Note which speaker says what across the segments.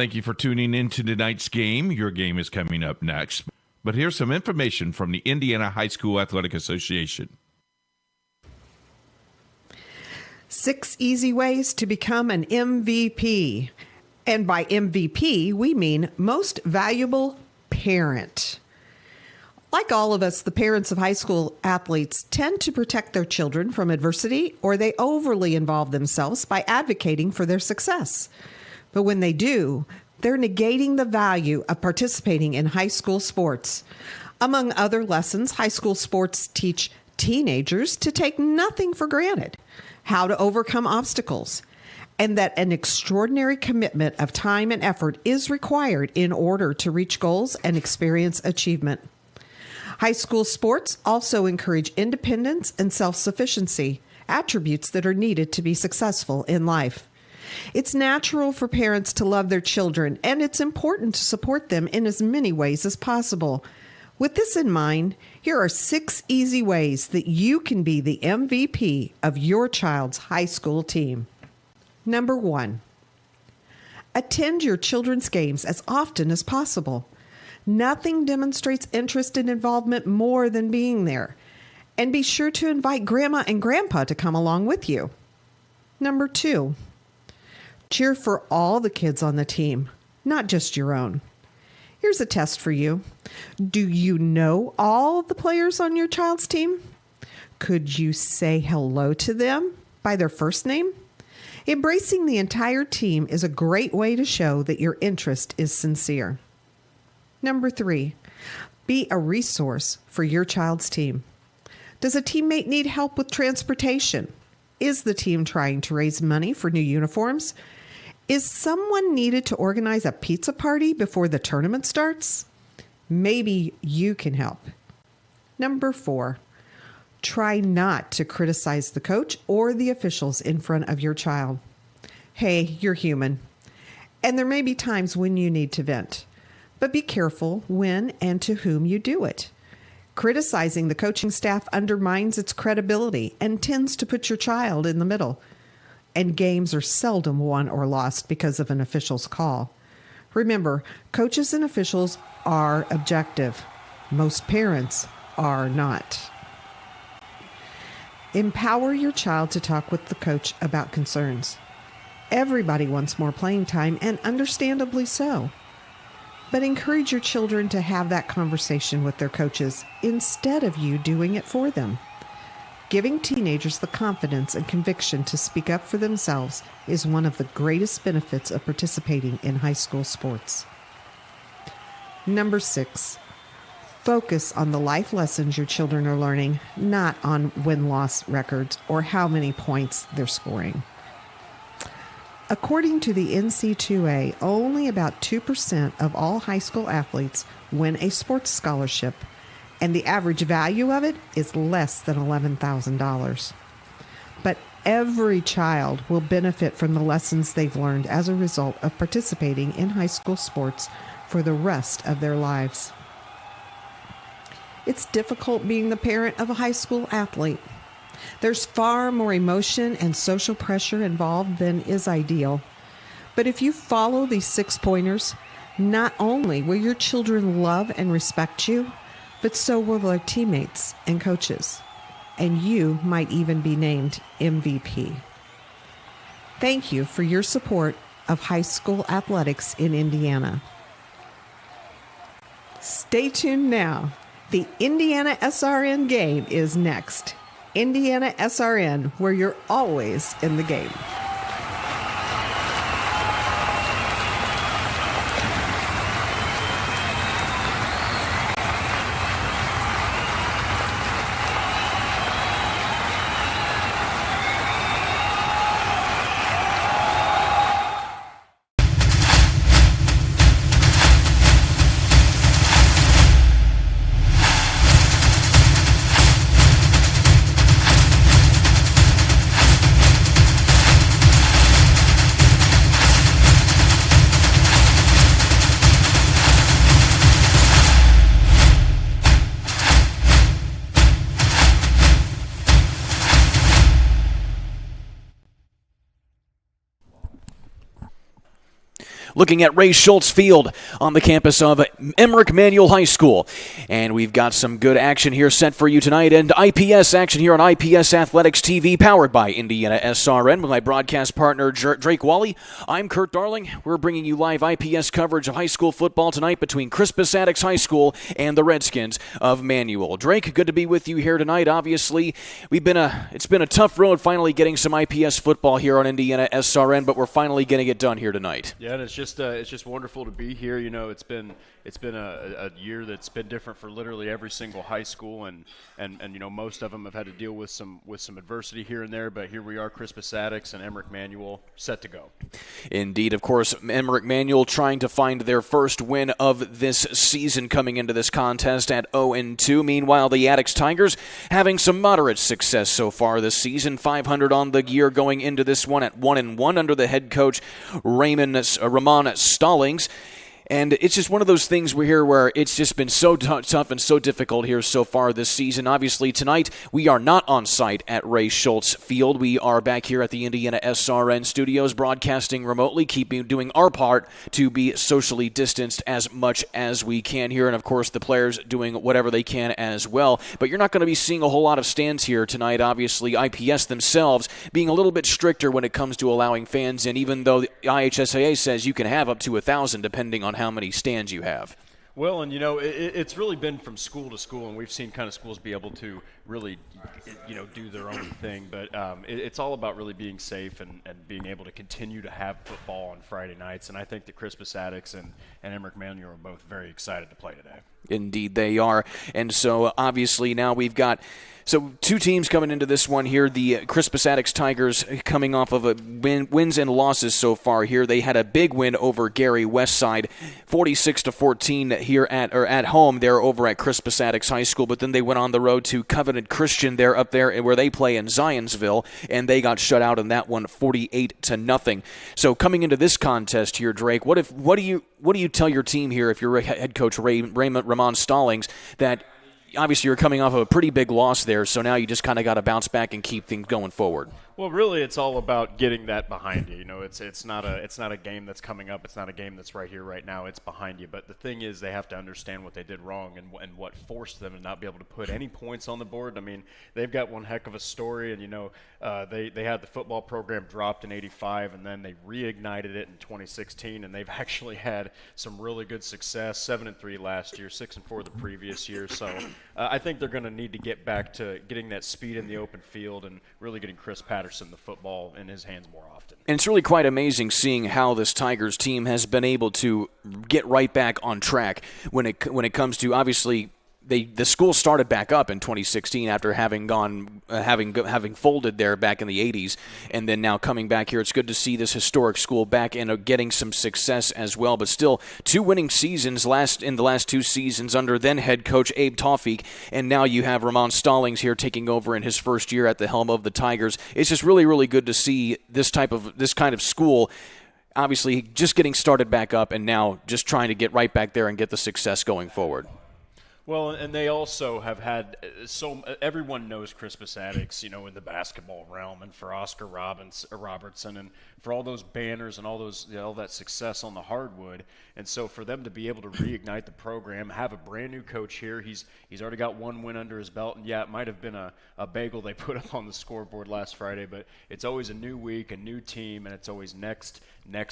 Speaker 1: Thank you for tuning in to tonight's game. Your game is coming up next. But here's some information from the Indiana High School Athletic Association.
Speaker 2: 6 easy ways to become an MVP. And by MVP, we mean most valuable parent. Like all of us, the parents of high school athletes tend to protect their children from adversity, or they overly involve themselves by advocating for their success. But when they do, they're negating the value of participating in high school sports. Among other lessons, high school sports teach teenagers to take nothing for granted, how to overcome obstacles, and that an extraordinary commitment of time and effort is required in order to reach goals and experience achievement. High school sports also encourage independence and self-sufficiency, attributes that are needed to be successful in life. It's natural for parents to love their children, and it's important to support them in as many ways as possible. With this in mind, here are 6 easy ways that you can be the MVP of your child's high school team. Number 1, attend your children's games as often as possible. Nothing demonstrates interest and involvement more than being there. And be sure to invite Grandma and Grandpa to come along with you. Number 2, cheer for all the kids on the team, not just your own. Here's a test for you. Do you know all the players on your child's team? Could you say hello to them by their first name? Embracing the entire team is a great way to show that your interest is sincere. Number 3, be a resource for your child's team. Does a teammate need help with transportation? Is the team trying to raise money for new uniforms? Is someone needed to organize a pizza party before the tournament starts? Maybe you can help. Number 4, try not to criticize the coach or the officials in front of your child. Hey, you're human, and there may be times when you need to vent, but be careful when and to whom you do it. Criticizing the coaching staff undermines its credibility and tends to put your child in the middle. And games are seldom won or lost because of an official's call. Remember, coaches and officials are objective. Most parents are not. Empower your child to talk with the coach about concerns. Everybody wants more playing time, and understandably so. But encourage your children to have that conversation with their coaches instead of you doing it for them. Giving teenagers the confidence and conviction to speak up for themselves is one of the greatest benefits of participating in high school sports. Number 6, focus on the life lessons your children are learning, not on win-loss records or how many points they're scoring. According to the NC2A, only about 2% of all high school athletes win a sports scholarship, and the average value of it is less than $11,000. But every child will benefit from the lessons they've learned as a result of participating in high school sports for the rest of their lives. It's difficult being the parent of a high school athlete. There's far more emotion and social pressure involved than is ideal. But if you follow these 6 pointers, not only will your children love and respect you, but so will their teammates and coaches. And you might even be named MVP. Thank you for your support of high school athletics in Indiana. Stay tuned now. The Indiana SRN game is next. Indiana SRN, where you're always in the game.
Speaker 3: looking at Ray Schultz Field on the campus of Emmerich Manual High School. And we've got some good action here set for you tonight, and IPS action here on IPS Athletics TV, powered by Indiana SRN, with my broadcast partner Drake Wally. I'm Kurt Darling. We're bringing you live IPS coverage of high school football tonight between Crispus Attucks High School and the Redskins of Manual. Drake, good to be with you here tonight. Obviously, it's been a tough road finally getting some IPS football here on Indiana SRN, but we're finally getting it done here tonight.
Speaker 4: Yeah, and it's just wonderful to be here. You know, it's been a year that's been different for literally every single high school, and you know, most of them have had to deal with some adversity here and there. But here we are, Crispus Attucks and Emmerich Manual, set to go.
Speaker 3: Indeed, of course, Emmerich Manual trying to find their first win of this season coming into this contest at 0-2. Meanwhile, the Attucks Tigers having some moderate success so far this season, 500 on the year going into this one at 1-1 under the head coach Ramon Stallings. And it's just one of those things where it's just been so tough and so difficult here so far this season. Obviously, tonight we are not on site at Ray Schultz Field. We are back here at the Indiana SRN studios, broadcasting remotely, doing our part to be socially distanced as much as we can here. And, of course, the players doing whatever they can as well. But you're not going to be seeing a whole lot of stands here tonight. Obviously, IPS themselves being a little bit stricter when it comes to allowing fans in, even though the IHSAA says you can have up to 1,000 depending on how many stands you have.
Speaker 4: Well, and you know, it's really been from school to school, and we've seen kind of schools be able to really, you know, do their own thing. But it's all about really being safe and being able to continue to have football on Friday nights. And I think the Crispus Attucks and Emmerich Manual are both very excited to play today. Indeed,
Speaker 3: they are. And so, obviously, now we've got two teams coming into this one here. The Crispus Attucks Tigers coming off of wins and losses so far here. They had a big win over Gary Westside, 46-14 here at home. They're over at Crispus Attucks High School, but then they went on the road to Covenant Christian. They're up there where they play in Zionsville, and they got shut out in that one, 48-0. So coming into this contest here, Drake, what do you tell your team here if you're head coach Ramon Stallings, that obviously you're coming off of a pretty big loss there, so now you just kind of got to bounce back and keep things going forward?
Speaker 4: Well, really, it's all about getting that behind you. You know, it's not a game that's coming up. It's not a game that's right here, right now. It's behind you. But the thing is, they have to understand what they did wrong and what forced them to not be able to put any points on the board. I mean, they've got one heck of a story, and you know, they had the football program dropped in '85, and then they reignited it in 2016, and they've actually had some really good success. 7-3 last year, 6-4 the previous year. So I think they're going to need to get back to getting that speed in the open field and really getting Chris Patterson the football in his hands more often.
Speaker 3: And it's really quite amazing seeing how this Tigers team has been able to get right back on track when it comes to, obviously, the school started back up in 2016 after having folded there back in the 80s, and then now coming back here. It's good to see this historic school back and getting some success as well. But still, 2 winning seasons in the last 2 seasons under then head coach Abe Toffik, and now you have Ramon Stallings here taking over in his first year at the helm of the Tigers. It's just really, really good to see this kind of school. Obviously, just getting started back up, and now just trying to get right back there and get the success going forward.
Speaker 4: Well, and they also have had everyone knows Crispus Attucks, you know, in the basketball realm, and for Oscar Robertson, and for all those banners and all that success on the hardwood. And so for them to be able to reignite the program, have a brand new coach here, he's already got 1 win under his belt, and yeah, it might have been a bagel they put up on the scoreboard last Friday, but it's always a new week, a new team, and it's always next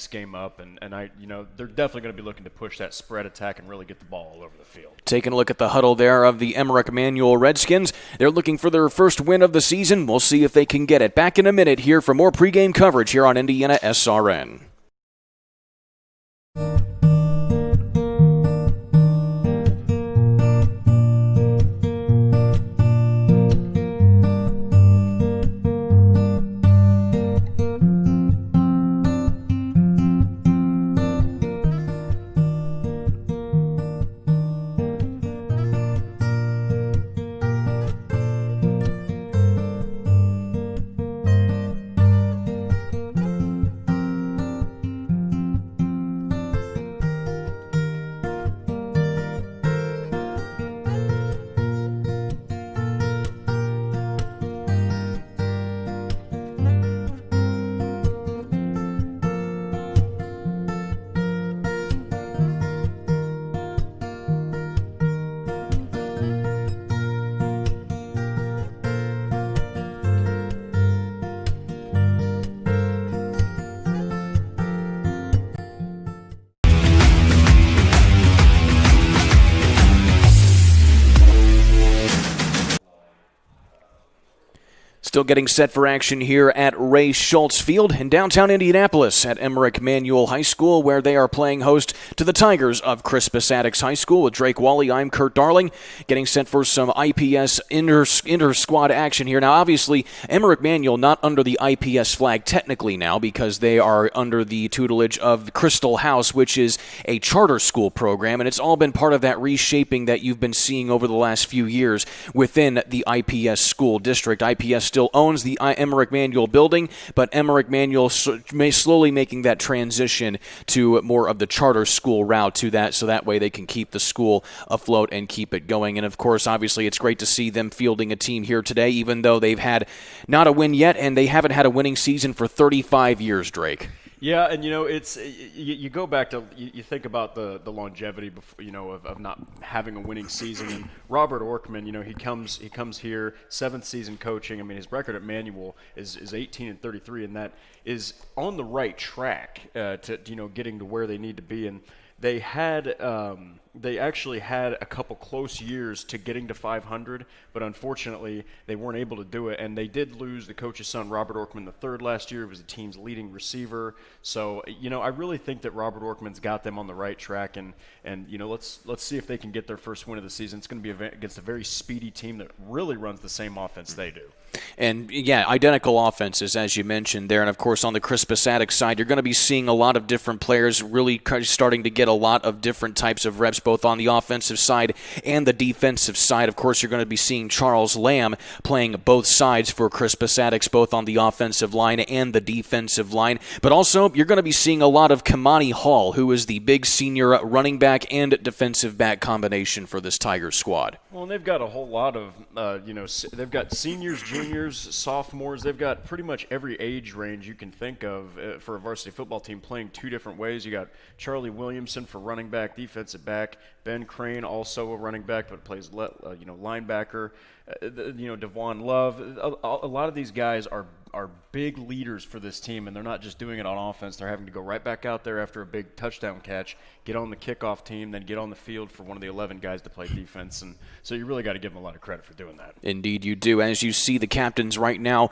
Speaker 4: game up, and they're definitely going to be looking to push that spread attack and really get the ball all over the field.
Speaker 3: Taking a look at the huddle there of the Emmerich Manual Redskins. They're looking for their first win of the season. We'll see if they can get it. Back in a minute here for more pregame coverage here on Indiana SRN. Still getting set for action here at Ray Schultz Field in downtown Indianapolis at Emmerich Manual High School, where they are playing host to the Tigers of Crispus Attucks High School. With Drake Wally, I'm Kurt Darling, getting set for some IPS inter-squad action here. Now, obviously, Emmerich Manual not under the IPS flag technically now, because they are under the tutelage of Crystal House, which is a charter school program, and it's all been part of that reshaping that you've been seeing over the last few years within the IPS school district. IPS still owns the Emmerich Manual building, but Emmerich Manual may slowly making that transition to more of the charter school route to that, so that way they can keep the school afloat and keep it going. And of course, obviously, it's great to see them fielding a team here today, even though they've had not a win yet, and they haven't had a winning season for 35 years, Drake.
Speaker 4: Yeah, and it's you go back to you think about the longevity before, of not having a winning season. And Robert Orkman, he comes here, 7th season coaching. I mean, his record at Manual is 18-33, and that is on the right track to getting to where they need to be. And they actually had a couple close years to getting to 500, but unfortunately they weren't able to do it. And they did lose the coach's son, Robert Orkman III, last year. He was the team's leading receiver. So I really think that Robert Orkman's got them on the right track. And let's see if they can get their first win of the season. It's going to be against a very speedy team that really runs the same offense they do.
Speaker 3: And, yeah, identical offenses, as you mentioned there. And, of course, on the Crispus Attucks side, you're going to be seeing a lot of different players really starting to get a lot of different types of reps, both on the offensive side and the defensive side. Of course, you're going to be seeing Charles Lamb playing both sides for Crispus Attucks, both on the offensive line and the defensive line. But also, you're going to be seeing a lot of Kamani Hall, who is the big senior running back and defensive back combination for this Tigers squad.
Speaker 4: Well, and they've got a whole lot of, they've got seniors, juniors, sophomores. They've got pretty much every age range you can think of for a varsity football team playing two different ways. You got Charlie Williamson for running back, defensive back. Ben Crane, also a running back, but plays linebacker. Devon Love. A lot of these guys are big leaders for this team, and they're not just doing it on offense. They're having to go right back out there after a big touchdown catch, get on the kickoff team, then get on the field for one of the 11 guys to play defense. And so you really got to give them a lot of credit for doing that.
Speaker 3: Indeed you do. As you see the captains right now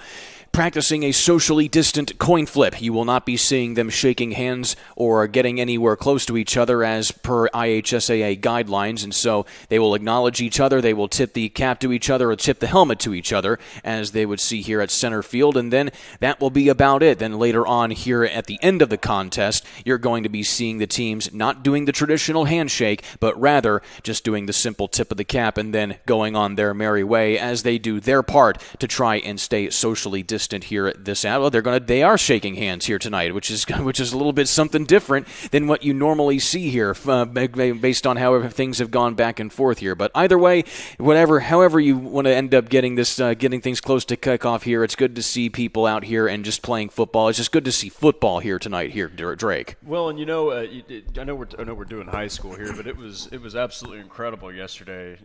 Speaker 3: practicing a socially distant coin flip. You will not be seeing them shaking hands or getting anywhere close to each other as per IHSAA guidelines, and so they will acknowledge each other. They will tip the cap to each other or tip the helmet to each other, as they would see here at center field, and then that will be about it. Then later on here at the end of the contest, you're going to be seeing the teams not doing the traditional handshake, but rather just doing the simple tip of the cap and then going on their merry way as they do their part to try and stay socially distant here at this hour. They are shaking hands here tonight, which is a little bit something different than what you normally see here, based on how things have gone back and forth here. But either way, however you want to end up getting things close to kickoff here, it's good to see people out here and just playing football. It's just good to see football here tonight, here, Drake.
Speaker 4: Well, and I know we're doing high school here, but it was absolutely incredible yesterday.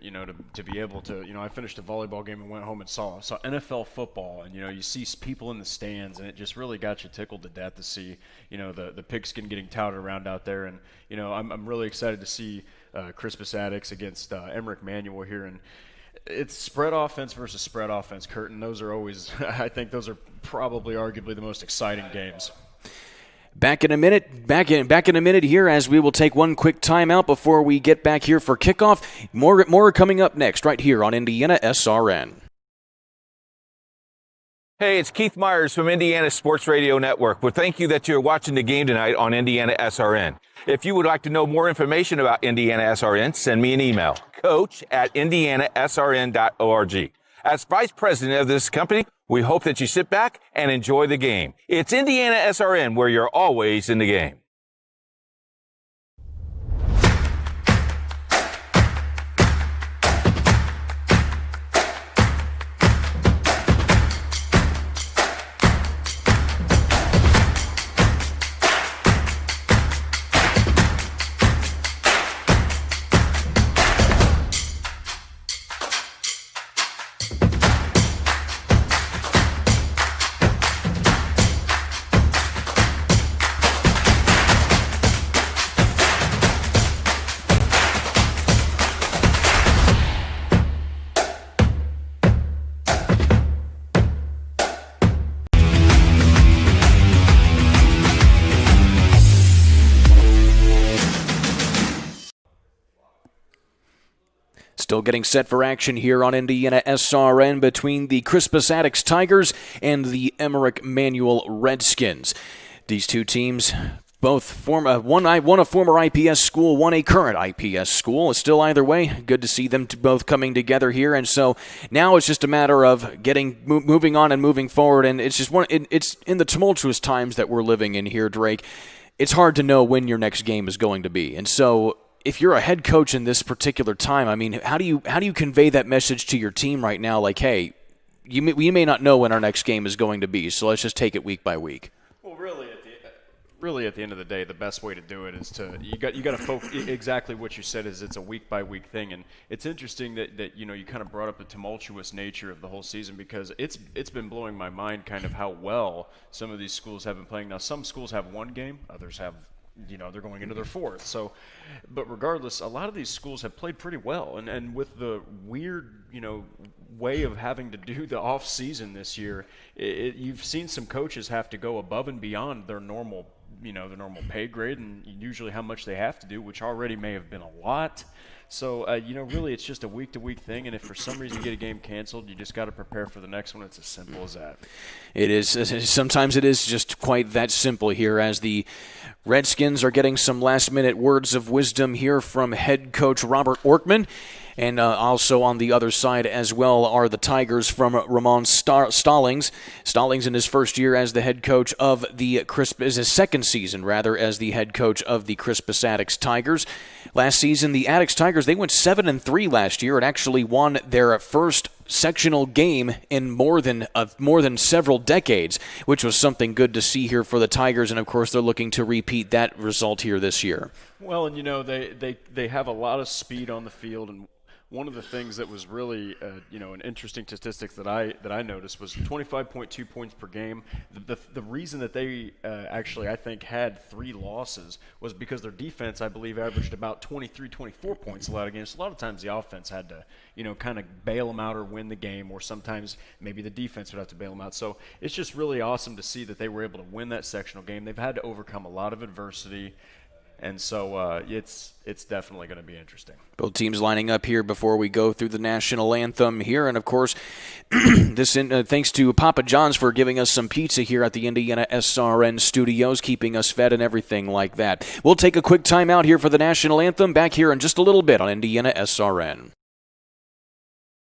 Speaker 4: To be able to, I finished a volleyball game and went home and saw NFL football, and you see people in the stands, and it just really got you tickled to death to see the pigskin getting touted around out there. And I'm really excited to see Crispus Attucks against Emmerich Manual here. And it's spread offense versus spread offense, Kurt, and those are always, I think those are probably arguably the most exciting games.
Speaker 3: Back in a minute here, as we will take one quick timeout before we get back here for kickoff. More coming up next right here on Indiana SRN.
Speaker 1: Hey, it's Keith Myers from Indiana Sports Radio Network. Well, thank you that you're watching the game tonight on Indiana SRN. If you would like to know more information about Indiana SRN, send me an email, coach@indianasrn.org. As vice president of this company, we hope that you sit back and enjoy the game. It's Indiana SRN, where you're always in the game.
Speaker 3: Still getting set for action here on Indiana SRN between the Crispus Attucks Tigers and the Emmerich Manual Redskins. These two teams both one a former IPS school, one a current IPS school. It's still either way. Good to see them both coming together here. And so now it's just a matter of moving on and moving forward. And it's just it's in the tumultuous times that we're living in here, Drake. It's hard to know when your next game is going to be. And so if you're a head coach in this particular time, I mean, how do you convey that message to your team right now? Like, hey, we may not know when our next game is going to be, so let's just take it week by week.
Speaker 4: Well, really, at the end of the day, the best way to do it is you got to focus. Exactly what you said is it's a week by week thing, and it's interesting that you kind of brought up the tumultuous nature of the whole season, because it's been blowing my mind kind of how well some of these schools have been playing. Now, some schools have one game, others have. They're going into their fourth. So, but regardless, a lot of these schools have played pretty well. And with the weird, way of having to do the off season this year, you've seen some coaches have to go above and beyond their normal, their normal pay grade, and usually how much they have to do, which already may have been a lot. So, really it's just a week-to-week thing, and if for some reason you get a game canceled, you just got to prepare for the next one. It's as simple as that.
Speaker 3: It is. Sometimes it is just quite that simple here, as the Redskins are getting some last-minute words of wisdom here from head coach Robert Orkman. And also on the other side as well are the Tigers from Ramon Stallings. Stallings in his first year as the head coach of the Crispus, his second season rather, as the head coach of the Crispus Attucks Tigers. Last season, the Attucks Tigers, they went 7-3 last year and actually won their first sectional game in more than several decades, which was something good to see here for the Tigers. And of course, they're looking to repeat that result here this year.
Speaker 4: Well, and they have a lot of speed on the field, and one of the things that was really, an interesting statistic that I noticed was 25.2 points per game. The reason that they actually, I think, had 3 losses was because their defense, I believe, averaged about 23, 24 points a lot of games. So a lot of times the offense had to, kind of bail them out or win the game, or sometimes maybe the defense would have to bail them out. So it's just really awesome to see that they were able to win that sectional game. They've had to overcome a lot of adversity. And so it's definitely going to be interesting.
Speaker 3: Both teams lining up here before we go through the national anthem here. And, of course, thanks to Papa John's for giving us some pizza here at the Indiana SRN studios, keeping us fed and everything like that. We'll take a quick time out here for the national anthem. Back here in just a little bit on Indiana SRN.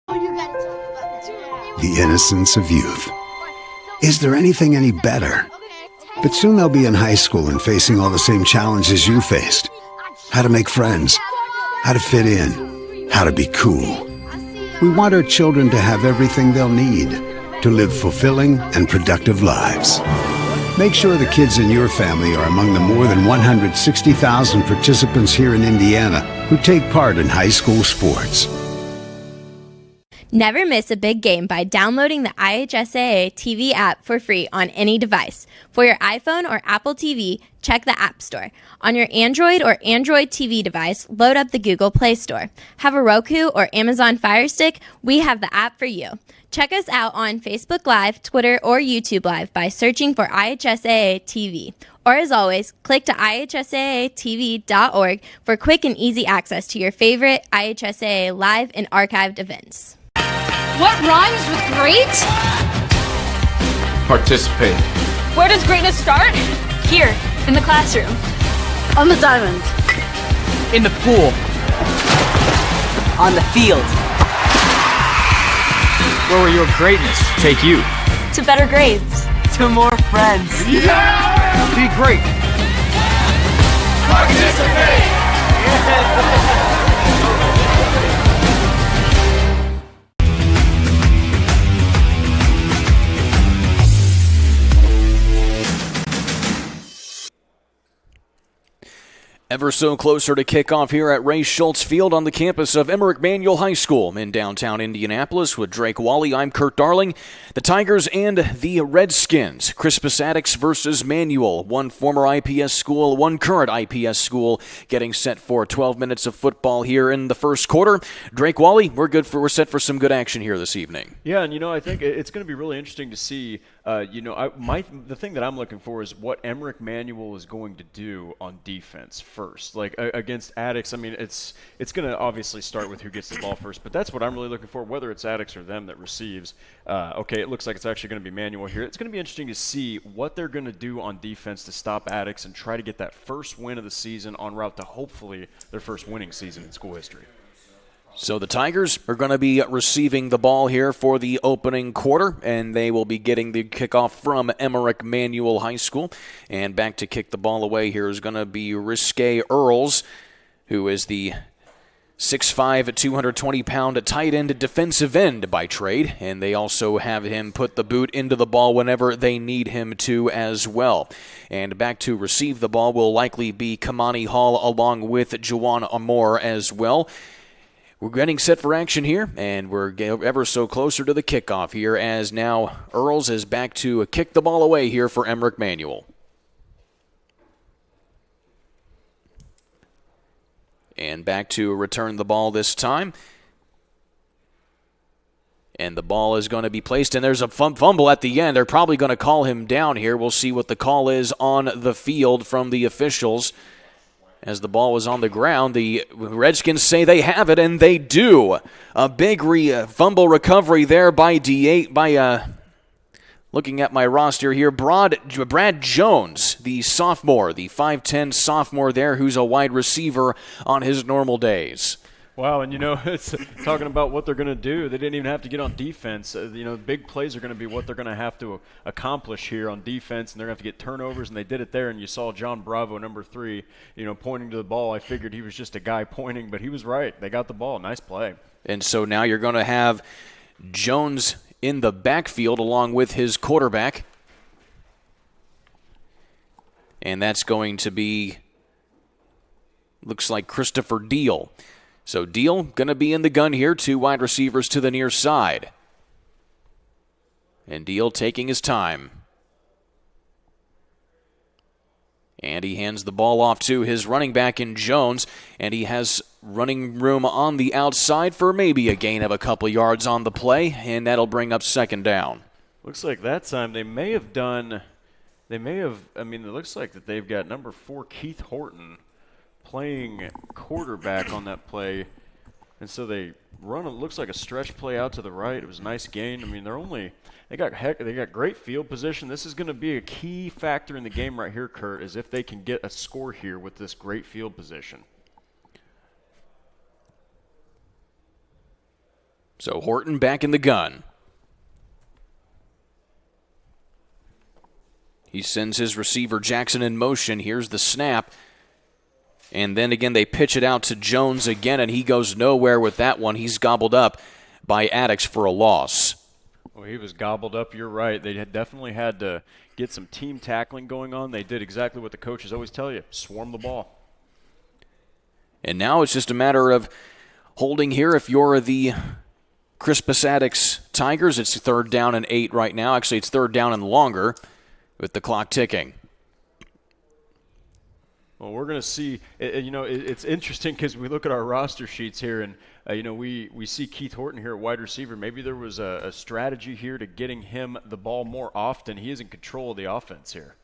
Speaker 5: The innocence of youth. Is there anything any better? But soon they'll be in high school and facing all the same challenges you faced. How to make friends, how to fit in, how to be cool. We want our children to have everything they'll need to live fulfilling and productive lives. Make sure the kids in your family are among the more than 160,000 participants here in Indiana who take part in high school sports.
Speaker 6: Never miss a big game by downloading the IHSAA TV app for free on any device. For your iPhone or Apple TV, check the App Store. On your Android or Android TV device, load up the Google Play Store. Have a Roku or Amazon Fire Stick? We have the app for you. Check us out on Facebook Live, Twitter, or YouTube Live by searching for IHSAA TV. Or as always, click to IHSAATV.org for quick and easy access to your favorite IHSAA live and archived events.
Speaker 7: What rhymes with great?
Speaker 8: Participate.
Speaker 7: Where does greatness start? Here, in the classroom.
Speaker 9: On the diamond.
Speaker 10: In the pool. On the field.
Speaker 8: Where will your greatness take you?
Speaker 7: To better grades.
Speaker 10: To more friends.
Speaker 8: Yeah! Be great. Participate!
Speaker 3: Ever so closer to kickoff here at Ray Schultz Field on the campus of Emmerich Manual High School in downtown Indianapolis with Drake Wally. I'm Kurt Darling. The Tigers and the Redskins. Crispus Attucks versus Manual. One former IPS school, one current IPS school getting set for 12 minutes of football here in the first quarter. Drake Wally, we're set for some good action here this evening.
Speaker 4: Yeah, and I think it's going to be really interesting to see The thing that I'm looking for is what Emmerich Manuel is going to do on defense first. Like against Attucks, I mean, it's going to obviously start with who gets the ball first, but that's what I'm really looking for, whether it's Attucks or them that receives. Okay, it looks like it's actually going to be Manuel here. It's going to be interesting to see what they're going to do on defense to stop Attucks and try to get that first win of the season en route to hopefully their first winning season in school history.
Speaker 3: So the Tigers are going to be receiving the ball here for the opening quarter, and they will be getting the kickoff from Emmerich Manuel High School. And back to kick the ball away here is going to be Risque Earls, who is the 6'5", 220-pound tight end defensive end by trade. And they also have him put the boot into the ball whenever they need him to as well. And back to receive the ball will likely be Kamani Hall along with Juwan Amor as well. We're getting set for action here, and we're ever so closer to the kickoff here as now Earls is back to kick the ball away here for Emmerich Manuel. And back to return the ball this time. And the ball is going to be placed, and there's a fumble at the end. They're probably going to call him down here. We'll see what the call is on the field from the officials. As the ball was on the ground, the Redskins say they have it, and they do. A big fumble recovery there by looking at my roster here, Brad Jones, the sophomore, the 5'10 sophomore there, who's a wide receiver on his normal days.
Speaker 4: Wow, and it's talking about what they're going to do. They didn't even have to get on defense. Big plays are going to be what they're going to have to accomplish here on defense, and they're going to have to get turnovers, and they did it there. And you saw John Bravo, number 3, pointing to the ball. I figured he was just a guy pointing, but he was right. They got the ball. Nice play.
Speaker 3: And so now you're going to have Jones in the backfield along with his quarterback. And that's going to be, looks like Christopher Deal. So Deal going to be in the gun here, 2 wide receivers to the near side. And Deal taking his time. And he hands the ball off to his running back in Jones, and he has running room on the outside for maybe a gain of a couple yards on the play, and that'll bring up second down.
Speaker 4: Looks like that time it looks like that they've got number 4, Keith Horton, playing quarterback on that play, and so they run. It looks like a stretch play out to the right. It was a nice gain. I mean, they got great field position. This is going to be a key factor in the game right here, Kurt, is if they can get a score here with this great field position.
Speaker 3: So Horton back in the gun. He sends his receiver Jackson in motion. Here's the snap. And then again, they pitch it out to Jones again, and he goes nowhere with that one. He's gobbled up by Attucks for a loss.
Speaker 4: Well, he was gobbled up. You're right. They definitely had to get some team tackling going on. They did exactly what the coaches always tell you, swarm the ball.
Speaker 3: And now it's just a matter of holding here. If you're the Crispus Attucks Tigers, it's 3rd down and 8 right now. Actually, it's 3rd down and longer with the clock ticking.
Speaker 4: Well, we're going to see, it's interesting because we look at our roster sheets here and, we see Keith Horton here at wide receiver. Maybe there was a strategy here to getting him the ball more often. He is in control of the offense here.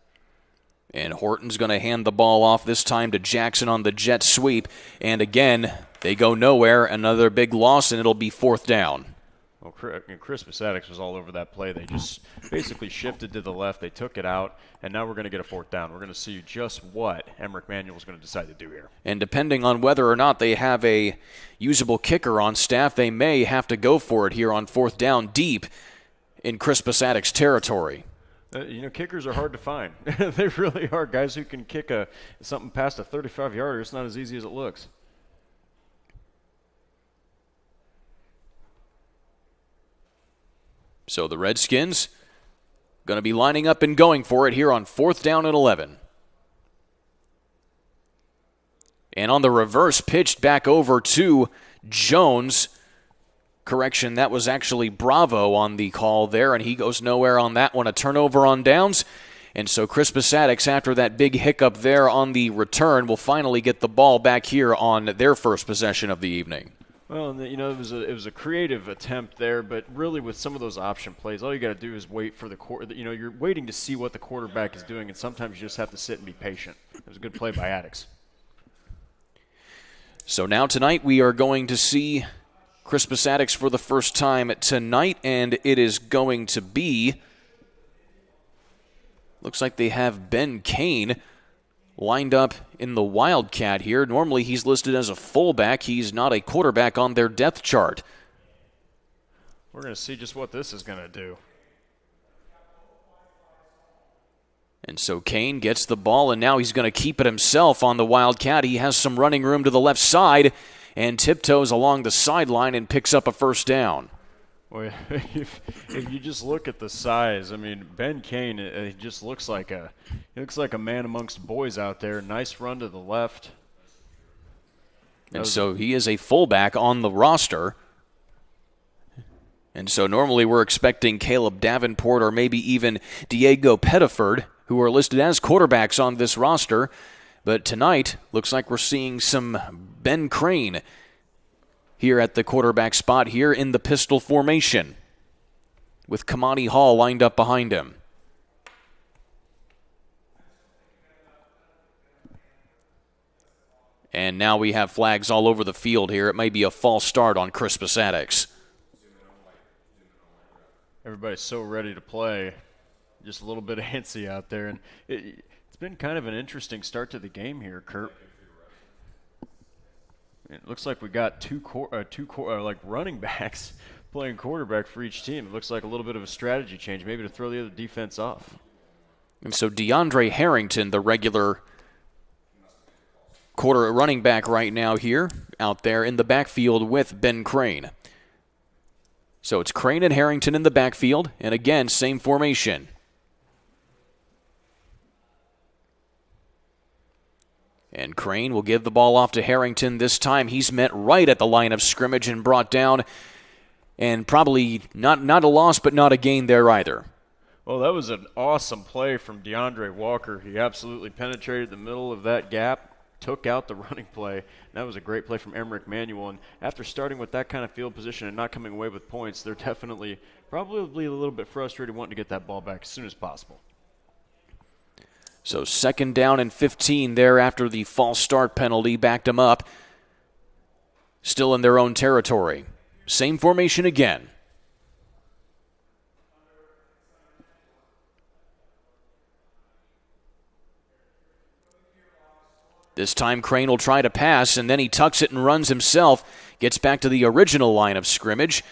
Speaker 3: And Horton's going to hand the ball off this time to Jackson on the jet sweep. And again, they go nowhere. Another big loss, and it'll be 4th down.
Speaker 4: Well, Crispus Attucks was all over that play. They just basically shifted to the left. They took it out, and now we're going to get a 4th down. We're going to see just what Emmerich Manuel is going to decide to do here.
Speaker 3: And depending on whether or not they have a usable kicker on staff, they may have to go for it here on 4th down deep in Crispus Attucks territory.
Speaker 4: Kickers are hard to find. They really are. Guys who can kick something past a 35-yarder, it's not as easy as it looks.
Speaker 3: So the Redskins going to be lining up and going for it here on 4th down and 11. And on the reverse, pitched back over to Jones. Correction, that was actually Bravo on the call there, and he goes nowhere on that one. A turnover on downs. And so Crispus Attucks, after that big hiccup there on the return, will finally get the ball back here on their first possession of the evening.
Speaker 4: Well, and it was a creative attempt there, but really with some of those option plays, all you got to do is wait for the you're waiting to see what the quarterback is doing, and sometimes you just have to sit and be patient. It was a good play by Attucks.
Speaker 3: So now tonight we are going to see Crispus Attucks for the first time tonight, and it is going to be, looks like they have Ben Kane lined up in the Wildcat here. Normally he's listed as a fullback. He's not a quarterback on their depth chart.
Speaker 4: We're going to see just what this is going to do.
Speaker 3: And so Kane gets the ball, and now he's going to keep it himself on the Wildcat. He has some running room to the left side and tiptoes along the sideline and picks up a first down.
Speaker 4: Well, if you just look at the size, I mean, Ben Kane, he just looks like a man amongst boys out there. Nice run to the left.
Speaker 3: And so he is a fullback on the roster. And so normally we're expecting Caleb Davenport or maybe even Diego Pettiford, who are listed as quarterbacks on this roster. But tonight, looks like we're seeing some Ben Crane here at the quarterback spot here in the pistol formation, with Kamani Hall lined up behind him. And now we have flags all over the field here. It may be a false start on Crispus Attucks.
Speaker 4: Everybody's so ready to play. Just a little bit antsy out there. And it's been kind of an interesting start to the game here, Kurt. It looks like we got two running backs playing quarterback for each team. It looks like a little bit of a strategy change, maybe to throw the other defense off.
Speaker 3: And so DeAndre Harrington, the regular quarter running back right now here, out there in the backfield with Ben Crane. So it's Crane and Harrington in the backfield, and again, same formation. And Crane will give the ball off to Harrington. This time he's met right at the line of scrimmage and brought down. And probably not a loss, but not a gain there either.
Speaker 4: Well, that was an awesome play from DeAndre Walker. He absolutely penetrated the middle of that gap, took out the running play. That was a great play from Emmerich Manuel. And after starting with that kind of field position and not coming away with points, they're definitely probably a little bit frustrated wanting to get that ball back as soon as possible.
Speaker 3: So 2nd down and 15 there after the false start penalty backed them up. Still in their own territory. Same formation again. This time Crane will try to pass, and then he tucks it and runs himself. Gets back to the original line of scrimmage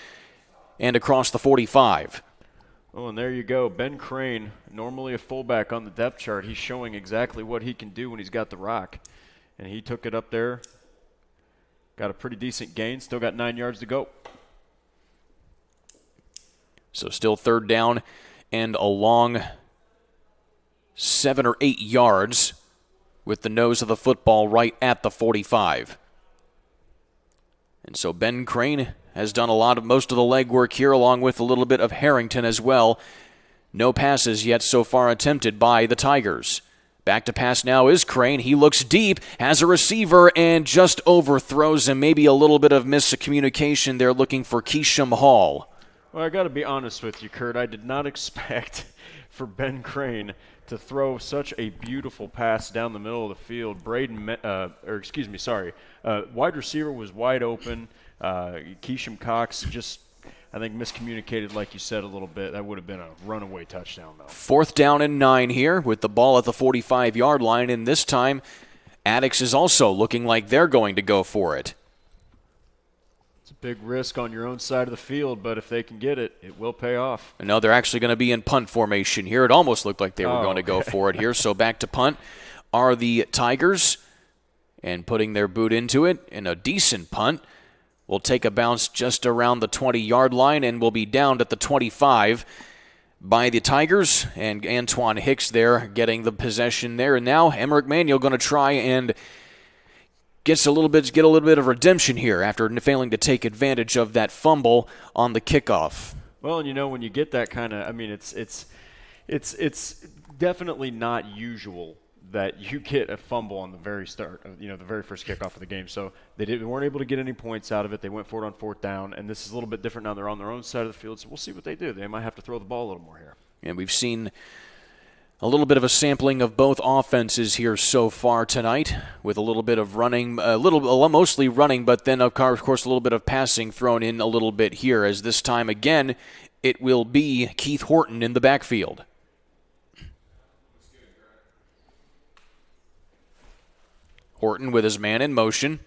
Speaker 3: and across the 45.
Speaker 4: Oh, and there you go. Ben Crane, normally a fullback on the depth chart. He's showing exactly what he can do when he's got the rock. And he took it up there. Got a pretty decent gain. Still got 9 yards to go.
Speaker 3: So still 3rd down and a long 7 or 8 yards with the nose of the football right at the 45. And so Ben Crane has done most of the legwork here, along with a little bit of Harrington as well. No passes yet so far attempted by the Tigers. Back to pass now is Crane. He looks deep, has a receiver, and just overthrows him. Maybe a little bit of miscommunication there, looking for Keisham Hall.
Speaker 4: Well, I got to be honest with you, Kurt. I did not expect for Ben Crane to throw such a beautiful pass down the middle of the field. Wide receiver was wide open. Keisham Cox just, I think, miscommunicated, like you said, a little bit. That would have been a runaway touchdown, though.
Speaker 3: 4th down and 9 here with the ball at the 45-yard line, and this time Attucks is also looking like they're going to go for it.
Speaker 4: It's a big risk on your own side of the field, but if they can get it, it will pay off.
Speaker 3: And now they're actually going to be in punt formation here. It almost looked like they were going to go for it here. So back to punt are the Tigers, and putting their boot into it in a decent punt. Will take a bounce just around the 20-yard line and will be downed at the 25 by the Tigers. And Antoine Hicks there getting the possession there. And now Emmerich Manuel going to try and get a little bit of redemption here after failing to take advantage of that fumble on the kickoff.
Speaker 4: Well, and when you get that kind of, it's definitely not usual that you get a fumble on the very start, the very first kickoff of the game. So they weren't able to get any points out of it. They went for it on 4th down, and this is a little bit different now. They're on their own side of the field, so we'll see what they do. They might have to throw the ball a little more here.
Speaker 3: And we've seen a little bit of a sampling of both offenses here so far tonight, with a little bit of running, mostly running, but then of course a little bit of passing thrown in a little bit here, as this time again it will be Keith Horton in the backfield. Horton with his man in motion,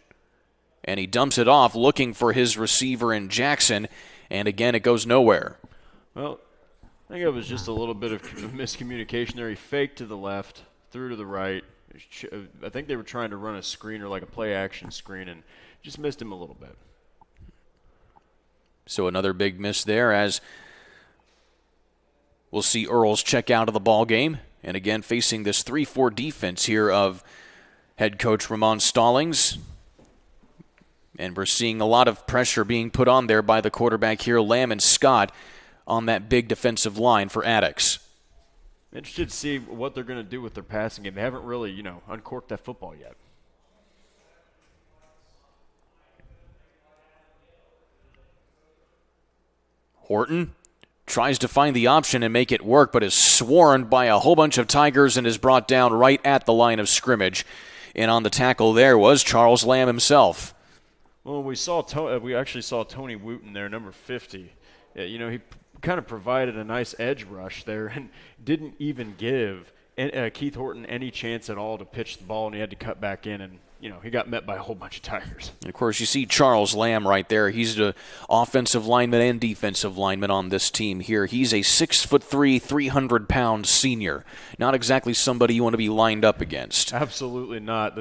Speaker 3: and he dumps it off looking for his receiver in Jackson, and again it goes nowhere.
Speaker 4: Well, I think it was just a little bit of miscommunication there. He faked to the left, threw to the right. I think they were trying to run a screen or like a play-action screen and just missed him a little bit.
Speaker 3: So another big miss there, as we'll see Earls check out of the ball game. And again, facing this 3-4 defense here of head coach Ramon Stallings. And we're seeing a lot of pressure being put on there by the quarterback here, Lamb and Scott, on that big defensive line for Attucks.
Speaker 4: Interested to see what they're going to do with their passing game. They haven't really, uncorked that football yet.
Speaker 3: Horton tries to find the option and make it work, but is swarmed by a whole bunch of Tigers and is brought down right at the line of scrimmage. And on the tackle there was Charles Lamb himself.
Speaker 4: Well, we actually saw Tony Wooten there, number 50. He kind of provided a nice edge rush there and didn't even give Keith Horton any chance at all to pitch the ball, and he had to cut back in, and he got met by a whole bunch of Tigers.
Speaker 3: And of course, you see Charles Lamb right there. He's the offensive lineman and defensive lineman on this team here. He's a 6'3", 300-pound senior. Not exactly somebody you want to be lined up against.
Speaker 4: Absolutely not.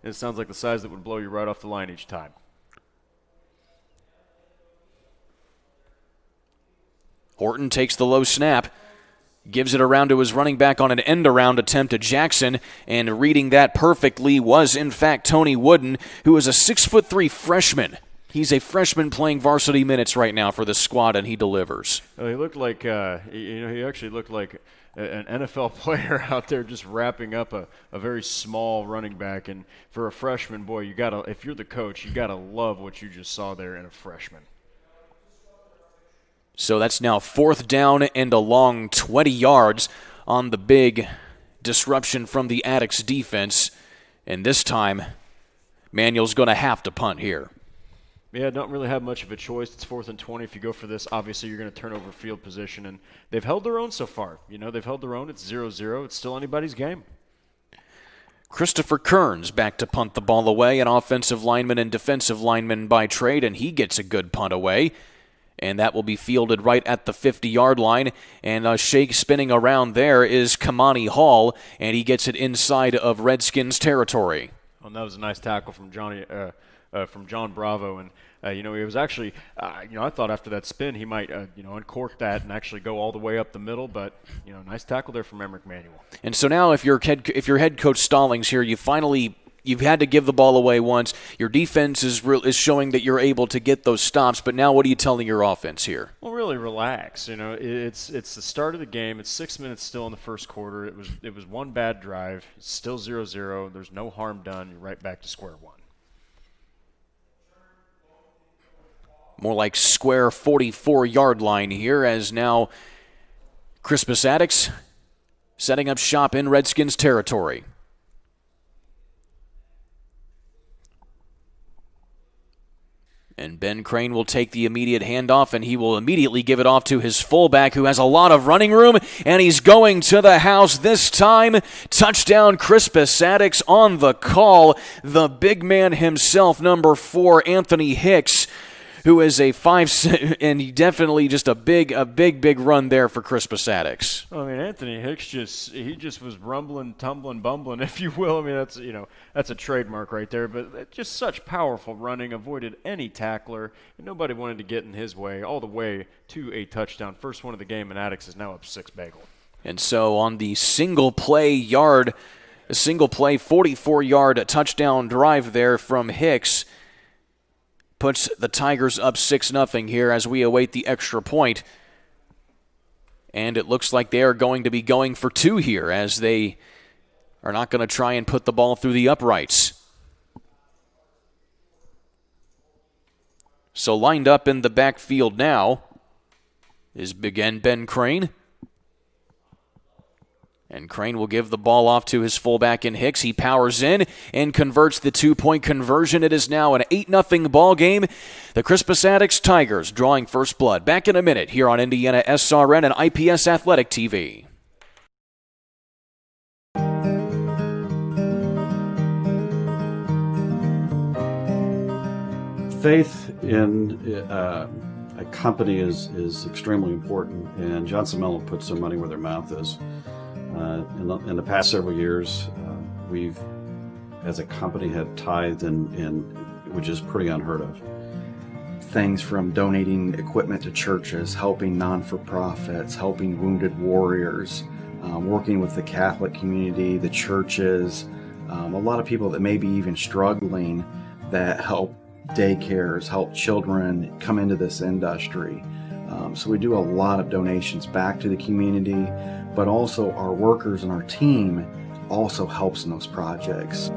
Speaker 4: It sounds like the size that would blow you right off the line each time.
Speaker 3: Horton takes the low snap, gives it around to his running back on an end-around attempt to Jackson, and reading that perfectly was, in fact, Tony Wooden, who is a 6'3" freshman. He's a freshman playing varsity minutes right now for the squad, and he delivers.
Speaker 4: Well, he looked like, he actually looked like an NFL player out there just wrapping up a very small running back. And for a freshman, boy, if you're the coach, you gotta love what you just saw there in a freshman.
Speaker 3: So that's now 4th down and a long 20 yards on the big disruption from the Attucks defense. And this time, Manuel's going to have to punt here.
Speaker 4: Yeah, don't really have much of a choice. It's 4th and 20. If you go for this, obviously you're going to turn over field position. And they've held their own so far. They've held their own. It's 0-0. It's still anybody's game.
Speaker 3: Christopher Kearns back to punt the ball away, an offensive lineman and defensive lineman by trade, and he gets a good punt away. And that will be fielded right at the 50-yard line. And shake spinning around there is Kamani Hall, and he gets it inside of Redskins territory.
Speaker 4: Well, that was a nice tackle from John Bravo. And, he was actually, I thought after that spin he might, uncork that and actually go all the way up the middle. But, nice tackle there from Emmerich Manuel.
Speaker 3: And so now if you're head coach Stallings here, you've had to give the ball away once. Your defense is showing that you're able to get those stops, but now what are you telling your offense here?
Speaker 4: Well, really relax. It's the start of the game. It's 6 minutes still in the first quarter. It was one bad drive. It's still 0-0. There's no harm done. You're right back to square one.
Speaker 3: More like square 44-yard line here, as now Crispus Attucks setting up shop in Redskins territory. And Ben Crane will take the immediate handoff, and he will immediately give it off to his fullback, who has a lot of running room, and he's going to the house this time. Touchdown, Crispus Attucks on the call. The big man himself, number 4, Anthony Hicks, who is a 5, and he definitely just a big run there for Crispus Attucks.
Speaker 4: I mean, Anthony Hicks just was rumbling, tumbling, bumbling, if you will. I mean, that's a trademark right there. But just such powerful running, avoided any tackler, and nobody wanted to get in his way all the way to a touchdown. First one of the game, and Attucks is now up 6-bagel.
Speaker 3: And so on the single play 44-yard touchdown drive there from Hicks, puts the Tigers up 6-0 here as we await the extra point. And it looks like they are going to be going for 2 here, as they are not going to try and put the ball through the uprights. So lined up in the backfield now is again Ben Crane. And Crane will give the ball off to his fullback in Hicks. He powers in and converts the 2-point conversion. It is now an 8-0 ball game. The Crispus Attucks Tigers drawing first blood. Back in a minute here on Indiana SRN and IPS Athletic TV.
Speaker 11: Faith in a company is extremely important, and Johnson Mellon puts their money where their mouth is. In the past several years, we've, as a company, had tithed, which is pretty unheard of.
Speaker 12: Things from donating equipment to churches, helping non-for-profits, helping wounded warriors, working with the Catholic community, the churches, a lot of people that may be even struggling that help daycares, help children come into this industry. So we do a lot of donations back to the community, but also our workers and our team also helps in those projects.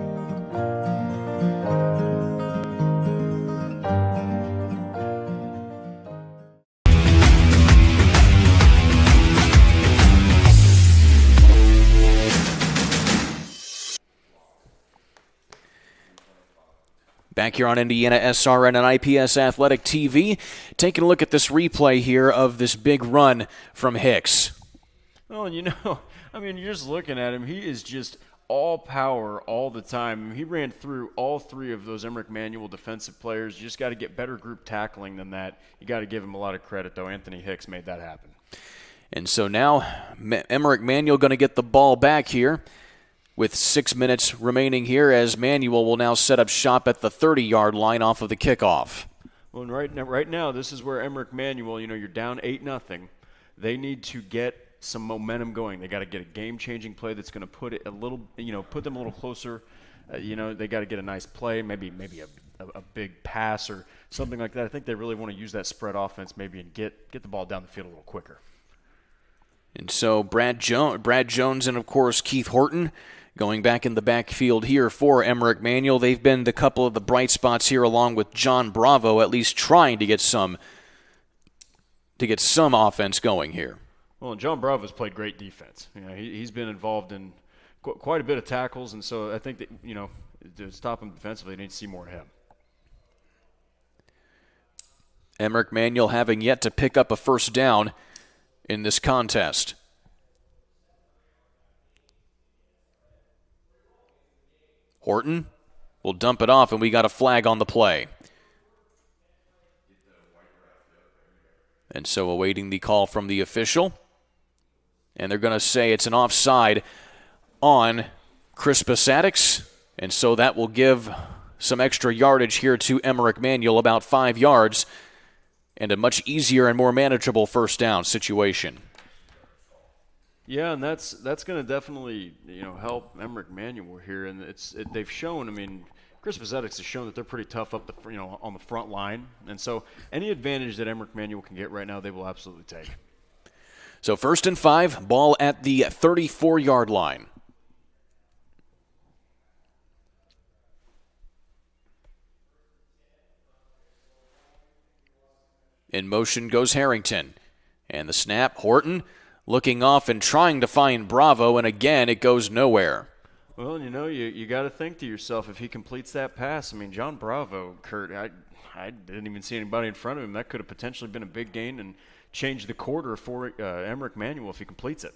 Speaker 3: Back here on Indiana SRN and IPS Athletic TV, taking a look at this replay here of this big run from Hicks.
Speaker 4: Well, you're just looking at him. He is just all power all the time. He ran through all three of those Emmerich Manual defensive players. You just got to get better group tackling than that. You got to give him a lot of credit, though. Anthony Hicks made that happen.
Speaker 3: And so now Emmerich Manual going to get the ball back here with 6 minutes remaining here, as Manual will now set up shop at the 30-yard line off of the kickoff.
Speaker 4: Well, and right now, this is where Emmerich Manual, you're down 8-0. They need to get some momentum going. They got to get a game-changing play that's going to put it put them a little closer. They got to get a nice play, maybe a big pass or something like that. I think they really want to use that spread offense maybe and get the ball down the field a little quicker.
Speaker 3: And so Brad Jones and, of course, Keith Horton going back in the backfield here for Emmerich Manual. They've been the couple of the bright spots here, along with John Bravo, at least trying to get some offense going here.
Speaker 4: Well, and John Bravo's played great defense. He's been involved in quite a bit of tackles, and so I think that to stop him defensively, they need to see more of him.
Speaker 3: Emmerich Manual having yet to pick up a first down in this contest. Horton will dump it off, and we got a flag on the play. And so awaiting the call from the official. And they're going to say it's an offside on Crispus Attucks. And so that will give some extra yardage here to Emmerich Manual, about 5 yards, and a much easier and more manageable first down situation.
Speaker 4: Yeah, and that's going to definitely help Emmerich Manual here, and they've shown. Crispus Attucks has shown that they're pretty tough up on the front line, and so any advantage that Emmerich Manual can get right now, they will absolutely take.
Speaker 3: So 1st and 5, ball at the 34-yard line. In motion goes Harrington, and the snap, Horton looking off and trying to find Bravo, and again it goes nowhere.
Speaker 4: Well, you got to think to yourself, if he completes that pass, John Bravo, Kurt, I didn't even see anybody in front of him. That could have potentially been a big gain and changed the quarter for Emmerich Manual if he completes it.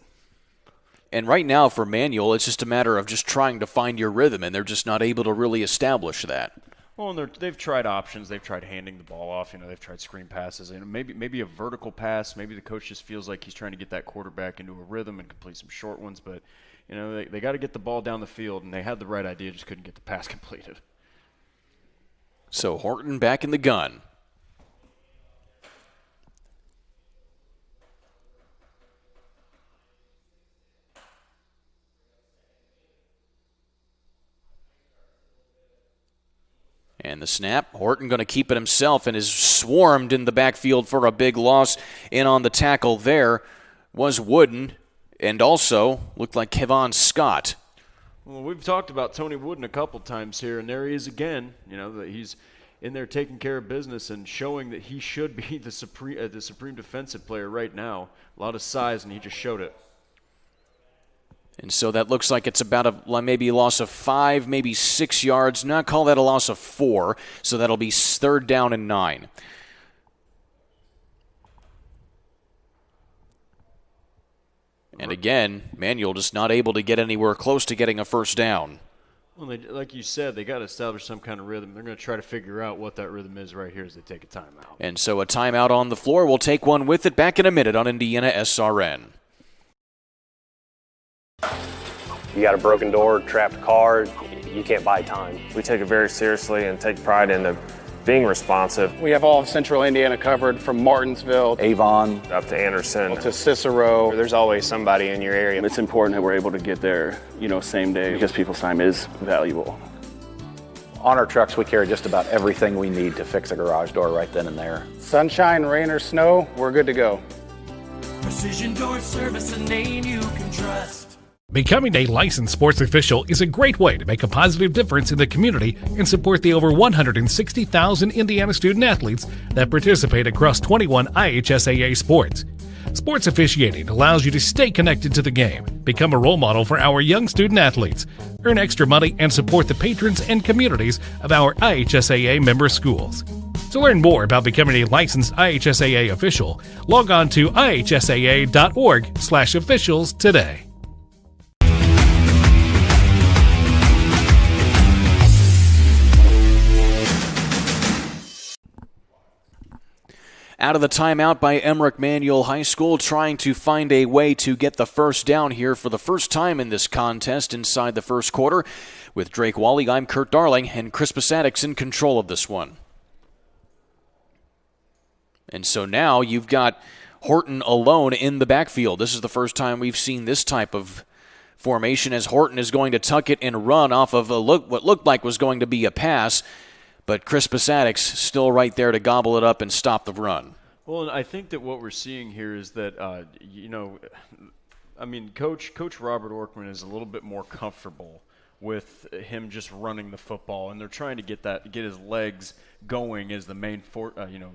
Speaker 3: And right now for Manual, it's just a matter of just trying to find your rhythm, and they're just not able to really establish that.
Speaker 4: Well, and they've tried options. They've tried handing the ball off. They've tried screen passes. And maybe a vertical pass. Maybe the coach just feels like he's trying to get that quarterback into a rhythm and complete some short ones. But, they got to get the ball down the field, and they had the right idea, just couldn't get the pass completed.
Speaker 3: So Horton back in the gun. And the snap, Horton going to keep it himself and is swarmed in the backfield for a big loss. In on the tackle there was Wooden, and also looked like Kevon Scott.
Speaker 4: Well, we've talked about Tony Wooden a couple times here, and there he is again. You know, that he's in there taking care of business and showing that he should be the supreme defensive player right now. A lot of size, and he just showed it.
Speaker 3: And so that looks like it's about maybe a loss of 5, maybe 6 yards. Not call that a loss of 4, so that'll be 3rd down and 9. And again, Manuel just not able to get anywhere close to getting a first down.
Speaker 4: Well, like you said, they got to establish some kind of rhythm. They're going to try to figure out what that rhythm is right here as they take a timeout.
Speaker 3: And so a timeout on the floor. We'll take one with it. Back in a minute on Indiana SRN.
Speaker 13: You got a broken door, trapped car, you can't buy time. We take it very seriously and take pride in being responsive.
Speaker 14: We have all of central Indiana covered from Martinsville,
Speaker 13: Avon, up to Anderson,
Speaker 14: to Cicero.
Speaker 13: There's always somebody in your area.
Speaker 15: It's important that we're able to get there, same day, because people's time is valuable.
Speaker 16: On our trucks, we carry just about everything we need to fix a garage door right then and there.
Speaker 14: Sunshine, rain, or snow, we're good to go.
Speaker 17: Precision Door Service, a name you can trust.
Speaker 18: Becoming a licensed sports official is a great way to make a positive difference in the community and support the over 160,000 Indiana student athletes that participate across 21 IHSAA sports. Sports officiating allows you to stay connected to the game, become a role model for our young student athletes, earn extra money, and support the patrons and communities of our IHSAA member schools. To learn more about becoming a licensed IHSAA official, log on to ihsaa.org/officials today.
Speaker 3: Out of the timeout by Emmerich Manual High School, trying to find a way to get the first down here for the first time in this contest inside the first quarter. With Drake Wally, I'm Kurt Darling, and Crispus Attucks in control of this one. And so now you've got Horton alone in the backfield. This is the first time we've seen this type of formation, as Horton is going to tuck it and run off of what looked like was going to be a pass. But Crispus Attucks still right there to gobble it up and stop the run.
Speaker 4: Well, and I think that what we're seeing here is that, Coach Robert Orkman is a little bit more comfortable with him just running the football, and they're trying to get his legs going as the main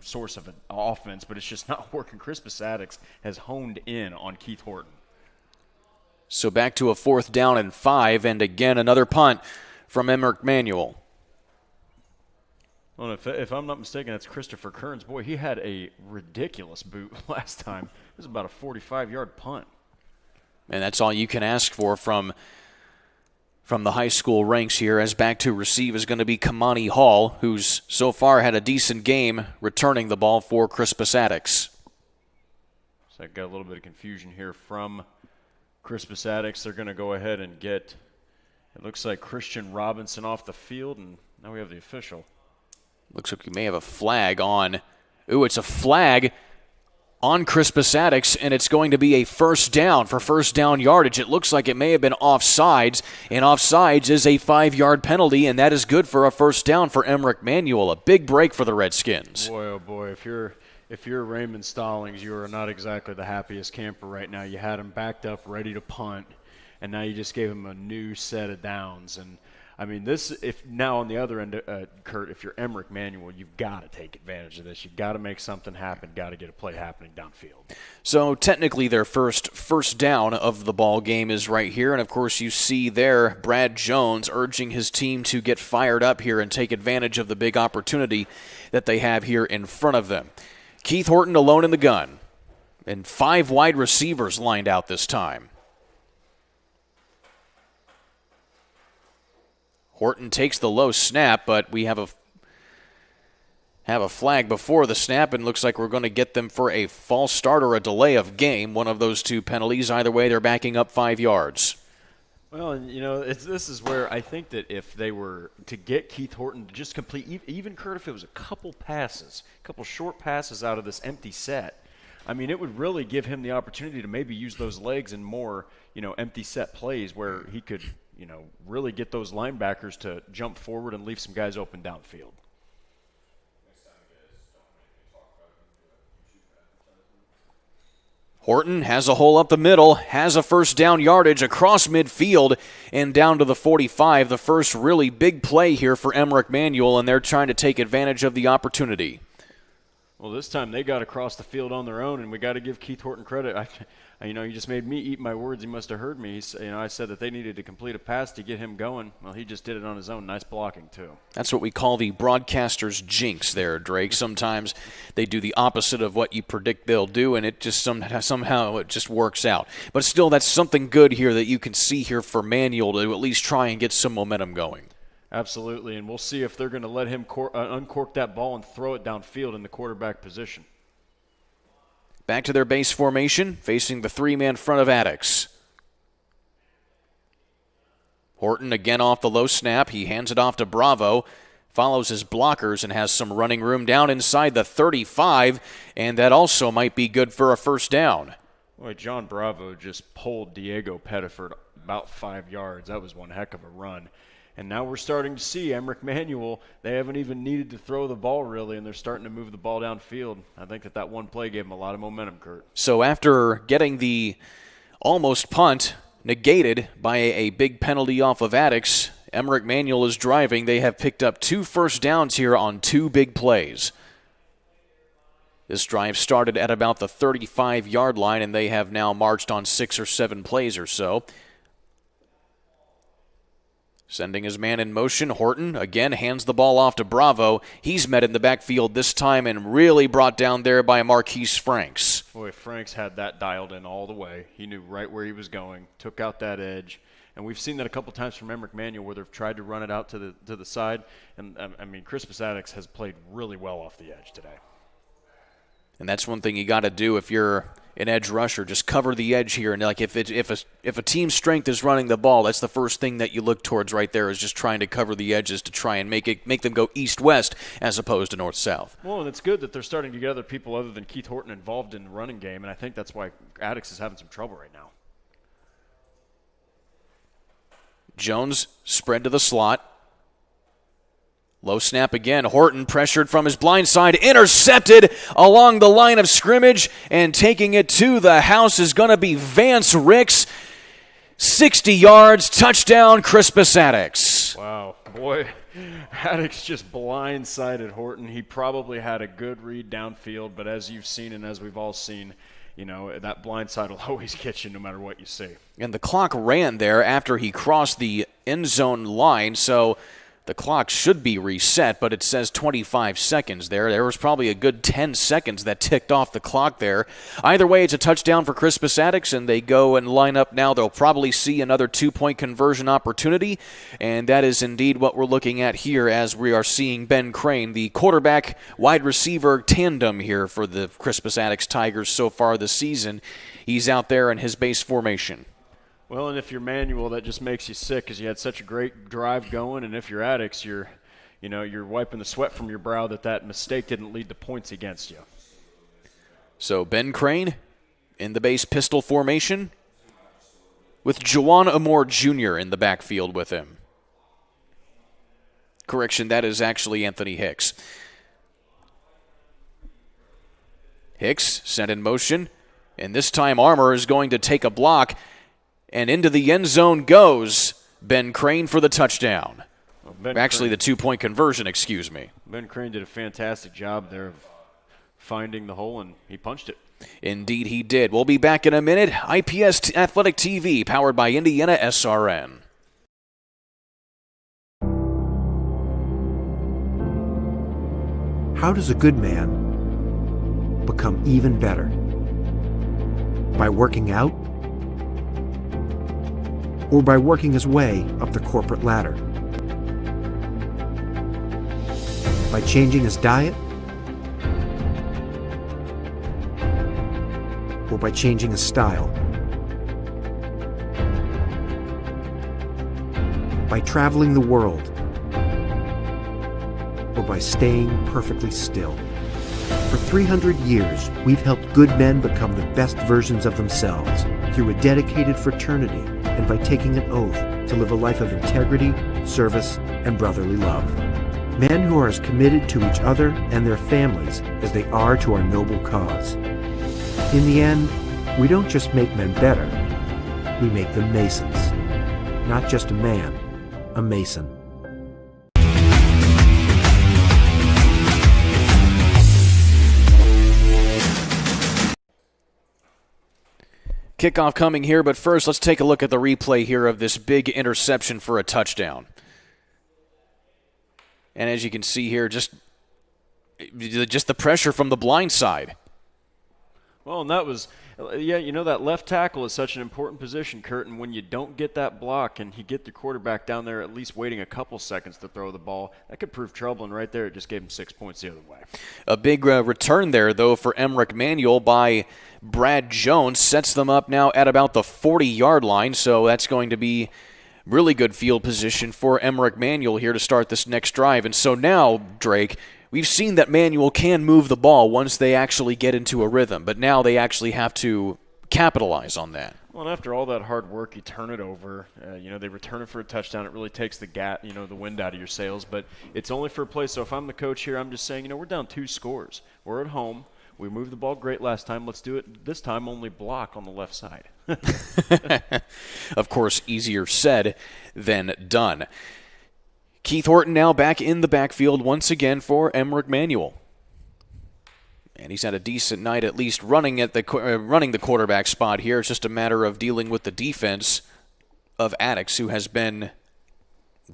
Speaker 4: source of an offense, but it's just not working. Crispus Attucks has honed in on Keith Horton.
Speaker 3: So back to a 4th down and 5, and again another punt from Emmerich Manual.
Speaker 4: Well, if I'm not mistaken, that's Christopher Kearns. Boy, he had a ridiculous boot last time. It was about a 45-yard punt.
Speaker 3: And that's all you can ask for from the high school ranks here, as back to receive is going to be Kamani Hall, who's so far had a decent game returning the ball for Crispus Attucks.
Speaker 4: So I got a little bit of confusion here from Crispus Attucks. They're going to go ahead and get, it looks like, Christian Robinson off the field, and now we have the official.
Speaker 3: Looks like we may have a flag on. It's a flag on Crispus Attucks, and it's going to be a first down for first down yardage. It looks like it may have been offsides, and offsides is a 5-yard penalty, and that is good for a first down for Emmerich Manual. A big break for the Redskins.
Speaker 4: Boy, oh boy, if you're Raymond Stallings, you are not exactly the happiest camper right now. You had him backed up, ready to punt, and now you just gave him a new set of downs. And I mean, now on the other end, Kurt, if you're Emmerich Manual, you've got to take advantage of this. You've got to make something happen, got to get a play happening downfield.
Speaker 3: So technically their first down of the ball game is right here. And, of course, you see there Brad Jones urging his team to get fired up here and take advantage of the big opportunity that they have here in front of them. Keith Horton alone in the gun, and 5 wide receivers lined out this time. Horton takes the low snap, but we have a flag before the snap, and looks like we're going to get them for a false start or a delay of game. One of those two penalties. Either way, they're backing up 5 yards.
Speaker 4: Well, this is where I think that if they were to get Keith Horton to just complete, even Kurt, if it was a couple short passes out of this empty set, I mean, it would really give him the opportunity to maybe use those legs in more, empty set plays where he could, really get those linebackers to jump forward and leave some guys open downfield.
Speaker 3: Horton has a hole up the middle, has a first down yardage across midfield and down to the 45. The first really big play here for Emmerich Manuel, and they're trying to take advantage of the opportunity.
Speaker 4: Well, this time they got across the field on their own, and we got to give Keith Horton credit. You just made me eat my words. He must have heard me. I said that they needed to complete a pass to get him going. Well, he just did it on his own. Nice blocking, too.
Speaker 3: That's what we call the broadcaster's jinx there, Drake. Sometimes they do the opposite of what you predict they'll do, and it just somehow it just works out. But still, that's something good here that you can see here for Manuel to at least try and get some momentum going.
Speaker 4: Absolutely, and we'll see if they're going to let him uncork that ball and throw it downfield in the quarterback position.
Speaker 3: Back to their base formation, facing the three-man front of Attucks. Horton again off the low snap. He hands it off to Bravo, follows his blockers, and has some running room down inside the 35, and that also might be good for a first down.
Speaker 4: Boy, John Bravo just pulled Diego Pettiford about 5 yards. That was one heck of a run. And now we're starting to see Emmerich Manuel. They haven't even needed to throw the ball, really, and they're starting to move the ball downfield. I think that one play gave them a lot of momentum, Kurt.
Speaker 3: So after getting the almost punt negated by a big penalty off of Attucks, Emmerich Manuel is driving. They have picked up 2 first downs here on 2 big plays. This drive started at about the 35-yard line, and they have now marched on 6 or 7 plays or so. Sending his man in motion, Horton again hands the ball off to Bravo. He's met in the backfield this time and really brought down there by Marquise Franks.
Speaker 4: Boy, Franks had that dialed in all the way. He knew right where he was going, took out that edge. And we've seen that a couple times from Emmerich Manuel where they've tried to run it out to the side. And, Crispus Attucks has played really well off the edge today.
Speaker 3: And that's one thing you got to do if you're an edge rusher. Just cover the edge here. And like if a team's strength is running the ball, that's the first thing that you look towards right there, is just trying to cover the edges to try and make them go east-west as opposed to north-south.
Speaker 4: Well, and it's good that they're starting to get other people other than Keith Horton involved in the running game, and I think that's why Attucks is having some trouble right now.
Speaker 3: Jones spread to the slot. Low snap again. Horton pressured from his blind side, intercepted along the line of scrimmage, and taking it to the house is going to be Vance Ricks. 60 yards, touchdown, Crispus Attucks.
Speaker 4: Wow, boy, Attucks just blindsided Horton. He probably had a good read downfield, but as you've seen and as we've all seen, that blind side will always get you no matter what you see.
Speaker 3: And the clock ran there after he crossed the end zone line, so the clock should be reset, but it says 25 seconds there. There was probably a good 10 seconds that ticked off the clock there. Either way, it's a touchdown for Crispus Attucks, and they go and line up now. They'll probably see another 2-point conversion opportunity, and that is indeed what we're looking at here as we are seeing Ben Crane, the quarterback wide receiver tandem here for the Crispus Attucks Tigers so far this season. He's out there in his base formation.
Speaker 4: Well, and if you're Manuel, that just makes you sick because you had such a great drive going, and if you're Attucks, you're wiping the sweat from your brow that mistake didn't lead to points against you.
Speaker 3: So Ben Crane in the base pistol formation with Juwan Amore Jr. in the backfield with him. Correction, that is actually Anthony Hicks. Hicks sent in motion, and this time Armour is going to take a block, and into the end zone goes Ben Crane for the touchdown.
Speaker 4: Well,
Speaker 3: actually, the 2-point conversion, excuse me.
Speaker 4: Ben Crane did a fantastic job there of finding the hole, and he punched it.
Speaker 3: Indeed he did. We'll be back in a minute. IPS Athletic TV, powered by Indiana SRN.
Speaker 19: How does a good man become even better? By working out? Or by working his way up the corporate ladder? By changing his diet? Or by changing his style? By traveling the world? Or by staying perfectly still? For 300 years, we've helped good men become the best versions of themselves through a dedicated fraternity and by taking an oath to live a life of integrity, service, and brotherly love. Men who are as committed to each other and their families as they are to our noble cause. In the end, We don't just make men better, we make them Masons. Not just a man, a Mason.
Speaker 3: Kickoff coming here, but first let's take a look at the replay here of this big interception for a touchdown. And as you can see here, just the pressure from the blind side.
Speaker 4: Well, and that was, that left tackle is such an important position, Kurt, and when you don't get that block and you get the quarterback down there at least waiting a couple seconds to throw the ball, that could prove trouble, and right there it just gave him 6 points the other way.
Speaker 3: A big return there, though, for Emmerich Manuel by Brad Jones. Sets them up now at about the 40-yard line, so that's going to be really good field position for Emmerich Manuel here to start this next drive. And so now, Drake, we've seen that Manuel can move the ball once they actually get into a rhythm, but now they actually have to capitalize on that.
Speaker 4: Well, and after all that hard work, you turn it over. They return it for a touchdown. It really takes the wind out of your sails, but it's only for a play. So if I'm the coach here, I'm just saying, we're down 2 scores. We're at home. We moved the ball great last time. Let's do it this time, only block on the left side.
Speaker 3: Of course, easier said than done. Keith Horton now back in the backfield once again for Emmerich Manuel. And he's had a decent night, at least running the quarterback spot here. It's just a matter of dealing with the defense of Attucks, who has been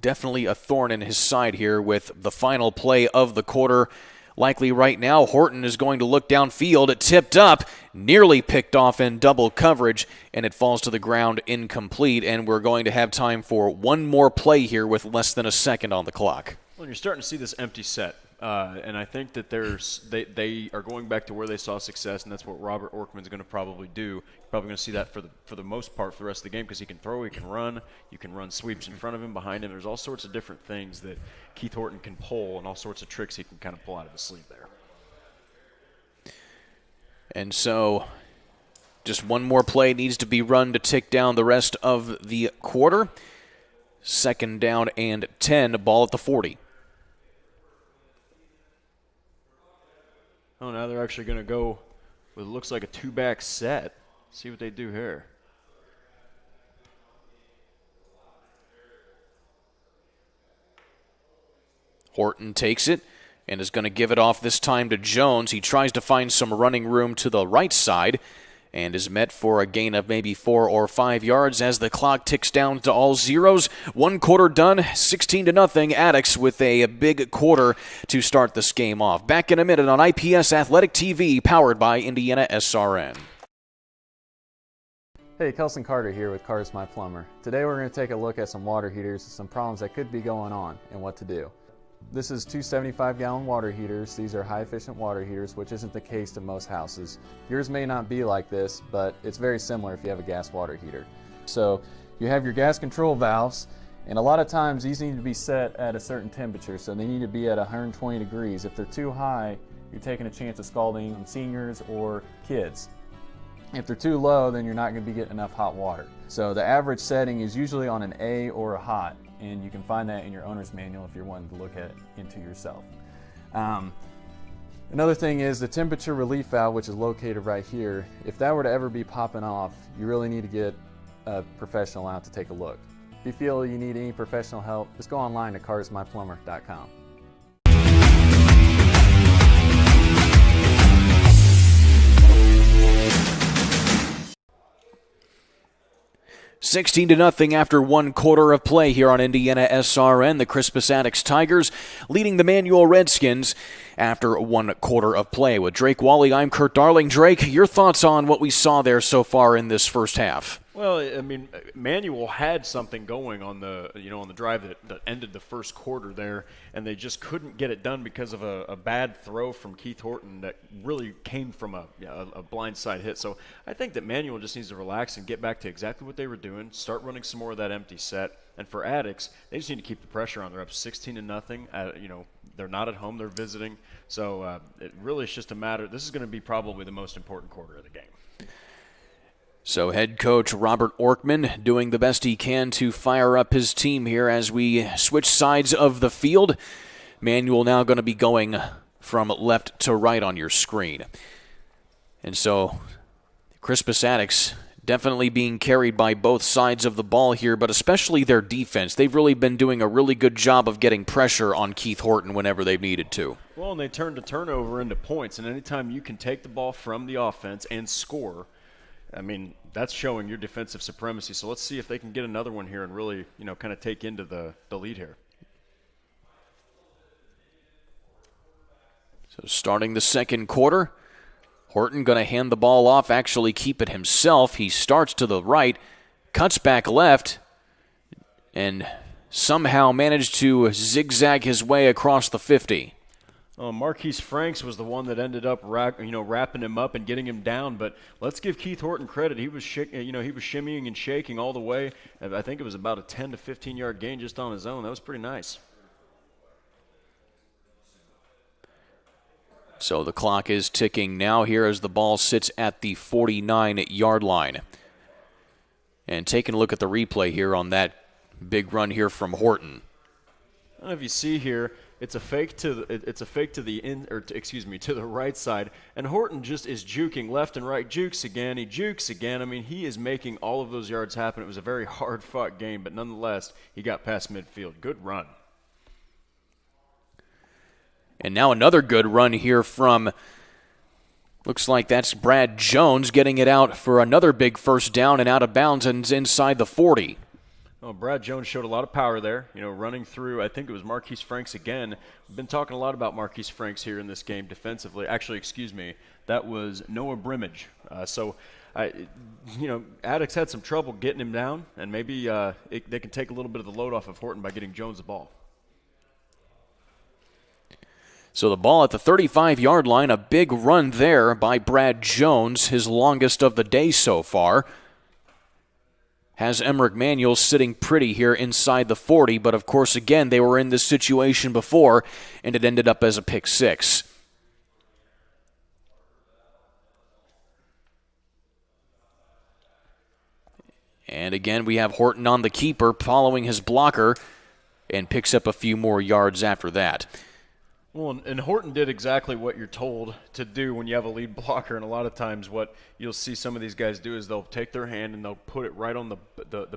Speaker 3: definitely a thorn in his side here with the final play of the quarter. Likely right now, Horton is going to look downfield. It tipped up, nearly picked off in double coverage, and it falls to the ground incomplete. And we're going to have time for one more play here with less than a second on the clock.
Speaker 4: Well, you're starting to see this empty set. And I think that they are going back to where they saw success, and that's what Robert Orkman's going to probably do. You're probably going to see that for the most part for the rest of the game because he can throw, he can run, you can run sweeps in front of him, behind him. There's all sorts of different things that Keith Horton can pull and all sorts of tricks he can kind of pull out of his sleeve there.
Speaker 3: And so just one more play needs to be run to tick down the rest of the quarter. 2nd down and 10, ball at the 40.
Speaker 4: Oh, now they're actually going to go with what looks like a 2-back set. See what they do here.
Speaker 3: Horton takes it and is going to give it off this time to Jones. He tries to find some running room to the right side and is met for a gain of maybe 4 or 5 yards as the clock ticks down to all zeros. 1 quarter done, 16-0. Attucks with a big quarter to start this game off. Back in a minute on IPS Athletic TV, powered by Indiana SRN.
Speaker 20: Hey, Kelson Carter here with Carter's My Plumber. Today we're going to take a look at some water heaters and some problems that could be going on and what to do. This is 2 75-gallon water heaters. These are high-efficient water heaters, which isn't the case in most houses. Yours may not be like this, but it's very similar if you have a gas water heater. So you have your gas control valves, and a lot of times these need to be set at a certain temperature, so they need to be at 120 degrees. If they're too high, you're taking a chance of scalding seniors or kids. If they're too low, then you're not going to be getting enough hot water. So the average setting is usually on an A or a hot, and you can find that in your owner's manual if you're wanting to look at it into yourself. Another thing is the temperature relief valve, which is located right here. If that were to ever be popping off, you really need to get a professional out to take a look. If you feel you need any professional help, just go online to carsmyplumber.com.
Speaker 3: $16-0 after 1 quarter of play here on Indiana SRN. The Crispus Attucks Tigers leading the Manual Redskins after 1 quarter of play. With Drake Wally, I'm Kurt Darling. Drake, your thoughts on what we saw there so far in this first half?
Speaker 4: Well, I mean, Manual had something going on the drive that ended the first quarter there, and they just couldn't get it done because of a bad throw from Keith Horton that really came from a blindside hit. So I think that Manual just needs to relax and get back to exactly what they were doing, start running some more of that empty set. And for Attucks, they just need to keep the pressure on. They're up 16-0. They're not at home; they're visiting. So it really is just a matter. This is going to be probably the most important quarter of the game.
Speaker 3: So head coach Robert Orkman doing the best he can to fire up his team here as we switch sides of the field. Manual now going to be going from left to right on your screen. And so Crispus Attucks definitely being carried by both sides of the ball here, but especially their defense. They've really been doing a really good job of getting pressure on Keith Horton whenever they've needed to.
Speaker 4: Well, and they turned a turnover into points, and anytime you can take the ball from the offense and score, I mean, that's showing your defensive supremacy. So let's see if they can get another one here and really, kind of take into the lead here.
Speaker 3: So starting the second quarter, Horton going to hand the ball off, actually keep it himself. He starts to the right, cuts back left, and somehow managed to zigzag his way across the 50.
Speaker 4: Marquise Franks was the one that ended up wrapping him up and getting him down. But let's give Keith Horton credit. He was shimmying and shaking all the way. I think it was about a 10 to 15-yard gain just on his own. That was pretty nice.
Speaker 3: So the clock is ticking now here as the ball sits at the 49-yard line. And taking a look at the replay here on that big run here from Horton.
Speaker 4: I don't know if you see here, it's a fake to the right side, and Horton just is juking left and right, jukes again. I mean, he is making all of those yards happen. It was a very hard-fought game, but nonetheless, he got past midfield. Good run.
Speaker 3: And now another good run here from, looks like that's Brad Jones getting it out for another big first down and out of bounds and inside the 40.
Speaker 4: Oh, Brad Jones showed a lot of power there, running through, I think it was Marquise Franks again. We've been talking a lot about Marquise Franks here in this game defensively. Actually, that was Noah Brimage. Attucks had some trouble getting him down, and maybe they can take a little bit of the load off of Horton by getting Jones the ball.
Speaker 3: So the ball at the 35-yard line, a big run there by Brad Jones, his longest of the day so far. Has Emmerich Manuel sitting pretty here inside the 40, but of course, again, they were in this situation before, and it ended up as a pick six. And again, we have Horton on the keeper following his blocker and picks up a few more yards after that.
Speaker 4: Well, and Horton did exactly what you're told to do when you have a lead blocker, and a lot of times what you'll see some of these guys do is they'll take their hand and they'll put it right on the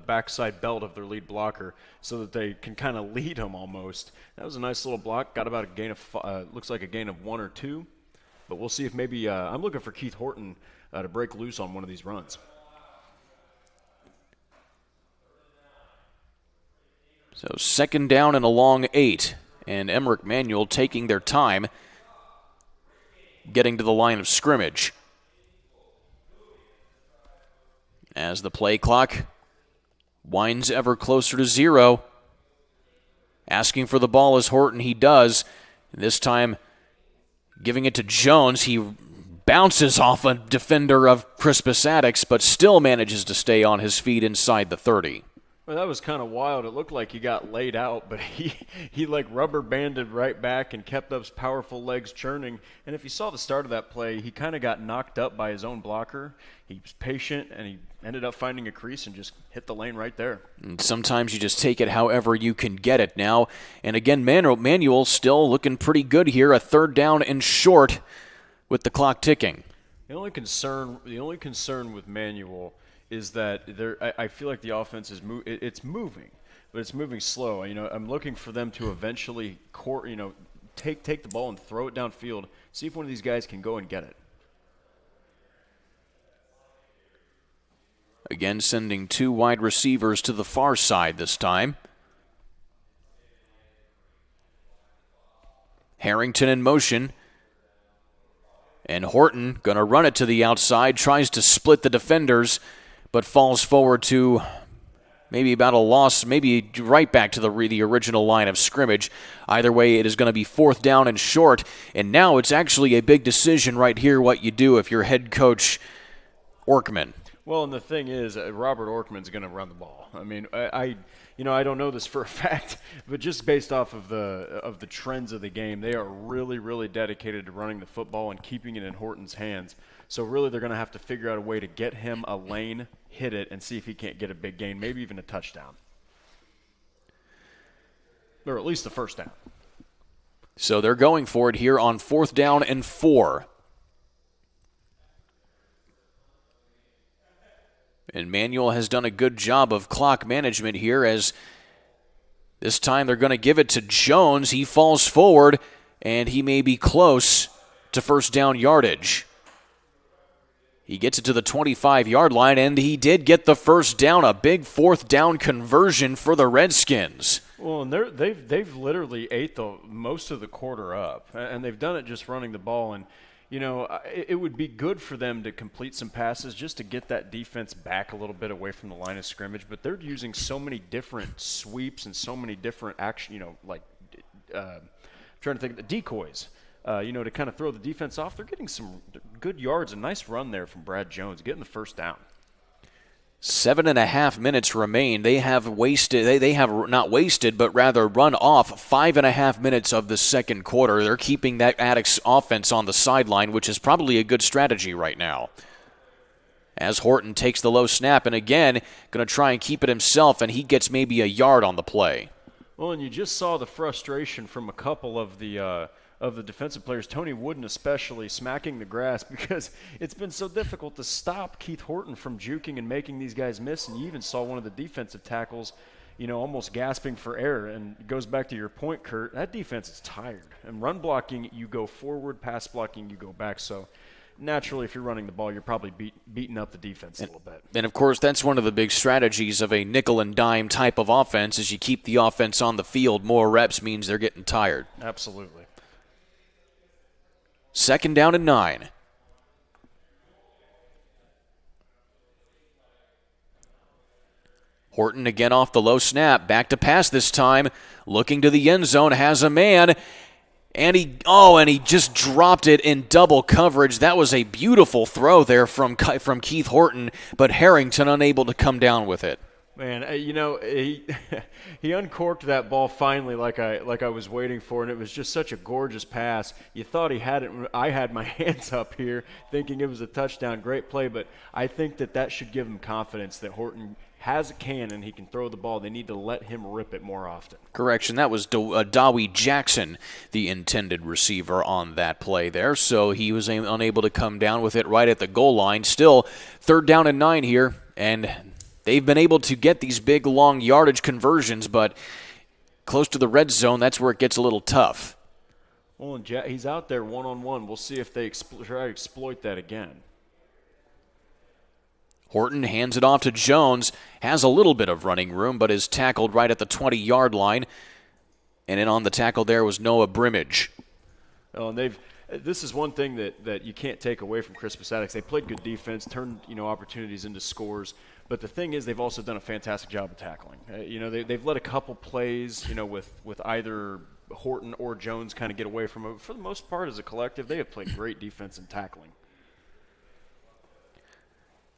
Speaker 4: backside belt of their lead blocker so that they can kind of lead him almost. That was a nice little block. Got about a gain of looks like a gain of 1 or 2, but we'll see if maybe I'm looking for Keith Horton to break loose on one of these runs.
Speaker 3: So second down and a long 8. And Emmerich Manuel taking their time getting to the line of scrimmage. As the play clock winds ever closer to 0. Asking for the ball as Horton, he does. This time giving it to Jones. He bounces off a defender of Crispus Attucks, but still manages to stay on his feet inside the 30.
Speaker 4: Well, that was kind of wild. It looked like he got laid out, but he like rubber banded right back and kept up his powerful legs churning. And if you saw the start of that play, he kind of got knocked up by his own blocker. He was patient, and he ended up finding a crease and just hit the lane right there.
Speaker 3: And sometimes you just take it however you can get it now. And again, Manuel still looking pretty good here. A third down and short with the clock ticking.
Speaker 4: The only concern with Manuel is that I feel like the offense is moving, but it's moving slow. I'm looking for them to eventually take the ball and throw it downfield, see if one of these guys can go and get it.
Speaker 3: Again, sending 2 wide receivers to the far side this time. Harrington in motion. And Horton going to run it to the outside, tries to split the defenders, but falls forward to maybe about a loss, maybe right back to the original line of scrimmage. Either way, it is going to be fourth down and short, and now it's actually a big decision right here what you do if you're head coach Orkman.
Speaker 4: Well, and the thing is, Robert Orkman's going to run the ball. I mean, I don't know this for a fact, but just based off of the trends of the game, they are really, really dedicated to running the football and keeping it in Horton's hands. So really, they're going to have to figure out a way to get him a lane, hit it, and see if he can't get a big gain, maybe even a touchdown. Or at least the first down.
Speaker 3: So they're going for it here on 4th down and 4. And Manuel has done a good job of clock management here, as this time they're going to give it to Jones. He falls forward, and he may be close to first down yardage. He gets it to the 25-yard line, and he did get the first down, a big fourth down conversion for the Redskins.
Speaker 4: Well, and they've literally ate most of the quarter up, and they've done it just running the ball. And you know, it would be good for them to complete some passes just to get that defense back a little bit away from the line of scrimmage. But they're using so many different sweeps and so many different action, I'm trying to think of the decoys, to kind of throw the defense off. They're getting some good yards, a nice run there from Brad Jones, getting the first down.
Speaker 3: 7.5 minutes remain. They have not wasted, but rather run off 5.5 minutes of the second quarter. They're keeping that Attucks offense on the sideline, which is probably a good strategy right now. As Horton takes the low snap, and again, going to try and keep it himself, and he gets maybe a yard on the play.
Speaker 4: Well, and you just saw the frustration from a couple of the defensive players, Tony Wooden especially, smacking the grass because it's been so difficult to stop Keith Horton from juking and making these guys miss. And you even saw one of the defensive tackles, almost gasping for air. And it goes back to your point, Kurt, that defense is tired. And run blocking, you go forward, pass blocking, you go back. So naturally, if you're running the ball, you're probably beating up the defense a little bit.
Speaker 3: And, of course, that's one of the big strategies of a nickel and dime type of offense is you keep the offense on the field. More reps means they're getting tired.
Speaker 4: Absolutely.
Speaker 3: 2nd down and 9. Horton again off the low snap. Back to pass this time. Looking to the end zone. Has a man. And he just dropped it in double coverage. That was a beautiful throw there from Keith Horton, but Harrington unable to come down with it.
Speaker 4: Man, he uncorked that ball finally like I was waiting for, and it was just such a gorgeous pass. You thought he had it. I had my hands up here thinking it was a touchdown. Great play, but I think that should give him confidence that Horton has a cannon. He can throw the ball. They need to let him rip it more often.
Speaker 3: Correction, that was Dawi Jackson, the intended receiver on that play there, so he was unable to come down with it right at the goal line. Still, 3rd down and 9 here, and they've been able to get these big, long yardage conversions, but close to the red zone, that's where it gets a little tough.
Speaker 4: Well, and he's out there one-on-one. We'll see if they try to exploit that again.
Speaker 3: Horton hands it off to Jones, has a little bit of running room, but is tackled right at the 20-yard line. And in on the tackle there was Noah Brimage.
Speaker 4: Oh, and this is one thing that you can't take away from Crispus Attucks. They played good defense, turned opportunities into scores. But the thing is, they've also done a fantastic job of tackling. They've let a couple plays, with either Horton or Jones kind of get away from it. For the most part, as a collective, they have played great defense and tackling.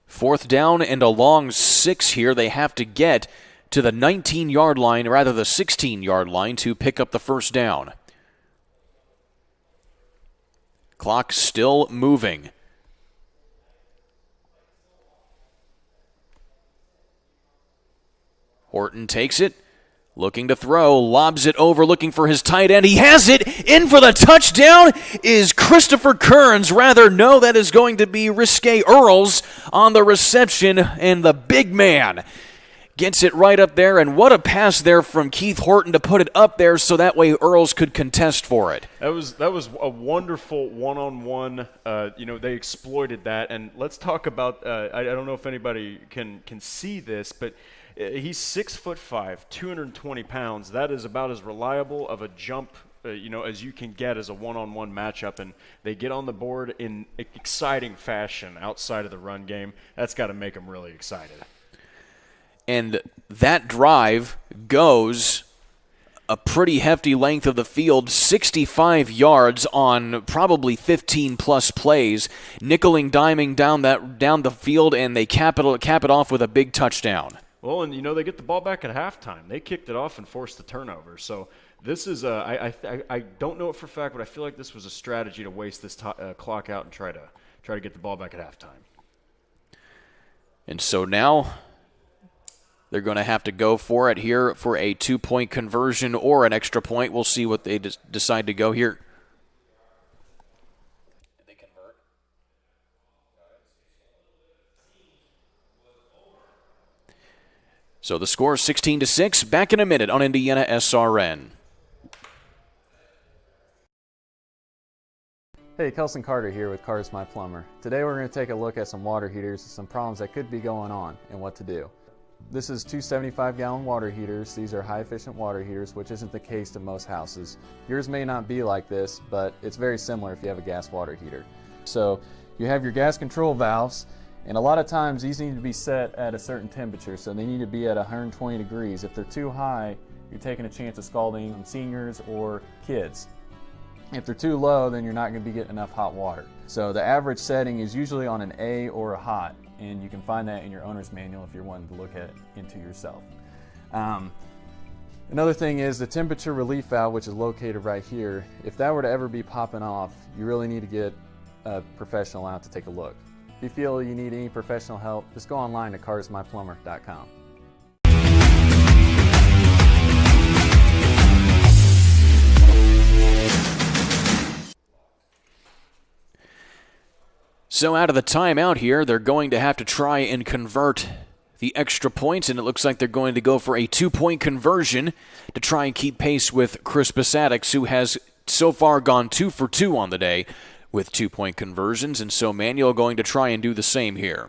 Speaker 3: 4th down and a long 6 here. They have to get to the 19-yard line, rather the 16-yard line, to pick up the first down. Clock still moving. Horton takes it, looking to throw, lobs it over, looking for his tight end. He has it. In for the touchdown is Christopher Kearns. That is going to be Risque Earls on the reception, and the big man gets it right up there. And what a pass there from Keith Horton to put it up there so that way Earls could contest for it.
Speaker 4: That was a wonderful one-on-one. They exploited that. And let's talk about. I don't know if anybody can see this, but he's 6'5", 220 pounds. That is about as reliable of a jump, as you can get as a one-on-one matchup. And they get on the board in exciting fashion outside of the run game. That's got to make them really excited.
Speaker 3: And that drive goes a pretty hefty length of the field, 65 yards on probably 15-plus plays, nickeling, diming down the field, and they cap it off with a big touchdown.
Speaker 4: Well, and they get the ball back at halftime. They kicked it off and forced the turnover. So this is I don't know it for a fact, but I feel like this was a strategy to waste this clock out and try to get the ball back at halftime.
Speaker 3: And so now they're going to have to go for it here for a 2-point conversion or an extra point. We'll see what they decide to go here. So the score is 16-6. Back in a minute on Indiana SRN.
Speaker 20: Hey, Kelson Carter here with Cars My Plumber. Today we're going to take a look at some water heaters and some problems that could be going on and what to do. This is two 75-gallon water heaters. These are high-efficient water heaters, which isn't the case to most houses. Yours may not be like this, but it's very similar if you have a gas water heater. So you have your gas control valves, and a lot of times these need to be set at a certain temperature, so they need to be at 120 degrees. If they're too high, you're taking a chance of scalding seniors or kids. If they're too low, then you're not going to be getting enough hot water. So the average setting is usually on an A or a hot, and you can find that in your owner's manual if you're wanting to look into yourself. Another thing is the temperature relief valve, which is located right here. If that were to ever be popping off, you really need to get a professional out to take a look. If you feel you need any professional help, just go online to carsmyplumber.com.
Speaker 3: So out of the timeout here, they're going to have to try and convert the extra points, and it looks like they're going to go for a 2-point conversion to try and keep pace with Crispus Attucks, who has so far gone 2 for 2 on the day with 2-point conversions, and so Manuel going to try and do the same here.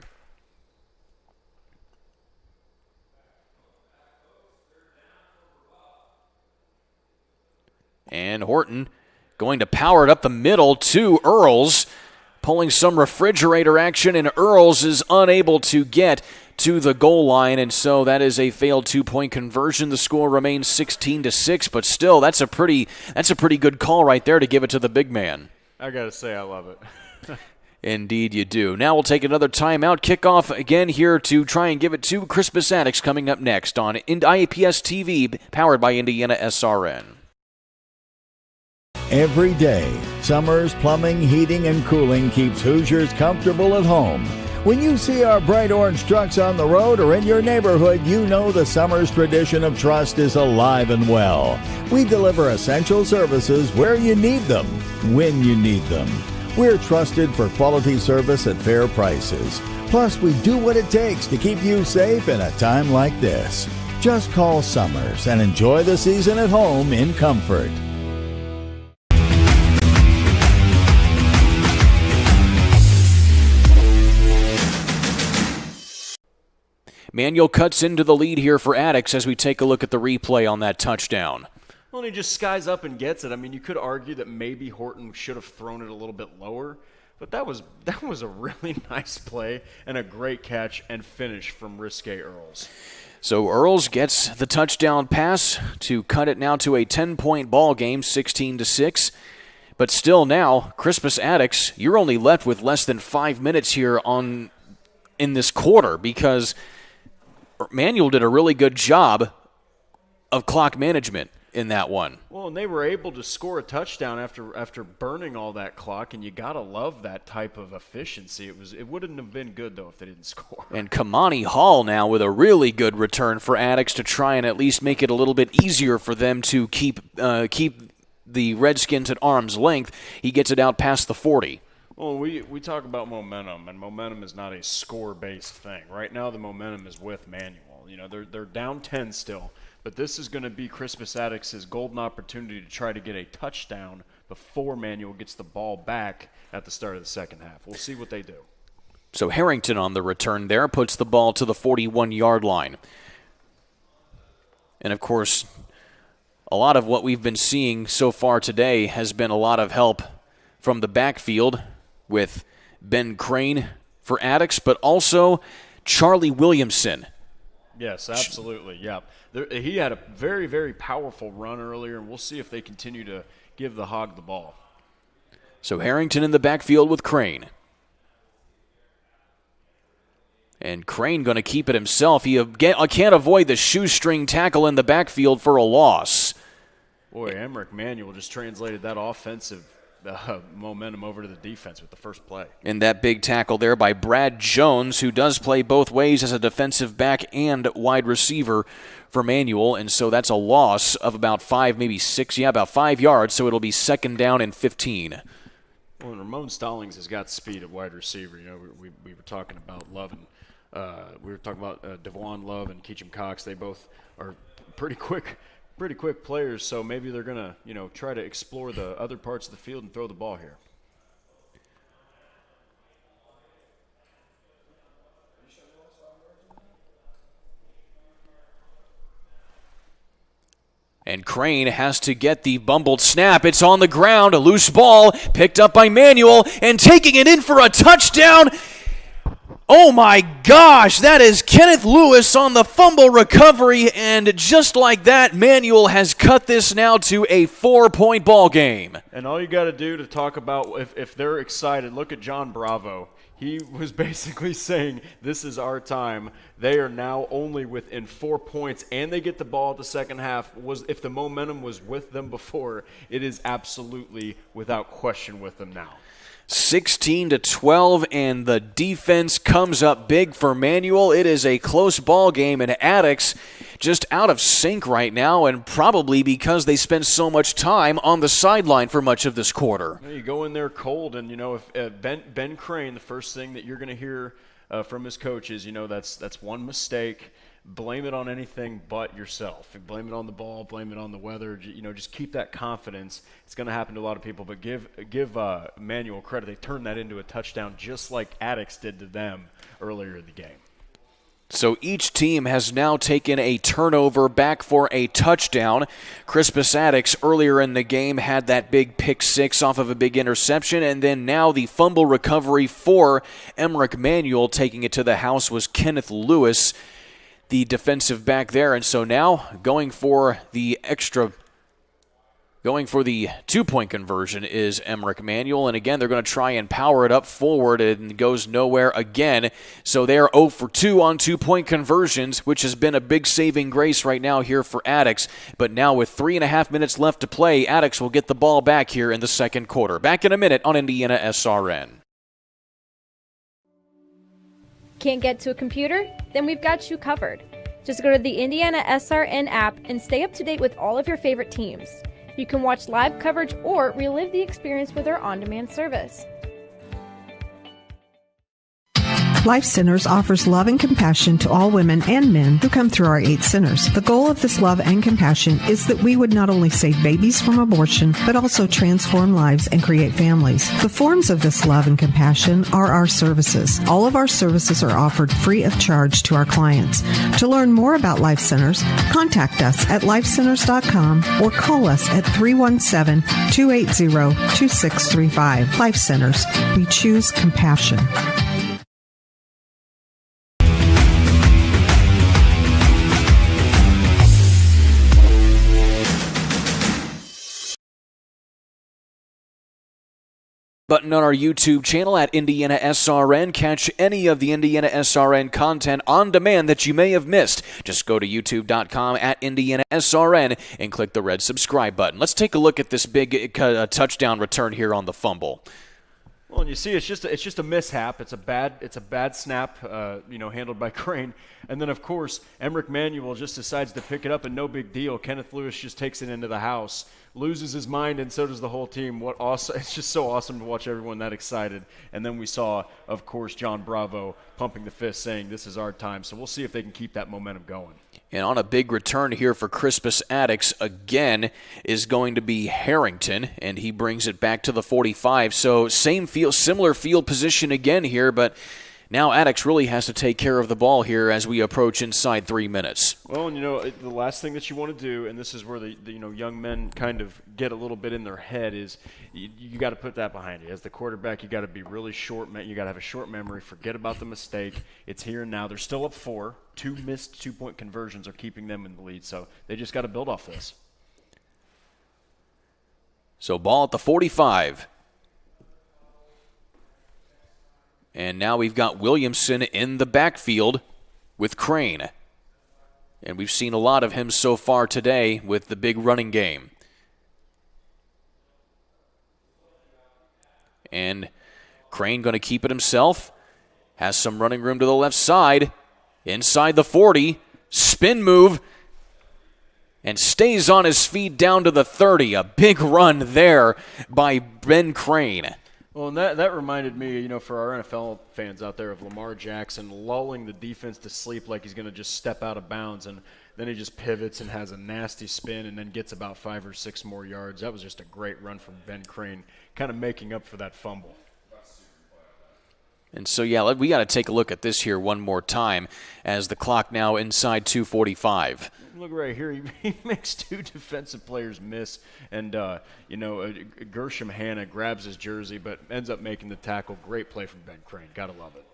Speaker 3: And Horton going to power it up the middle to Earls, pulling some refrigerator action, and Earls is unable to get to the goal line, and so that is a failed 2-point conversion. The score remains 16-6, but still, that's a pretty good call right there to give it to the big man.
Speaker 4: I gotta say, I love it.
Speaker 3: Indeed you do. Now we'll take another timeout. Kickoff again here to try and give it to Crispus Attucks coming up next on IPS TV, powered by Indiana SRN.
Speaker 21: Every day, Summers Plumbing, Heating, and Cooling keeps Hoosiers comfortable at home. When you see our bright orange trucks on the road or in your neighborhood, you know the Summers tradition of trust is alive and well. We deliver essential services where you need them, when you need them. We're trusted for quality service at fair prices. Plus, we do what it takes to keep you safe in a time like this. Just call Summers and enjoy the season at home in comfort.
Speaker 3: Manuel cuts into the lead here for Attucks as we take a look at the replay on that touchdown.
Speaker 4: Well, and he just skies up and gets it. I mean, you could argue that maybe Horton should have thrown it a little bit lower, but that was a really nice play and a great catch and finish from Risque Earls.
Speaker 3: So Earls gets the touchdown pass to cut it now to a 10-point ball game, 16-6. But still now, Crispus Attucks, you're only left with less than 5 minutes here in this quarter because Manuel did a really good job of clock management in that one.
Speaker 4: Well, and they were able to score a touchdown after burning all that clock, and you gotta love that type of efficiency. It wouldn't have been good though if they didn't score.
Speaker 3: And Kamani Hall now with a really good return for Attucks to try and at least make it a little bit easier for them to keep the Redskins at arm's length. He gets it out past the 40.
Speaker 4: Well, we talk about momentum, and momentum is not a score-based thing. Right now, the momentum is with Manuel. You know, they're down 10 still, but this is going to be Crispus Attucks' golden opportunity to try to get a touchdown before Manuel gets the ball back at the start of the second half. We'll see what they do.
Speaker 3: So Harrington on the return there puts the ball to the 41-yard line. And, of course, a lot of what we've been seeing so far today has been a lot of help from the backfield, with Ben Crane for Attucks, but also Charlie Williamson.
Speaker 4: Yes, absolutely, yeah. He had a very, very powerful run earlier, and we'll see if they continue to give the Hog the ball.
Speaker 3: So Harrington in the backfield with Crane. And Crane going to keep it himself. He can't avoid the shoestring tackle in the backfield for a loss.
Speaker 4: Boy, Emmerich Manuel just translated that offensive momentum over to the defense with the first play.
Speaker 3: And that big tackle there by Brad Jones, who does play both ways as a defensive back and wide receiver for Manuel. And so that's a loss of about 5, maybe 6, about 5 yards. So it'll be 2nd down and 15.
Speaker 4: Well, and Ramon Stallings has got speed at wide receiver. You know, we were talking about loving We were talking about Devon Love and Keechum Cox. They both are pretty quick players, so maybe they're going to, try to explore the other parts of the field and throw the ball here.
Speaker 3: And Crane has to get the bumbled snap. It's on the ground, a loose ball, picked up by Manuel, and taking it in for a touchdown. Oh my gosh, that is Kenneth Lewis on the fumble recovery, and just like that, Manuel has cut this now to a 4-point ball game.
Speaker 4: And all you got to do to talk about if they're excited, look at John Bravo. He was basically saying, this is our time. They are now only within 4 points, and they get the ball at the second half. If the momentum was with them before, it is absolutely without question with them now.
Speaker 3: 16-12, and the defense comes up big for Manuel. It is a close ball game, and Attucks just out of sync right now, and probably because they spend so much time on the sideline for much of this quarter.
Speaker 4: You go in there cold, and if Ben Crane, the first thing that you're going to hear from his coach is, that's one mistake. Blame it on anything but yourself. Blame it on the ball. Blame it on the weather. Just keep that confidence. It's going to happen to a lot of people, but give Manuel credit. They turned that into a touchdown just like Attucks did to them earlier in the game.
Speaker 3: So each team has now taken a turnover back for a touchdown. Crispus Attucks earlier in the game had that big pick six off of a big interception, and then now the fumble recovery for Emmerich Manuel. Taking it to the house was Kenneth Lewis, the defensive back there. And so now going for the 2-point conversion is Emmerich Manuel. And again, they're going to try and power it up forward, and it goes nowhere again. So they are 0 for 2 on 2-point conversions, which has been a big saving grace right now here for Attucks. But now with 3.5 minutes left to play, Attucks will get the ball back here in the second quarter. Back in a minute on Indiana SRN.
Speaker 2: Can't get to a computer? Then we've got you covered. Just go to the Indiana SRN app and stay up to date with all of your favorite teams. You can watch live coverage or relive the experience with our on-demand service.
Speaker 22: Life Centers offers love and compassion to all women and men who come through our 8 centers. The goal of this love and compassion is that we would not only save babies from abortion, but also transform lives and create families. The forms of this love and compassion are our services. All of our services are offered free of charge to our clients. To learn more about Life Centers, contact us at lifecenters.com or call us at 317-280-2635. Life Centers. We choose compassion.
Speaker 3: Button on our YouTube channel at Indiana SRN. Catch any of the Indiana SRN content on demand that you may have missed. Just go to youtube.com at Indiana SRN and click the red subscribe button. Let's take a look at this big touchdown return here on the fumble.
Speaker 4: Well, and you see, it's just a mishap. It's a bad snap, handled by Crane, and then of course Emmerich Manuel just decides to pick it up, and no big deal. Kenneth Lewis just takes it into the house, loses his mind, and so does the whole team. What awesome! It's just so awesome to watch everyone that excited. And then we saw, of course, John Bravo pumping the fist, saying, "This is our time." So we'll see if they can keep that momentum going.
Speaker 3: And on a big return here for Crispus Attucks again is going to be Harrington, and he brings it back to the 45. So similar field position again here, but now Attucks really has to take care of the ball here as we approach inside 3 minutes.
Speaker 4: Well, and the last thing that you want to do, and this is where the young men kind of get a little bit in their head, is you got to put that behind you. As the quarterback, you got to be really short. You got to have a short memory. Forget about the mistake. It's here and now. They're still up 4. 2 missed 2-point conversions are keeping them in the lead, so they just got to build off this.
Speaker 3: So ball at the 45. And now we've got Williamson in the backfield with Crane. And we've seen a lot of him so far today with the big running game. And Crane going to keep it himself. Has some running room to the left side. Inside the 40. Spin move. And stays on his feet down to the 30. A big run there by Ben Crane.
Speaker 4: Well, and that reminded me, for our NFL fans out there, of Lamar Jackson lulling the defense to sleep like he's going to just step out of bounds, and then he just pivots and has a nasty spin and then gets about 5 or 6 more yards. That was just a great run from Ben Crane, kind of making up for that fumble.
Speaker 3: And so, yeah, we got to take a look at this here one more time as the clock now inside 2:45.
Speaker 4: Look right here. He makes 2 defensive players miss. And, Gershom Hanna grabs his jersey but ends up making the tackle. Great play from Ben Crane. Got to love it.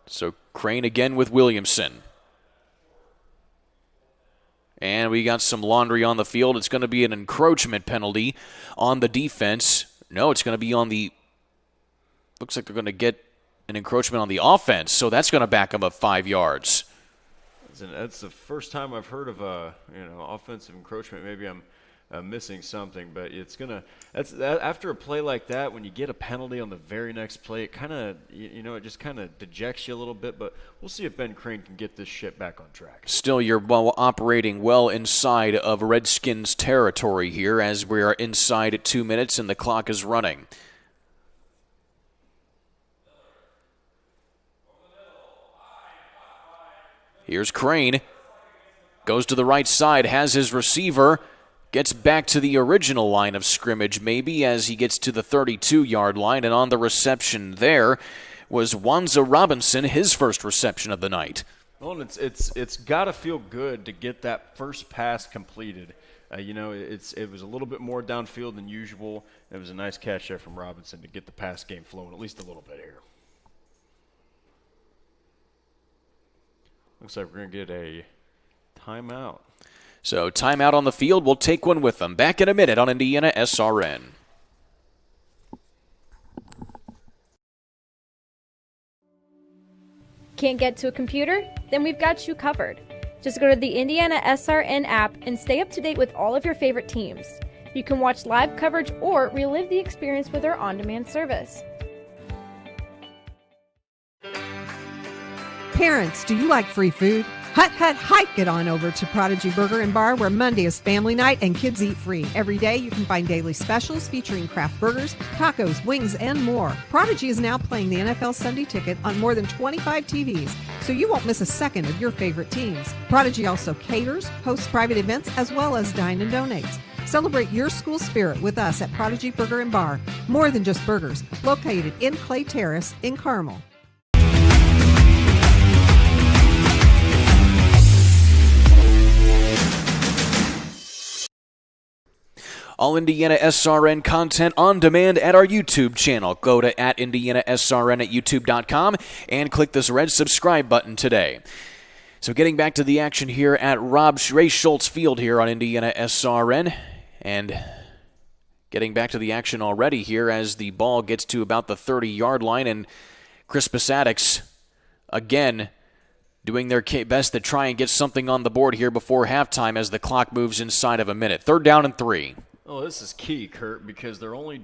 Speaker 3: So Crane again with Williamson. And we got some laundry on the field. It's going to be an encroachment penalty on the defense. No, it's going to be on the... Looks like they're going to get an encroachment on the offense, so that's going to back them up 5 yards.
Speaker 4: That's the first time I've heard of offensive encroachment. Maybe I'm missing something, but it's gonna. After a play like that, when you get a penalty on the very next play, it kind of it just kind of dejects you a little bit. But we'll see if Ben Crane can get this shit back on track.
Speaker 3: Still, you're operating well inside of Redskins territory here as we are inside at 2 minutes and the clock is running. Here's Crane. Goes to the right side, has his receiver, gets back to the original line of scrimmage maybe as he gets to the 32-yard line, and on the reception there was Wanza Robinson, his first reception of the night.
Speaker 4: Well, and it's got to feel good to get that first pass completed. It was a little bit more downfield than usual. It was a nice catch there from Robinson to get the pass game flowing at least a little bit here. Looks like we're going to get a timeout.
Speaker 3: So timeout on the field. We'll take one with them. Back in a minute on Indiana SRN.
Speaker 2: Can't get to a computer? Then we've got you covered. Just go to the Indiana SRN app and stay up to date with all of your favorite teams. You can watch live coverage or relive the experience with our on-demand service.
Speaker 22: Parents, do you like free food? Hike it on over to Prodigy Burger and Bar, where Monday is family night and kids eat free. Every day you can find daily specials featuring craft burgers, tacos, wings, and more. Prodigy is now playing the NFL Sunday Ticket on more than 25 TVs, so you won't miss a second of your favorite teams. Prodigy also caters, hosts private events, as well as dine and donates. Celebrate your school spirit with us at Prodigy Burger and Bar. More than just burgers, located in Clay Terrace in Carmel.
Speaker 3: All Indiana SRN content on demand at our YouTube channel. Go to @IndianaSRN at YouTube.com and click this red subscribe button today. So getting back to the action here at Ray Schultz Field here on Indiana SRN. And getting back to the action already here as the ball gets to about the 30-yard line. And Crispus Attucks, again, doing their best to try and get something on the board here before halftime as the clock moves inside of a minute. 3rd down and 3.
Speaker 4: Oh, this is key, Kurt, because they're only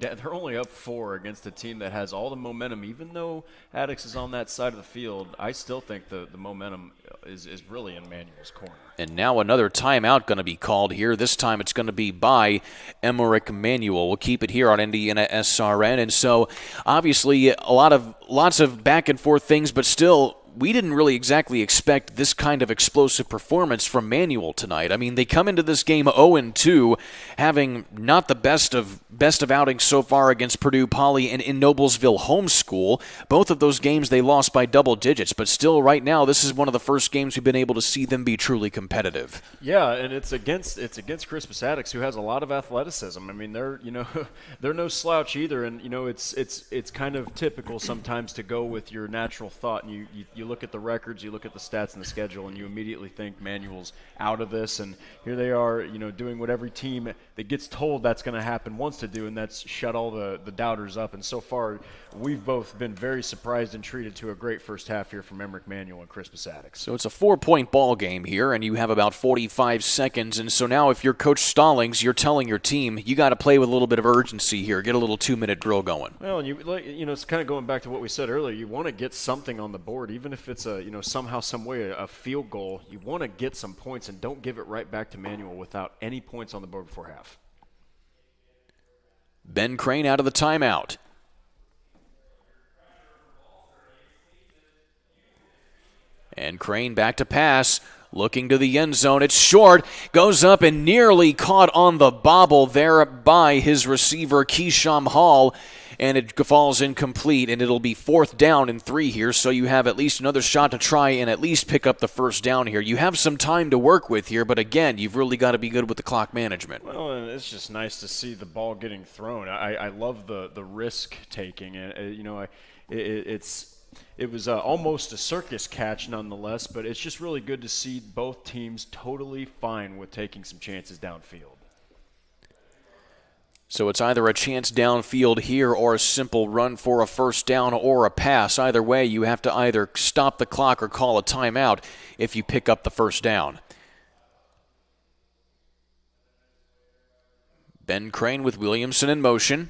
Speaker 4: up 4 against a team that has all the momentum. Even though Attucks is on that side of the field, I still think the momentum is really in Manuel's corner.
Speaker 3: And now another timeout going to be called here. This time it's going to be by Emmerich Manuel. We'll keep it here on Indiana SRN. And so obviously lots of back and forth things, but still we didn't really exactly expect this kind of explosive performance from Manuel tonight. I mean, they come into this game 0-2, having not the best of outings so far against Purdue Poly and in Noblesville Homeschool. Both of those games they lost by double digits, but still right now this is one of the first games we've been able to see them be truly competitive.
Speaker 4: Yeah, and it's against Crispus Attucks, who has a lot of athleticism. I mean, they're no slouch either, and it's kind of typical sometimes to go with your natural thought, and you look at the records, you look at the stats and the schedule, and you immediately think Manuel's out of this. And here they are, doing what every team that gets told that's going to happen wants to do, and that's shut all the doubters up. And so far, we've both been very surprised and treated to a great first half here from Emmerich Manuel and Crispus Attucks.
Speaker 3: So it's a 4-point ball game here, and you have about 45 seconds. And so now if you're Coach Stallings, you're telling your team, you got to play with a little bit of urgency here, get a little 2-minute drill going.
Speaker 4: Well, and it's kind of going back to what we said earlier. You want to get something on the board, even if it's somehow, some way a field goal. You want to get some points and don't give it right back to Manuel without any points on the board before half.
Speaker 3: Ben Crane out of the timeout. And Crane back to pass, looking to the end zone. It's short, goes up and nearly caught on the bobble there by his receiver, Keisham Hall, and it falls incomplete, and it'll be 4th down and 3 here, so you have at least another shot to try and at least pick up the first down here. You have some time to work with here, but again, you've really got to be good with the clock management.
Speaker 4: Well, and it's just nice to see the ball getting thrown. I love the risk taking, and it was almost a circus catch nonetheless, but it's just really good to see both teams totally fine with taking some chances downfield.
Speaker 3: So it's either a chance downfield here or a simple run for a first down or a pass. Either way, you have to either stop the clock or call a timeout if you pick up the first down. Ben Crane with Williamson in motion.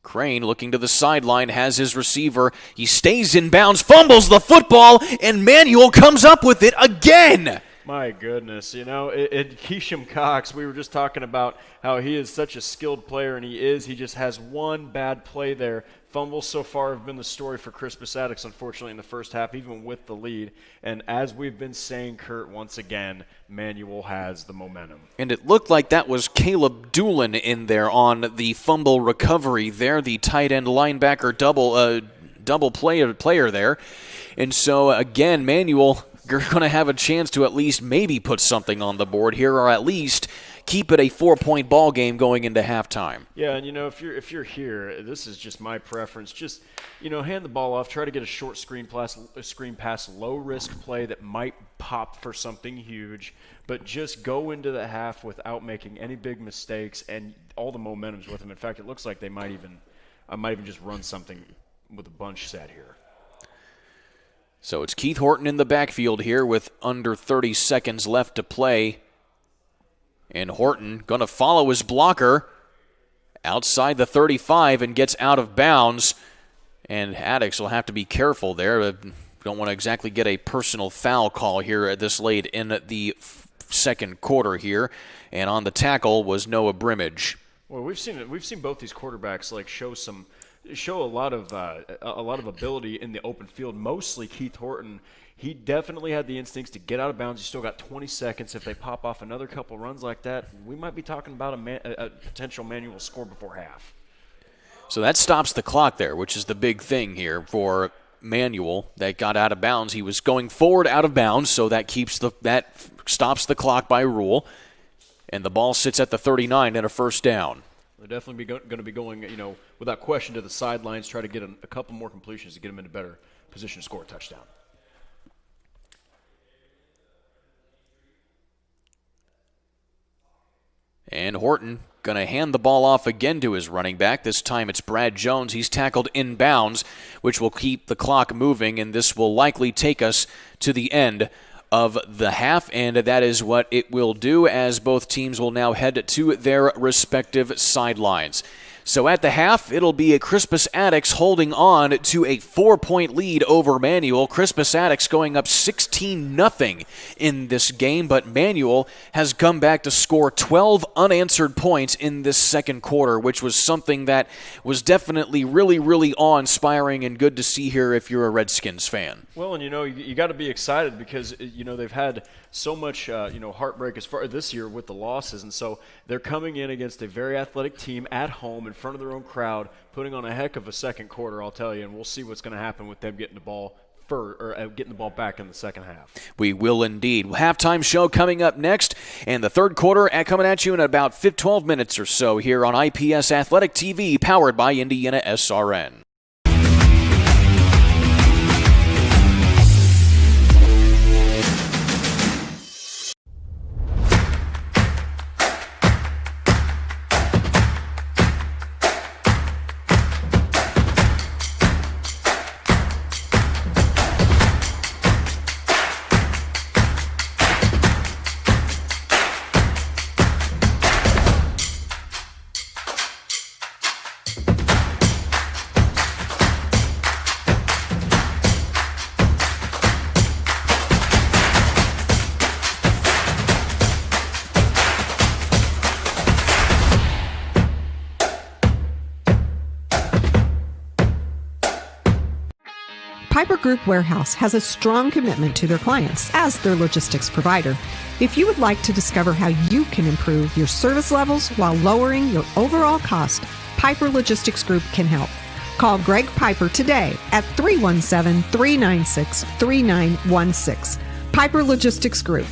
Speaker 3: Crane looking to the sideline, has his receiver. He stays in bounds, fumbles the football, and Manuel comes up with it again.
Speaker 4: My goodness, Keisham Cox, we were just talking about how he is such a skilled player, and he just has one bad play there. Fumbles so far have been the story for Crispus Attucks, unfortunately, in the first half, even with the lead. And as we've been saying, Kurt, once again, Manuel has the momentum.
Speaker 3: And it looked like that was Caleb Doolin in there on the fumble recovery there, the tight end linebacker double player there. And so, again, Manuel, you're going to have a chance to at least maybe put something on the board here, or at least keep it a 4-point ball game going into halftime.
Speaker 4: Yeah, and if you're here, this is just my preference. Just hand the ball off, try to get a short screen pass, low risk play that might pop for something huge, but just go into the half without making any big mistakes, and all the momentum's with them. In fact, it looks like they might even just run something with a bunch set here.
Speaker 3: So it's Keith Horton in the backfield here with under 30 seconds left to play. And Horton going to follow his blocker outside the 35 and gets out of bounds. And Attucks will have to be careful there. Don't want to exactly get a personal foul call here at this late in the second quarter here. And on the tackle was Noah Brimage.
Speaker 4: Well, we've seen both these quarterbacks show a lot of ability in the open field. Mostly Keith Horton. He definitely had the instincts to get out of bounds. You still got 20 seconds. If they pop off another couple runs like that, we might be talking about a potential Manuel score before half.
Speaker 3: So that stops the clock there, which is the big thing here for Manuel that got out of bounds. He was going forward out of bounds, so that stops the clock by rule. And the ball sits at the 39 and a first down.
Speaker 4: They're definitely going to be going, without question, to the sidelines, try to get a couple more completions to get them in a better position to score a touchdown.
Speaker 3: And Horton going to hand the ball off again to his running back. This time it's Brad Jones. He's tackled inbounds, which will keep the clock moving, and this will likely take us to the end of the half, and that is what it will do, as both teams will now head to their respective sidelines. So at the half, it'll be a Crispus Attucks holding on to a 4-point lead over Manuel. Crispus Attucks going up 16-0 in this game, but Manuel has come back to score 12 unanswered points in this second quarter, which was something that was definitely really, really awe-inspiring and good to see here if you're a Redskins fan.
Speaker 4: Well, and you got to be excited because they've had so much heartbreak as far this year with the losses, and so they're coming in against a very athletic team at home in front of their own crowd, putting on a heck of a second quarter, I'll tell you, and we'll see what's going to happen with them getting the ball back in the second half.
Speaker 3: We will indeed. Halftime show coming up next, and the third quarter coming at you in about 12 minutes or so here on IPS Athletic TV, powered by Indiana SRN.
Speaker 22: Piper Group Warehouse has a strong commitment to their clients as their logistics provider. If you would like to discover how you can improve your service levels while lowering your overall cost, Piper Logistics Group can help. Call Greg Piper today at 317-396-3916. Piper Logistics Group.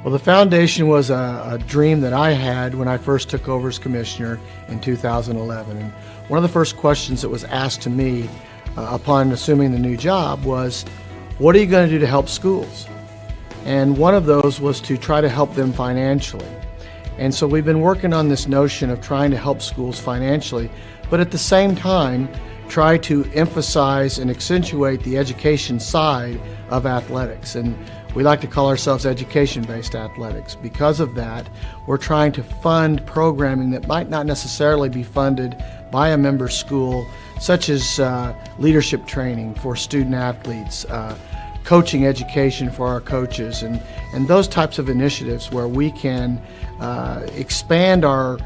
Speaker 1: Well, the foundation was a dream that I had when I first took over as commissioner in 2011. And one of the first questions that was asked to me upon assuming the new job was, what are you going to do to help schools? And one of those was to try to help them financially. And so we've been working on this notion of trying to help schools financially, but at the same time, try to emphasize and accentuate the education side of athletics. And we like to call ourselves education-based athletics. Because of that, we're trying to fund programming that might not necessarily be funded by a member school, such as leadership training for student athletes, coaching education for our coaches, and those types of initiatives where we can expand our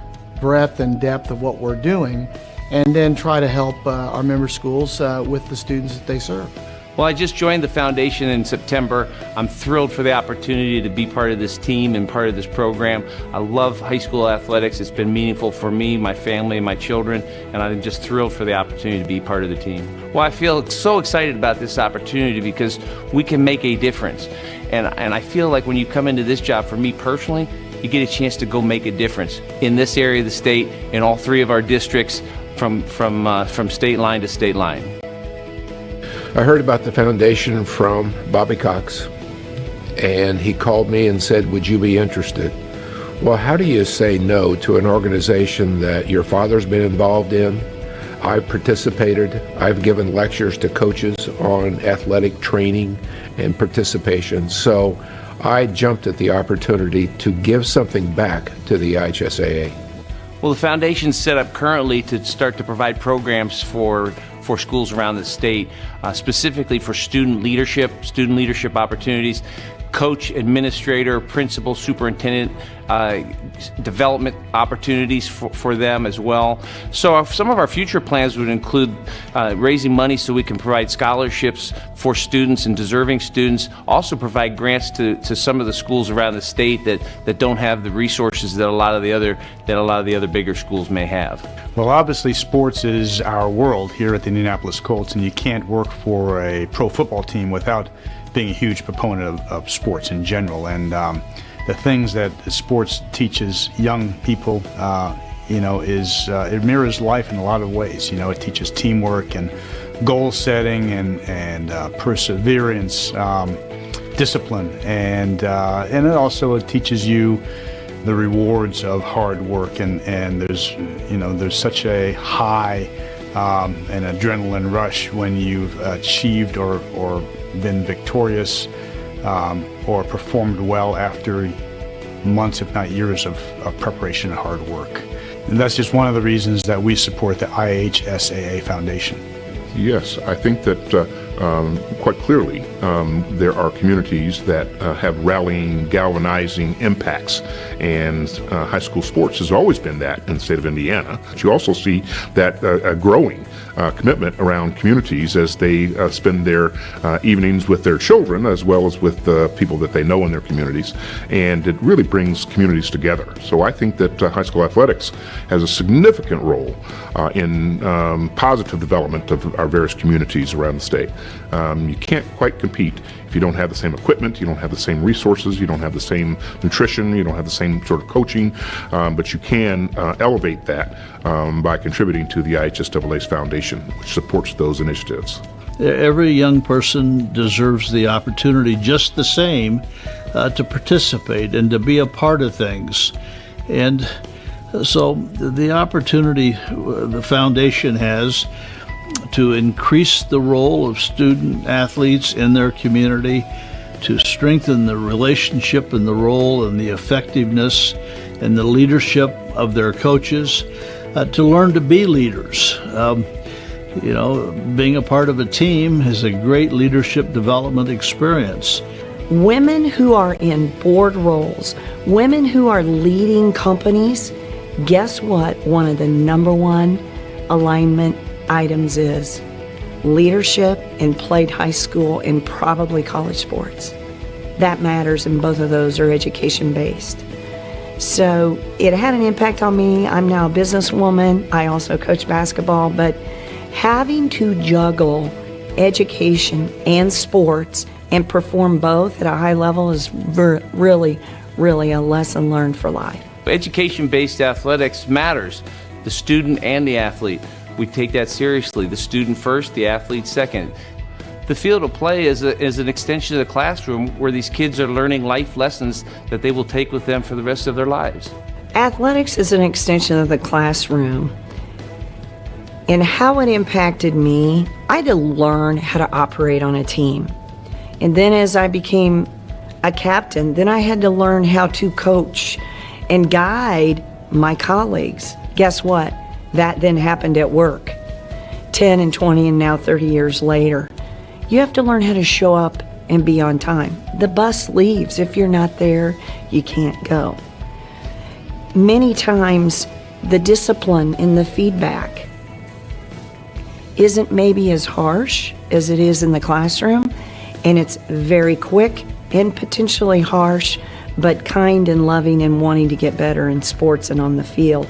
Speaker 1: breadth and depth of what we're doing, and then try to help our member schools with the students that they serve.
Speaker 5: Well, I just joined the foundation in September. I'm thrilled for the opportunity to be part of this team and part of this program. I love high school athletics. It's been meaningful for me, my family, and my children, and I'm just thrilled for the opportunity to be part of the team. Well, I feel so excited about this opportunity because we can make a difference. And I feel like when you come into this job, for me personally, you get a chance to go make a difference in this area of the state, in all three of our districts, from state line to state line.
Speaker 23: I heard about the foundation from Bobby Cox, and he called me and said, would you be interested? Well, how do you say no to an organization that your father's been involved in? I've participated. I've given lectures to coaches on athletic training and participation. So I jumped at the opportunity to give something back to the IHSAA.
Speaker 5: Well, the foundation's set up currently to start to provide programs for schools around the state, specifically for student leadership opportunities, coach, administrator, principal, superintendent development opportunities for them as well. So some of our future plans would include raising money so we can provide scholarships for students and deserving students, also provide grants to some of the schools around the state that don't have the resources that a lot of the other bigger schools may have.
Speaker 24: Well, obviously sports is our world here at the Indianapolis Colts, and you can't work for a pro football team without being a huge proponent of sports in general. And the things that sports teaches young people, it mirrors life in a lot of ways. It teaches teamwork and goal setting and perseverance, discipline, and it also teaches you the rewards of hard work. And there's such a high an adrenaline rush when you've achieved or been victorious or performed well after months, if not years, of preparation and hard work. And that's just one of the reasons that we support the IHSAA Foundation.
Speaker 25: Yes, I think that quite clearly there are communities that have rallying, galvanizing impacts, and high school sports has always been that in the state of Indiana. But you also see that growing commitment around communities as they spend their evenings with their children as well as with the people that they know in their communities, and it really brings communities together. So I think that high school athletics has a significant role in positive development of our various communities around the state. You can't quite compete if you don't have the same equipment, you don't have the same resources, you don't have the same nutrition, you don't have the same sort of coaching, but you can elevate that by contributing to the IHSAA's foundation, which supports those initiatives.
Speaker 26: Every young person deserves the opportunity just the same to participate and to be a part of things. And so the opportunity the foundation has to increase the role of student athletes in their community, to strengthen the relationship and the role and the effectiveness and the leadership of their coaches, to learn to be leaders. Being a part of a team is a great leadership development experience.
Speaker 6: Women who are in board roles, women who are leading companies, guess what one of the number one alignment items is? Leadership in played high school and probably college sports. That matters, and both of those are education-based. So it had an impact on me. I'm now a businesswoman. I also coach basketball, but having to juggle education and sports and perform both at a high level is really, really a lesson learned for life.
Speaker 5: Education-based athletics matters. The student and the athlete. We take that seriously. The student first, the athlete second. The field of play is an extension of the classroom where these kids are learning life lessons that they will take with them for the rest of their lives.
Speaker 6: Athletics is an extension of the classroom. And how it impacted me, I had to learn how to operate on a team. And then as I became a captain, then I had to learn how to coach and guide my colleagues. Guess what? That then happened at work. 10 and 20 and now 30 years later. You have to learn how to show up and be on time. The bus leaves. If you're not there, you can't go. Many times, the discipline and the feedback isn't maybe as harsh as it is in the classroom, and it's very quick and potentially harsh, but kind and loving and wanting to get better in sports and on the field.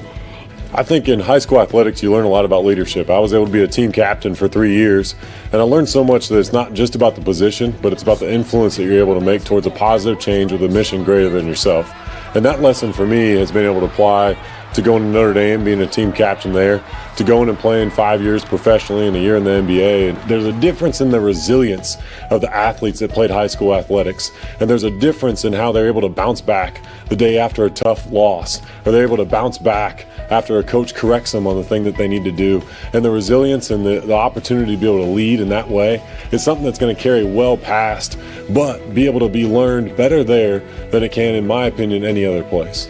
Speaker 7: I think in high school athletics, you learn a lot about leadership. I was able to be a team captain for 3 years, and I learned so much that it's not just about the position, but it's about the influence that you're able to make towards a positive change with a mission greater than yourself. And that lesson for me has been able to apply to going to Notre Dame, being a team captain there, to going and playing 5 years professionally and a year in the NBA. And there's a difference in the resilience of the athletes that played high school athletics. And there's a difference in how they're able to bounce back the day after a tough loss, or they're able to bounce back after a coach corrects them on the thing that they need to do. And the resilience and the opportunity to be able to lead in that way is something that's going to carry well past, but be able to be learned better there than it can, in my opinion, any other place.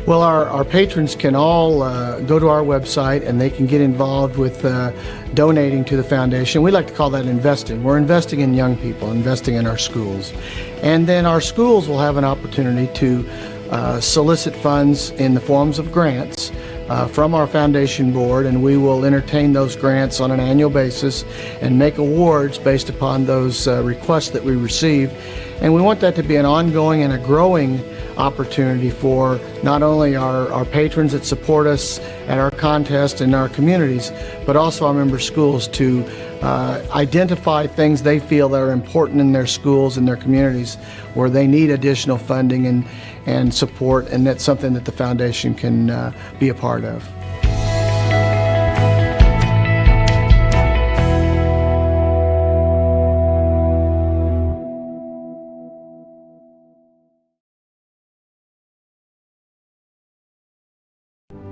Speaker 1: Well, our patrons can all go to our website and they can get involved with donating to the foundation. We like to call that investing. We're investing in young people, investing in our schools. And then our schools will have an opportunity to solicit funds in the forms of grants from our foundation board, and we will entertain those grants on an annual basis and make awards based upon those requests that we receive. And we want that to be an ongoing and a growing opportunity for not only our patrons that support us at our contest and our communities, but also our member schools to identify things they feel that are important in their schools and their communities where they need additional funding and support, and that's something that the foundation can be a part of.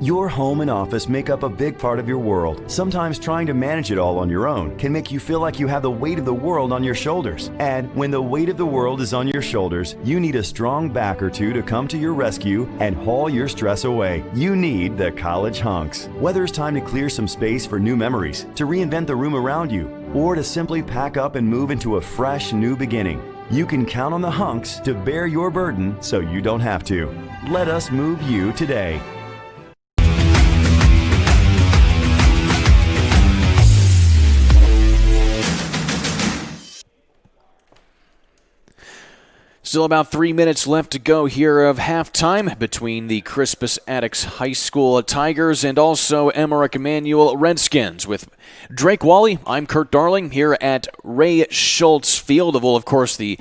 Speaker 8: Your home and office make up a big part of your world. Sometimes trying to manage it all on your own can make you feel like you have the weight of the world on your shoulders. And when the weight of the world is on your shoulders, you need a strong back or two to come to your rescue and haul your stress away. You need the College Hunks. Whether it's time to clear some space for new memories, to reinvent the room around you, or to simply pack up and move into a fresh new beginning, you can count on the Hunks to bear your burden so you don't have to. Let us move you today.
Speaker 3: Still about 3 minutes left to go here of halftime between the Crispus Attucks High School Tigers and also Emmerich Emanuel Redskins. With Drake Wally, I'm Kurt Darling here at Ray Schultz Field. Well, of course, the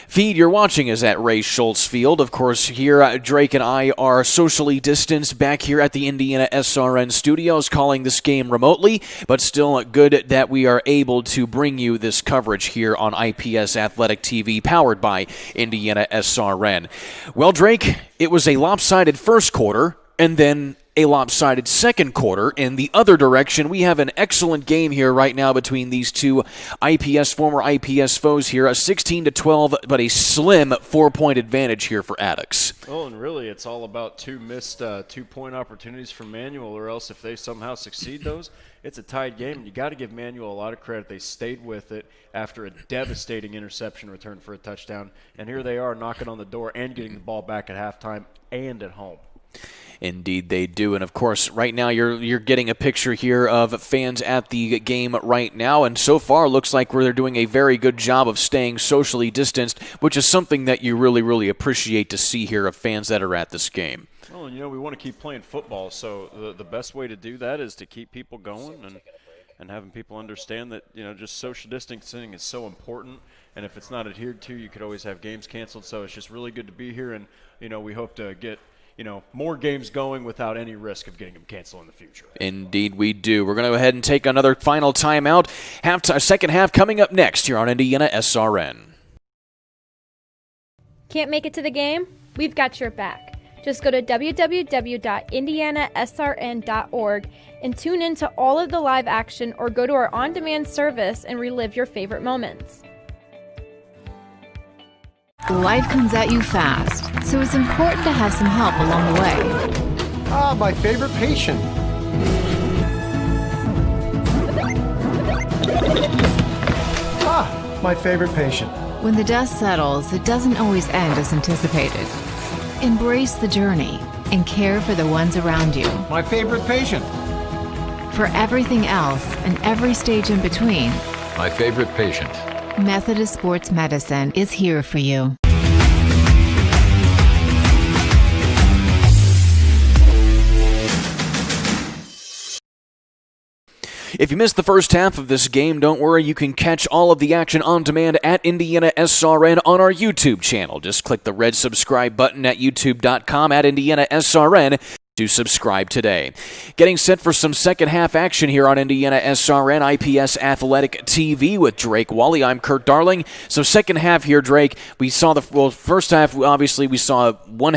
Speaker 3: feed you're watching is at Ray Schultz Field. Of course, here Drake and I are socially distanced back here at the Indiana SRN studios calling this game remotely, but still good that we are able to bring you this coverage here on IPS Athletic TV powered by Indiana SRN. Well, Drake, it was a lopsided first quarter, and then a lopsided second quarter. In the other direction, we have an excellent game here right now between these two former IPS foes here. A 16-12, but a slim 4-point advantage here for Attucks.
Speaker 4: Oh, and really it's all about two missed 2-point opportunities for Manual, or else if they somehow succeed those, it's a tied game. And you got to give Manual a lot of credit. They stayed with it after a devastating interception return for a touchdown. And here they are knocking on the door and getting the ball back at halftime and at home.
Speaker 3: Indeed they do. And of course, right now you're getting a picture here of fans at the game right now, and so far looks like they're doing a very good job of staying socially distanced, which is something that you really, really appreciate to see here of fans that are at this game.
Speaker 4: Well, and we want to keep playing football, so the best way to do that is to keep people going and having people understand that, just social distancing is so important, and if it's not adhered to, you could always have games canceled. So it's just really good to be here, and, we hope to get more games going without any risk of getting them canceled in the future.
Speaker 3: Indeed we do. We're going to go ahead and take another final timeout. Second half coming up next here on Indiana SRN.
Speaker 2: Can't make it to the game? We've got your back. Just go to www.indianasrn.org and tune in to all of the live action, or go to our on-demand service and relive your favorite moments.
Speaker 9: Life comes at you fast, so it's important to have some help along the way.
Speaker 10: My favorite patient. My favorite patient.
Speaker 9: When the dust settles, it doesn't always end as anticipated. Embrace the journey and care for the ones around you.
Speaker 10: My favorite patient.
Speaker 9: For everything else and every stage in between,
Speaker 11: my favorite patient.
Speaker 9: Methodist Sports Medicine is here for you.
Speaker 3: If you missed the first half of this game, don't worry, you can catch all of the action on demand at Indiana SRN on our YouTube channel. Just click the red subscribe button at youtube.com at Indiana SRN to subscribe today. Getting set for some second half action here on Indiana SRN IPS Athletic TV with Drake Wally. I'm Kurt Darling. So second half here, Drake, we saw first half, obviously we saw one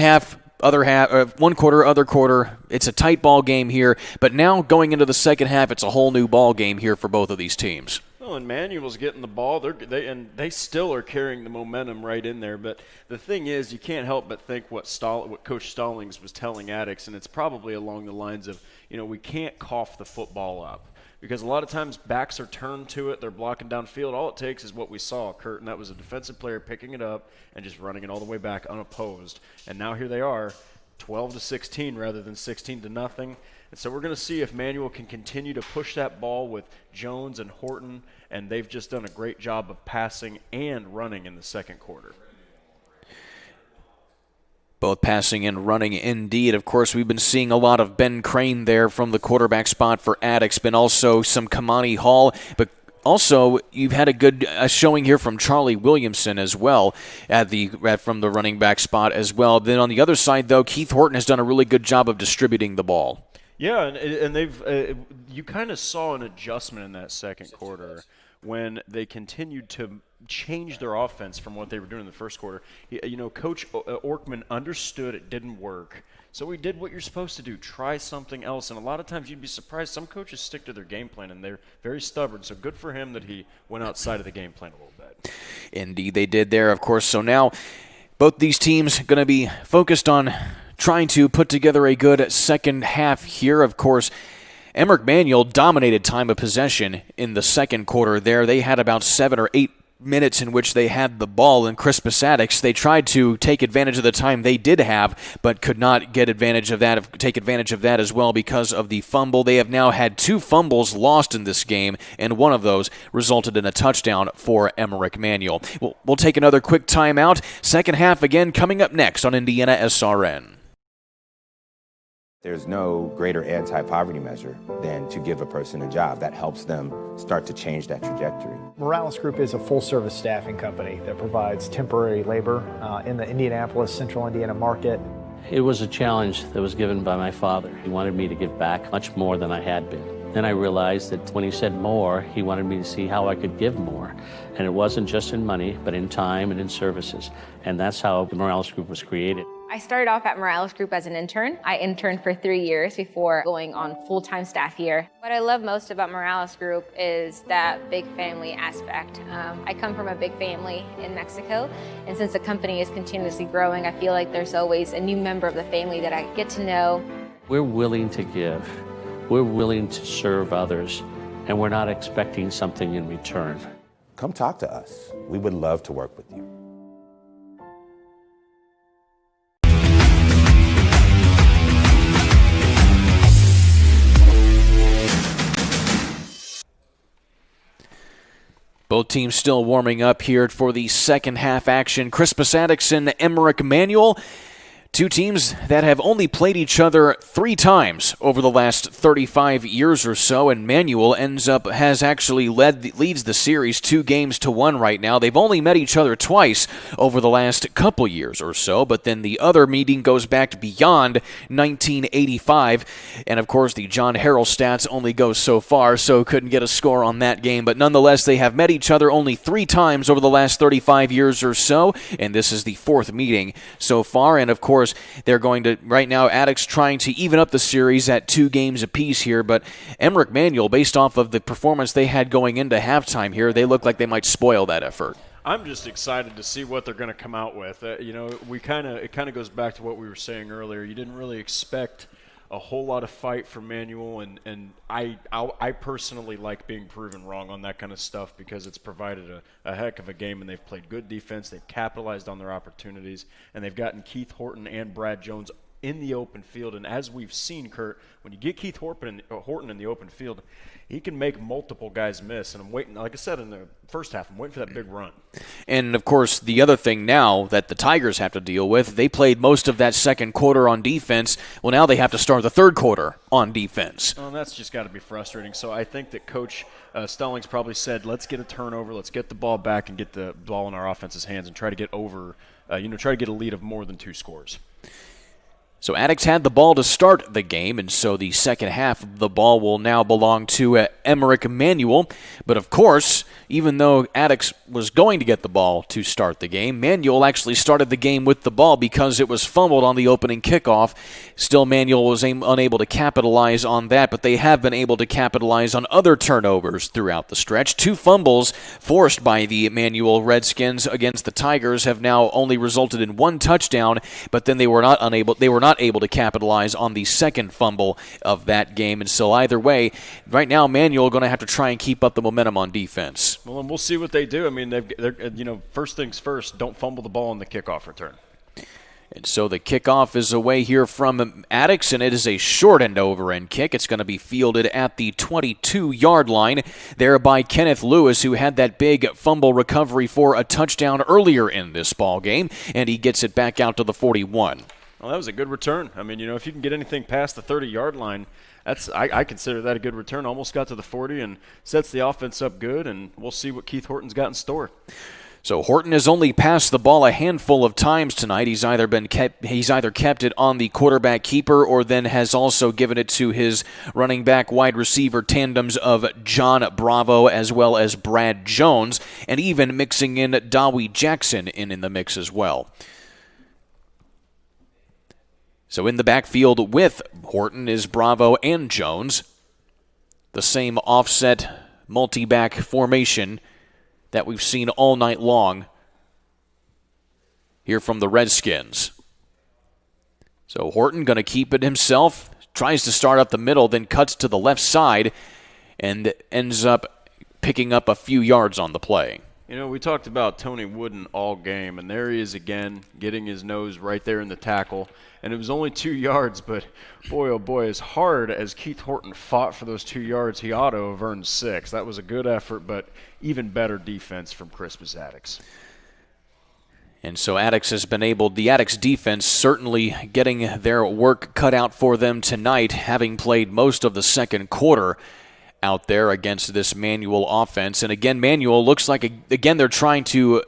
Speaker 3: quarter, other quarter. It's a tight ball game here, but now going into the second half, it's a whole new ball game here for both of these teams.
Speaker 4: Well, and Manuel's getting the ball. They still are carrying the momentum right in there. But the thing is, you can't help but think what Coach Stallings was telling Attucks, and it's probably along the lines of, we can't cough the football up. Because a lot of times backs are turned to it, they're blocking downfield. All it takes is what we saw, Kurt, and that was a defensive player picking it up and just running it all the way back unopposed. And now here they are, 12-16 rather than 16-0. And so we're going to see if Manuel can continue to push that ball with Jones and Horton, and they've just done a great job of passing and running in the second quarter.
Speaker 3: Both passing and running indeed. Of course, we've been seeing a lot of Ben Crane there from the quarterback spot for Attucks, been also some Kamani Hall, but also you've had a good showing here from Charlie Williamson as well from the running back spot as well. Then on the other side, though, Keith Horton has done a really good job of distributing the ball.
Speaker 4: Yeah, and they've you kind of saw an adjustment in that second quarter when they continued to change their offense from what they were doing in the first quarter. Coach Orkman understood it didn't work, so he did what you're supposed to do, try something else. And a lot of times you'd be surprised, some coaches stick to their game plan, and they're very stubborn, so good for him that he went outside of the game plan a little bit.
Speaker 3: Indeed, they did there, of course. So now both these teams going to be focused on trying to put together a good second half here. Of course, Emmerich Manuel dominated time of possession in the second quarter there. They had about 7 or 8 minutes in which they had the ball in Crispus Attucks. They tried to take advantage of the time they did have, but could not take advantage of that as well because of the fumble. They have now had 2 fumbles lost in this game, and one of those resulted in a touchdown for Emmerich Manuel. We'll take another quick timeout. Second half again coming up next on Indiana SRN.
Speaker 12: There's no greater anti-poverty measure than to give a person a job. That helps them start to change that trajectory.
Speaker 13: Morales Group is a full-service staffing company that provides temporary labor in the Indianapolis, Central Indiana market.
Speaker 15: It was a challenge that was given by my father. He wanted me to give back much more than I had been. Then I realized that when he said more, he wanted me to see how I could give more. And it wasn't just in money, but in time and in services. And that's how the Morales Group was created.
Speaker 11: I started off at Morales Group as an intern. I interned for 3 years before going on full-time staff here. What I love most about Morales Group is that big family aspect. I come from a big family in Mexico, and since the company is continuously growing, I feel like there's always a new member of the family that I get to know.
Speaker 15: We're willing to give. We're willing to serve others, and we're not expecting something in return.
Speaker 12: Come talk to us. We would love to work with you.
Speaker 3: Both teams still warming up here for the second half action. Crispus Attucks and Emmerich Manuel. Two teams that have only played each other 3 times over the last 35 years or so, and Manuel has actually leads the series 2-1 right now. They've only met each other twice over the last couple years or so, but then the other meeting goes back beyond 1985, and of course the John Harrell stats only go so far, so couldn't get a score on that game, but nonetheless they have met each other only 3 times over the last 35 years or so, and this is the 4th meeting so far, and of course they're going to, right now, Attucks trying to even up the series at 2 games apiece here, but Emmerich Manuel, based off of the performance they had going into halftime here, they look like they might spoil that effort.
Speaker 4: I'm just excited to see what they're going to come out with. It kind of goes back to what we were saying earlier. You didn't really expect a whole lot of fight from Manuel, and I personally like being proven wrong on that kind of stuff because it's provided a heck of a game, and they've played good defense, they've capitalized on their opportunities, and they've gotten Keith Horton and Brad Jones in the open field. And as we've seen, Kurt, when you get Keith Horton in the open field, he can make multiple guys miss. And I'm waiting, like I said in the first half, I'm waiting for that big run.
Speaker 3: And, of course, the other thing now that the Tigers have to deal with, they played most of that second quarter on defense. Well, now they have to start the third quarter on defense.
Speaker 4: Well, that's just got to be frustrating. So I think that Coach Stelling's probably said, let's get a turnover, let's get the ball back and get the ball in our offense's hands and try to get over, try to get a lead of more than 2 scores.
Speaker 3: So Attucks had the ball to start the game, and so the second half of the ball will now belong to Emmerich Manuel. But of course, even though Attucks was going to get the ball to start the game, Manuel actually started the game with the ball because it was fumbled on the opening kickoff. Still, Manuel was unable to capitalize on that, but they have been able to capitalize on other turnovers throughout the stretch. 2 fumbles forced by the Manuel Redskins against the Tigers have now only resulted in 1 touchdown, but then they were not able to capitalize on the second fumble of that game. And so either way, right now Manuel going to have to try and keep up the momentum on defense.
Speaker 4: Well, and we'll see what they do. I mean, they're first things first, don't fumble the ball on the kickoff return.
Speaker 3: And so the kickoff is away here from Attucks, and it is a short and over-end kick. It's going to be fielded at the 22-yard line there by Kenneth Lewis, who had that big fumble recovery for a touchdown earlier in this ball game, and he gets it back out to the 41.
Speaker 4: Well, that was a good return. I mean, if you can get anything past the 30-yard line, I consider that a good return. Almost got to the 40 and sets the offense up good, and we'll see what Keith Horton's got in store.
Speaker 3: So Horton has only passed the ball a handful of times tonight. He's either kept it on the quarterback keeper or then has also given it to his running back wide receiver tandems of John Bravo as well as Brad Jones, and even mixing in Dawi Jackson in the mix as well. So in the backfield with Horton is Bravo and Jones. The same offset multi-back formation that we've seen all night long here from the Redskins. So Horton going to keep it himself, tries to start up the middle, then cuts to the left side, and ends up picking up a few yards on the play.
Speaker 4: We talked about Tony Wooden all game, and there he is again, getting his nose right there in the tackle. And it was only 2 yards, but boy, oh boy, as hard as Keith Horton fought for those 2 yards, he ought to have earned 6. That was a good effort, but even better defense from Crispus Attucks.
Speaker 3: And so Attucks has been able, the Attucks defense certainly getting their work cut out for them tonight, having played most of the second quarter out there against this Manuel offense. And again, Manuel looks like, again, they're trying to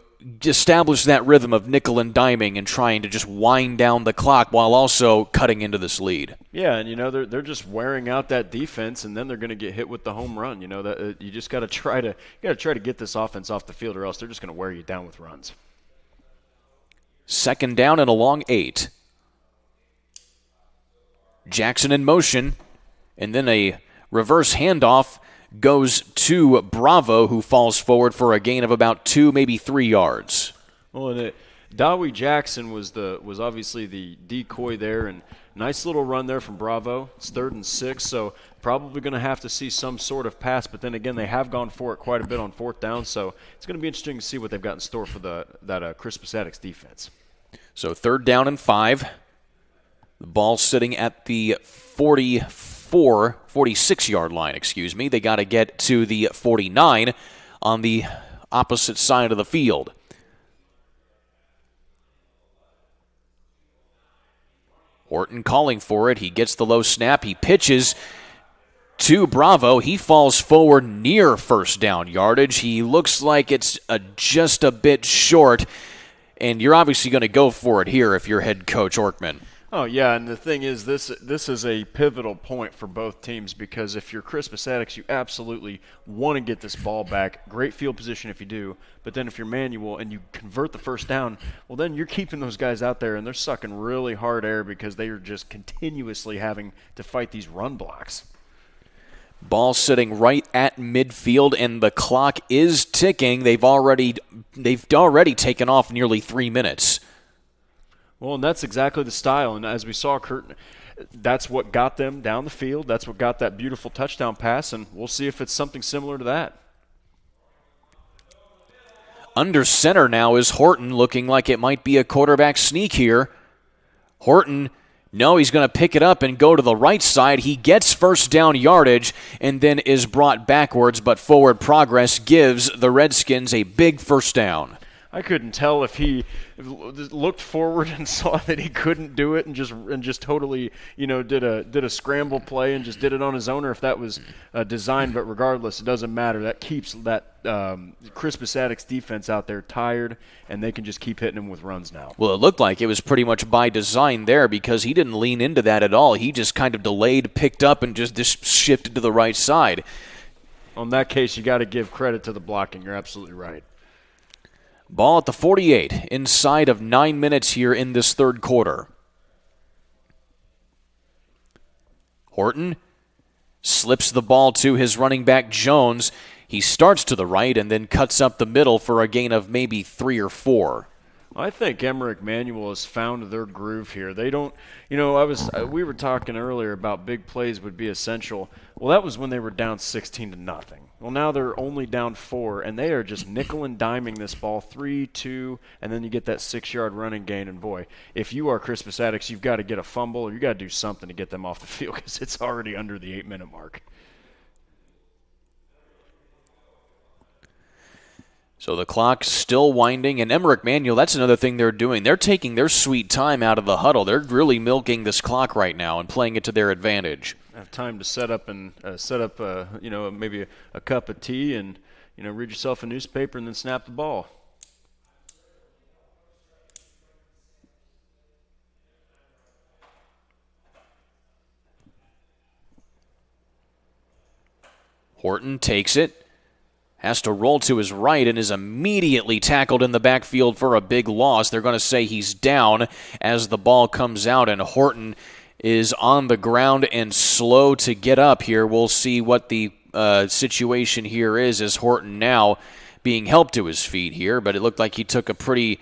Speaker 3: establish that rhythm of nickel and diming and trying to just wind down the clock while also cutting into this lead.
Speaker 4: Yeah, and they're just wearing out that defense, and then they're going to get hit with the home run. That you just got to try to get this offense off the field, or else they're just going to wear you down with runs.
Speaker 3: Second down and a long 8. Jackson in motion, and then a reverse handoff goes to Bravo, who falls forward for a gain of about 2, maybe 3 yards.
Speaker 4: Well, and Dowie Jackson was obviously the decoy there, and nice little run there from Bravo. It's 3rd and 6, so probably going to have to see some sort of pass. But then again, they have gone for it quite a bit on 4th down, so it's going to be interesting to see what they've got in store for that Crispus Attucks defense.
Speaker 3: So 3rd down and 5. The ball sitting at the 46-yard line, excuse me. They got to get to the 49 on the opposite side of the field. Horton calling for it. He gets the low snap. He pitches to Bravo. He falls forward near first down yardage. He looks like it's just a bit short, and you're obviously going to go for it here if you're head coach Orkman.
Speaker 4: Oh, yeah, and the thing is, this is a pivotal point for both teams, because if you're Crispus Attucks, you absolutely want to get this ball back. Great field position if you do, but then if you're Manual and you convert the first down, well, then you're keeping those guys out there, and they're sucking really hard air because they are just continuously having to fight these run blocks.
Speaker 3: Ball sitting right at midfield, and the clock is ticking. They've already taken off nearly 3 minutes.
Speaker 4: Well, and that's exactly the style. And as we saw, Kurt, that's what got them down the field. That's what got that beautiful touchdown pass, and we'll see if it's something similar to that.
Speaker 3: Under center now is Horton, looking like it might be a quarterback sneak here. Horton, no, he's going to pick it up and go to the right side. He gets first down yardage and then is brought backwards, but forward progress gives the Redskins a big first down.
Speaker 4: I couldn't tell if he looked forward and saw that he couldn't do it and just totally, did a scramble play and just did it on his own, or if that was designed. But regardless, it doesn't matter. That keeps that Crispus Attucks defense out there tired, and they can just keep hitting him with runs now.
Speaker 3: Well, it looked like it was pretty much by design there, because he didn't lean into that at all. He just kind of delayed, picked up, and just shifted to the right side.
Speaker 4: On that case, you got to give credit to the blocking. You're absolutely right.
Speaker 3: Ball at the 48, inside of 9 minutes here in this third quarter. Horton slips the ball to his running back Jones. He starts to the right and then cuts up the middle for a gain of maybe 3 or 4.
Speaker 4: I think Emmerich Manual has found their groove here. They don't, we were talking earlier about big plays would be essential. Well, that was when they were down 16-0. Well, now they're only down 4, and they are just nickel and diming this ball 3-2, and then you get that 6-yard running gain. And boy, if you are Crispus Attucks, you've got to get a fumble, or you got to do something to get them off the field, because it's already under the 8-minute mark.
Speaker 3: So the clock's still winding, and Emmerich Manual, that's another thing they're doing. They're taking their sweet time out of the huddle. They're really milking this clock right now and playing it to their advantage.
Speaker 4: Have time to set up maybe a cup of tea and read yourself a newspaper and then snap the ball.
Speaker 3: Horton takes it, has to roll to his right, and is immediately tackled in the backfield for a big loss. They're going to say he's down as the ball comes out, and Horton is on the ground and slow to get up here. We'll see what the situation here is, as Horton now being helped to his feet here, but it looked like he took a pretty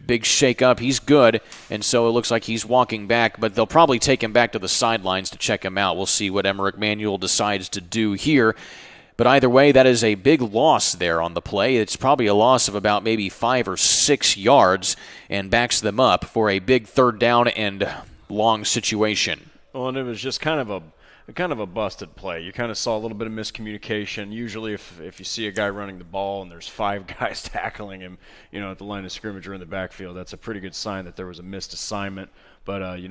Speaker 3: big shake up. He's good, and so it looks like he's walking back, but they'll probably take him back to the sidelines to check him out. We'll see what Emmerich Manual decides to do here. But either way, that is a big loss there on the play. It's probably a loss of about maybe 5 or 6 yards and backs them up for a big third down and long situation.
Speaker 4: Well, and it was just kind of a busted play. You kind of saw a little bit of miscommunication. Usually if you see a guy running the ball and there's 5 guys tackling him, at the line of scrimmage or in the backfield, that's a pretty good sign that there was a missed assignment. But, it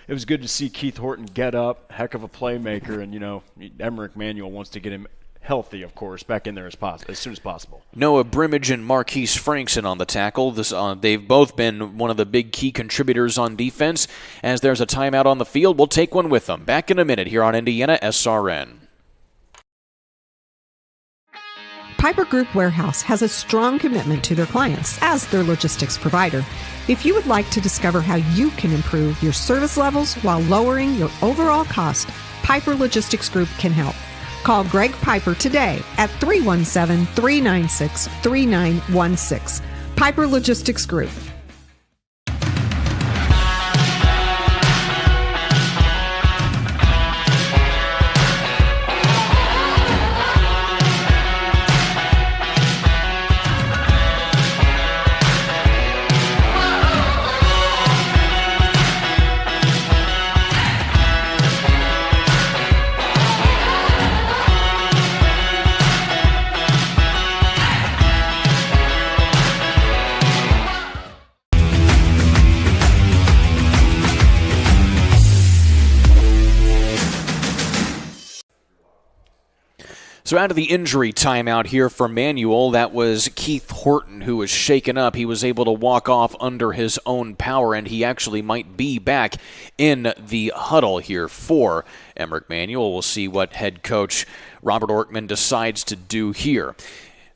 Speaker 4: was good to see Keith Horton get up, heck of a playmaker, and, Emmerich Manual wants to get him healthy, of course, back in there as soon as possible.
Speaker 3: Noah Brimage and Marquise Frankson on the tackle. They've both been one of the big key contributors on defense. As there's a timeout on the field, we'll take one with them. Back in a minute here on Indiana SRN.
Speaker 22: Piper Group Warehouse has a strong commitment to their clients as their logistics provider. If you would like to discover how you can improve your service levels while lowering your overall cost, Piper Logistics Group can help. Call Greg Piper today at 317-396-3916. Piper Logistics Group.
Speaker 3: So out of the injury timeout here for Manual, that was Keith Horton who was shaken up. He was able to walk off under his own power, and he actually might be back in the huddle here for Emmerich Manual. We'll see what head coach Robert Orkman decides to do here.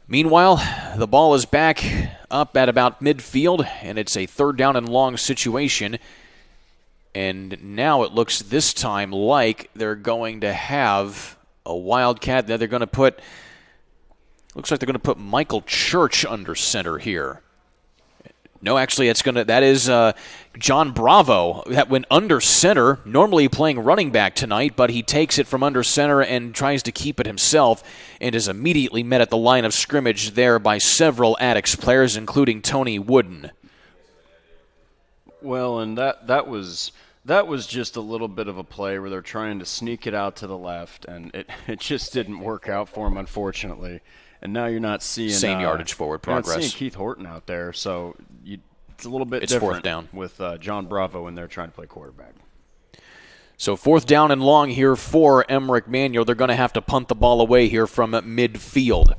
Speaker 3: Meanwhile, the ball is back up at about midfield, and it's a 3rd down and long situation. And now it looks this time like they're going to have a Wildcat that they're going to put, looks like they're going to put Michael Church under center here. No, actually, that is John Bravo that went under center, normally playing running back tonight, but he takes it from under center and tries to keep it himself and is immediately met at the line of scrimmage there by several Attucks players, including Tony Wooden.
Speaker 4: Well, and that was just a little bit of a play where they're trying to sneak it out to the left, and it just didn't work out for them, unfortunately. And now you're not seeing
Speaker 3: same yardage forward progress.
Speaker 4: You're not seeing Keith Horton out there, so it's a little bit
Speaker 3: it's
Speaker 4: different
Speaker 3: 4th down
Speaker 4: with John Bravo in there trying to play quarterback.
Speaker 3: So 4th down and long here for Emmerich Manual. They're going to have to punt the ball away here from midfield.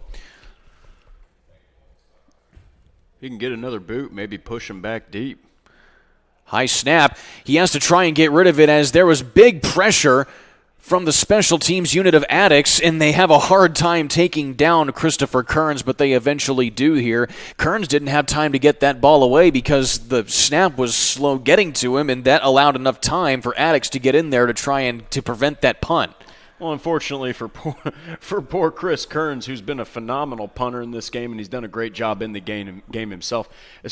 Speaker 4: He can get another boot, maybe push him back deep.
Speaker 3: High snap. He has to try and get rid of it as there was big pressure from the special teams unit of Attucks, and they have a hard time taking down Christopher Kearns, but they eventually do here. Kearns didn't have time to get that ball away because the snap was slow getting to him, and that allowed enough time for Attucks to get in there to try and to prevent that punt.
Speaker 4: Well, unfortunately for poor Chris Kearns, who's been a phenomenal punter in this game, and he's done a great job in the game himself.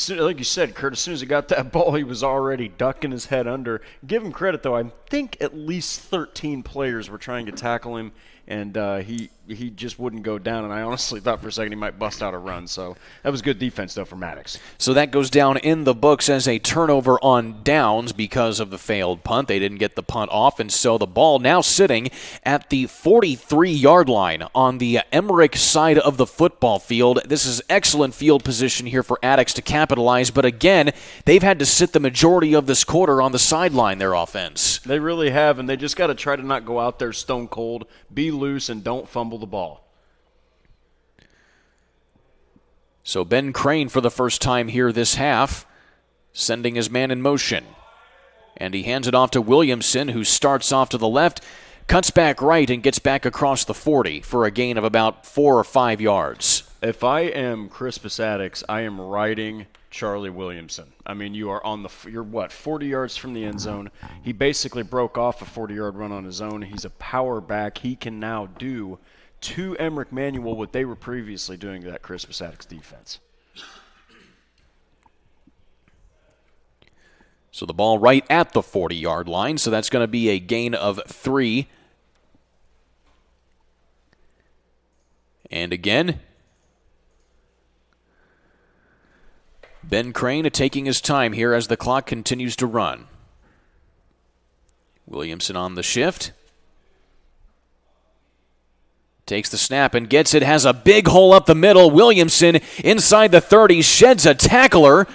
Speaker 4: Like you said, Kurt, as soon as he got that ball, he was already ducking his head under. Give him credit, though. I think at least 13 players were trying to tackle him, and he just wouldn't go down. And I honestly thought for a second he might bust out a run. So that was good defense, though, from Attucks.
Speaker 3: So that goes down in the books as a turnover on downs because of the failed punt. They didn't get the punt off, and so the ball now sitting at the 43-yard line on the Emmerich side of the football field. This is excellent field position here for Attucks to capitalize, but again, they've had to sit the majority of this quarter on the sideline, their offense.
Speaker 4: They really have, and they just got to try to not go out there stone cold, be loose, and don't fumble the ball.
Speaker 3: So Ben Crane for the first time here this half, sending his man in motion. And he hands it off to Williamson, who starts off to the left, cuts back right, and gets back across the 40 for a gain of about 4 or 5 yards.
Speaker 4: If I am Crispus Attucks, I am riding Charlie Williamson. I mean, you're 40 yards from the end zone. He basically broke off a 40-yard run on his own. He's a power back. He can now do to Emmerich Manual what they were previously doing to that Crispus Attucks defense.
Speaker 3: So the ball right at the 40-yard line, so that's going to be a gain of 3. And again, Ben Crane taking his time here as the clock continues to run. Williamson on the shift. Takes the snap and gets it, has a big hole up the middle. Williamson inside the 30, sheds a tackler,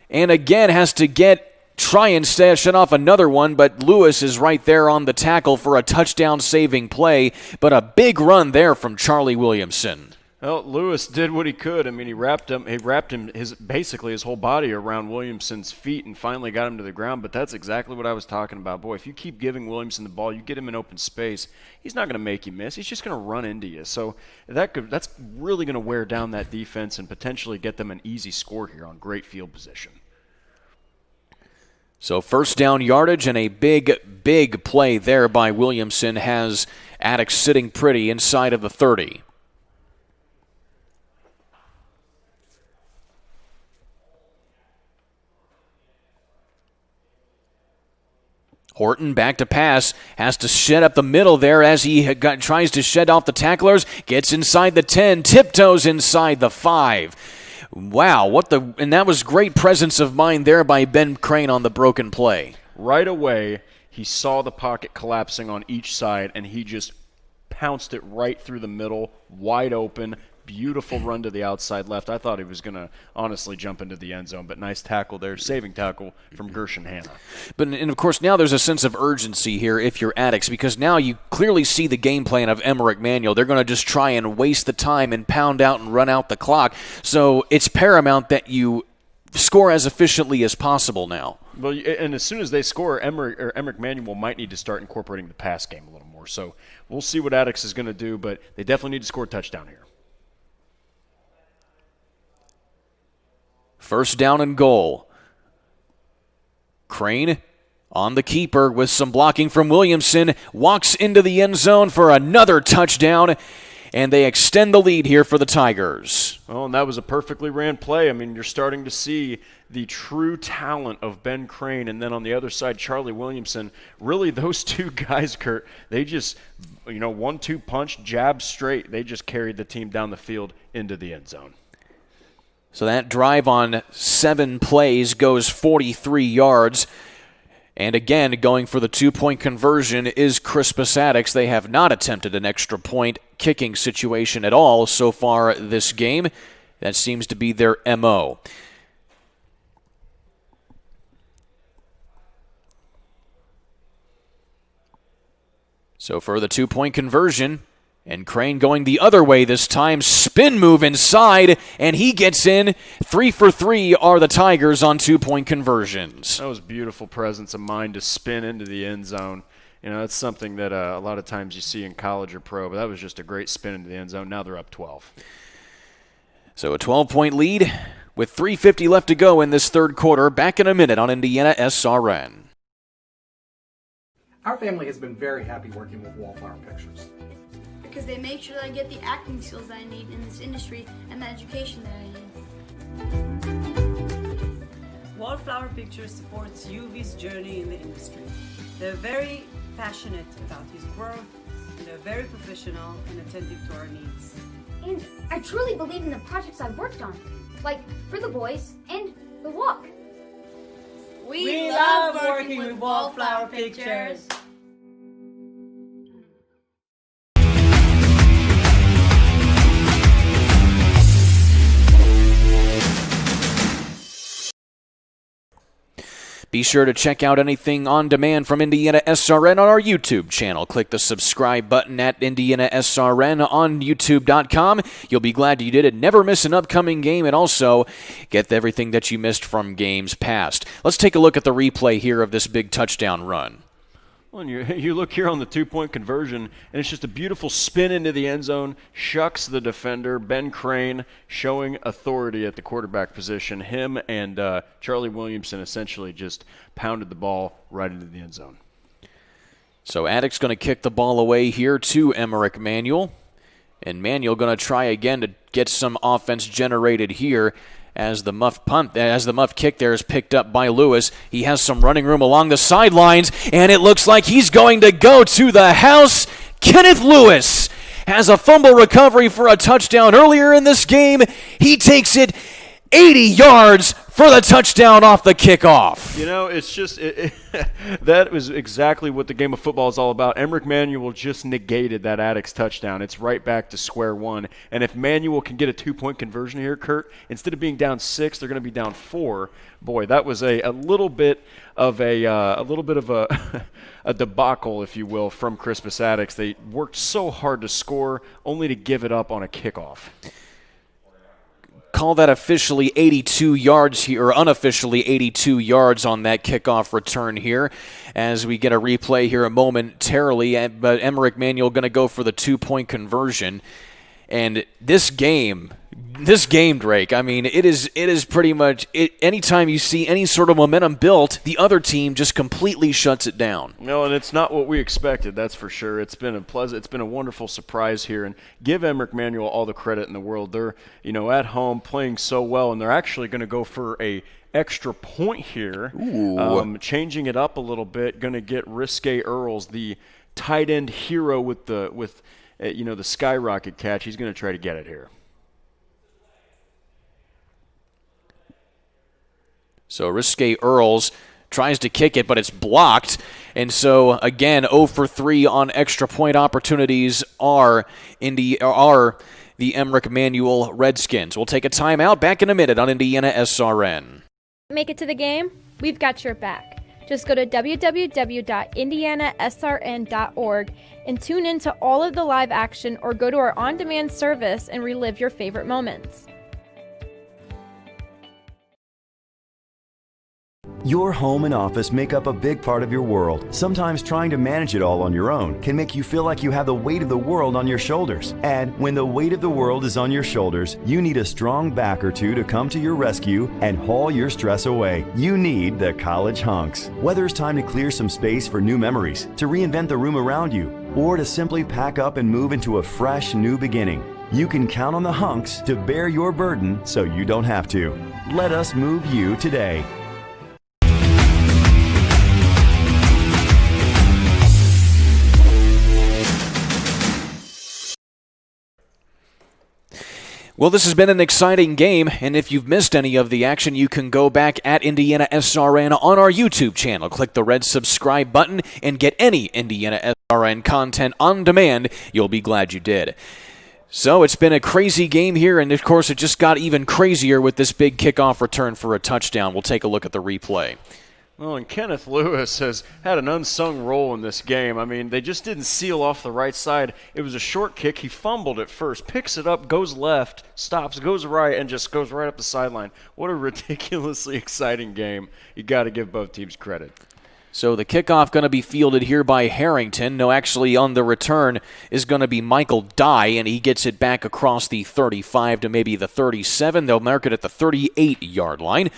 Speaker 3: and again has to try and shut off another one, but Lewis is right there on the tackle for a touchdown-saving play, but a big run there from Charlie Williamson.
Speaker 4: Well, Lewis did what he could. I mean, he wrapped him basically his whole body around Williamson's feet and finally got him to the ground. But that's exactly what I was talking about. Boy, if you keep giving Williamson the ball, you get him in open space, he's not going to make you miss. He's just going to run into you. So that's really going to wear down that defense and potentially get them an easy score here on great field position.
Speaker 3: So first down yardage and a big play there by Williamson has Attucks sitting pretty inside of the 30. Horton back to pass, has to shed up the middle there as he tries to shed off the tacklers, gets inside the 10, tiptoes inside the 5. Wow, and that was great presence of mind there by Ben Crane on the broken play.
Speaker 4: Right away, he saw the pocket collapsing on each side, and he just pounced it right through the middle, wide open. Beautiful run to the outside left. I thought he was going to honestly jump into the end zone, but nice tackle there, saving tackle from Gershon Hanna.
Speaker 3: And of course, now there's a sense of urgency here if you're Attucks, because now you clearly see the game plan of Emmerich Manuel. They're going to just try and waste the time and pound out and run out the clock. So it's paramount that you score as efficiently as possible now.
Speaker 4: Well, and as soon as they score, Emmerich Manuel might need to start incorporating the pass game a little more. So we'll see what Attucks is going to do, but they definitely need to score a touchdown here.
Speaker 3: First down and goal. Crane on the keeper with some blocking from Williamson. Walks into the end zone for another touchdown. And they extend the lead here for the Tigers.
Speaker 4: Well, and that was a perfectly ran play. I mean, you're starting to see the true talent of Ben Crane. And then on the other side, Charlie Williamson. Really, those two guys, Kurt, they just, 1-2 punch, jab straight. They just carried the team down the field into the end zone.
Speaker 3: So that drive on 7 plays goes 43 yards. And again, going for the 2-point conversion is Crispus Attucks. They have not attempted an extra point kicking situation at all so far this game. That seems to be their MO. So for the 2-point conversion, and Crane going the other way this time, spin move inside, and he gets in. 3 for 3 are the Tigers on 2-point conversions.
Speaker 4: That was beautiful presence of mind to spin into the end zone. That's something that a lot of times you see in college or pro, but that was just a great spin into the end zone. Now they're up 12.
Speaker 3: So a 12-point lead with 3:50 left to go in this third quarter. Back in a minute on Indiana SRN.
Speaker 14: Our family has been very happy working with Wallflower Pictures,
Speaker 16: because they make sure that I get the acting skills that I need in this industry and the education that I need.
Speaker 17: Wallflower Pictures supports UV's journey in the industry. They're very passionate about his growth, and they're very professional and attentive to our needs.
Speaker 16: And I truly believe in the projects I've worked on, like For the Boys and The Walk.
Speaker 17: We love working with Wallflower Pictures.
Speaker 3: Be sure to check out anything on demand from Indiana SRN on our YouTube channel. Click the subscribe button at Indiana SRN on YouTube.com. You'll be glad you did it. Never miss an upcoming game, and also get everything that you missed from games past. Let's take a look at the replay here of this big touchdown run.
Speaker 4: Well, and you look here on the 2-point conversion, and it's just a beautiful spin into the end zone, shucks the defender, Ben Crane, showing authority at the quarterback position. Him and Charlie Williamson essentially just pounded the ball right into the end zone.
Speaker 3: So Attucks going to kick the ball away here to Emmerich Manuel. And Manuel going to try again to get some offense generated here. As the muff kick there is picked up by Lewis. He has some running room along the sidelines, and it looks like he's going to go to the house. Kenneth Lewis has a fumble recovery for a touchdown earlier in this game. He takes it 80 yards for the touchdown off the kickoff.
Speaker 4: You know, it's just that was exactly what the game of football is all about. Emmerich Manuel just negated that Attucks touchdown. It's right back to square one. And if Manuel can get a 2-point conversion here, Kurt, instead of being down 6, they're going to be down 4. Boy, that was a little bit of a debacle, if you will, from Crispus Attucks. They worked so hard to score, only to give it up on a kickoff.
Speaker 3: Call that officially 82 yards here, or unofficially 82 yards on that kickoff return here, as we get a replay here momentarily. But Emmerich Manuel going to go for the 2-point conversion. And this game, Drake, I mean, it is pretty much anytime you see any sort of momentum built, the other team just completely shuts it down.
Speaker 4: No, and it's not what we expected, that's for sure. It's been a wonderful surprise here, and give Emmerich Manuel all the credit in the world. They're, at home playing so well, and they're actually going to go for a extra point here, changing it up a little bit. Going to get Risque Earls, the tight end hero with the skyrocket catch. He's going to try to get it here.
Speaker 3: So Risque Earls tries to kick it, but it's blocked. And so, again, 0 for 3 on extra point opportunities are the Emmerich Manuel Redskins. We'll take a timeout. Back in a minute on Indiana SRN.
Speaker 2: Make it to the game? We've got your back. Just go to www.indianasrn.org and tune in to all of the live action, or go to our on-demand service and relive your favorite moments.
Speaker 8: Your home and office make up a big part of your world. Sometimes trying to manage it all on your own can make you feel like you have the weight of the world on your shoulders. And when the weight of the world is on your shoulders, you need a strong back or two to come to your rescue and haul your stress away. You need the College Hunks. Whether it's time to clear some space for new memories, to reinvent the room around you, or to simply pack up and move into a fresh new beginning, you can count on the Hunks to bear your burden so you don't have to. Let us move you today.
Speaker 3: Well, this has been an exciting game, and if you've missed any of the action, you can go back at Indiana SRN on our YouTube channel. Click the red subscribe button and get any Indiana SRN content on demand. You'll be glad you did. So it's been a crazy game here, and of course it just got even crazier with this big kickoff return for a touchdown. We'll take a look at the replay.
Speaker 4: Well, and Kenneth Lewis has had an unsung role in this game. I mean, they just didn't seal off the right side. It was a short kick. He fumbled it first, picks it up, goes left, stops, goes right, and just goes right up the sideline. What a ridiculously exciting game. You got to give both teams credit.
Speaker 3: So the kickoff going to be fielded here by Harrington. No, actually on the return is going to be Michael Dye, and he gets it back across the 35 to maybe the 37. They'll mark it at the 38-yard line.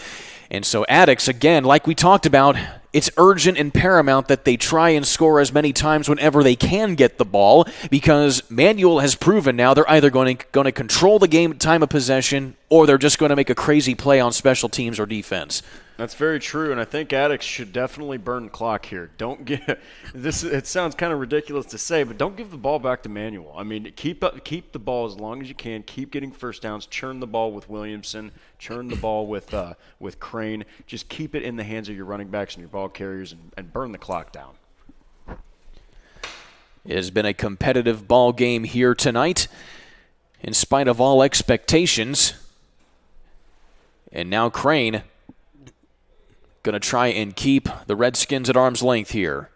Speaker 3: And so Attucks, again, like we talked about, it's urgent and paramount that they try and score as many times whenever they can get the ball, because Manuel has proven now they're either going to control the game at time of possession, or they're just going to make a crazy play on special teams or defense.
Speaker 4: That's very true, and I think Attucks should definitely burn the clock here. Don't get this. It sounds kind of ridiculous to say, but don't give the ball back to Manuel. I mean, keep the ball as long as you can. Keep getting first downs. Churn the ball with Williamson. Churn the ball with Crane. Just keep it in the hands of your running backs and your ball carriers, and burn the clock down.
Speaker 3: It has been a competitive ball game here tonight, in spite of all expectations. And now Crane going to try and keep the Redskins at arm's length here.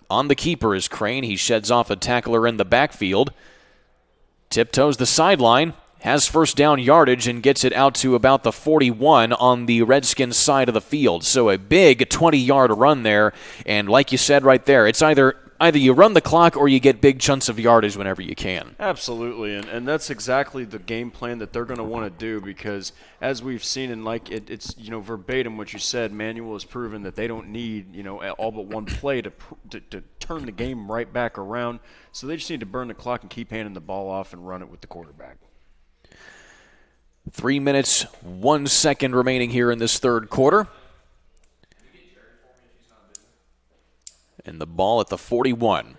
Speaker 3: On the keeper is Crane. He sheds off a tackler in the backfield. Tiptoes the sideline. Has first down yardage and gets it out to about the 41 on the Redskins side of the field. So a big 20-yard run there. And like you said right there, it's either you run the clock or you get big chunks of yardage whenever you can.
Speaker 4: Absolutely, and that's exactly the game plan that they're going to want to do, because as we've seen, and like it's verbatim what you said, Manuel has proven that they don't need all but one play to turn the game right back around. So they just need to burn the clock and keep handing the ball off and run it with the quarterback.
Speaker 3: 3 minutes, 1 second remaining here in this third quarter. And the ball at the 41.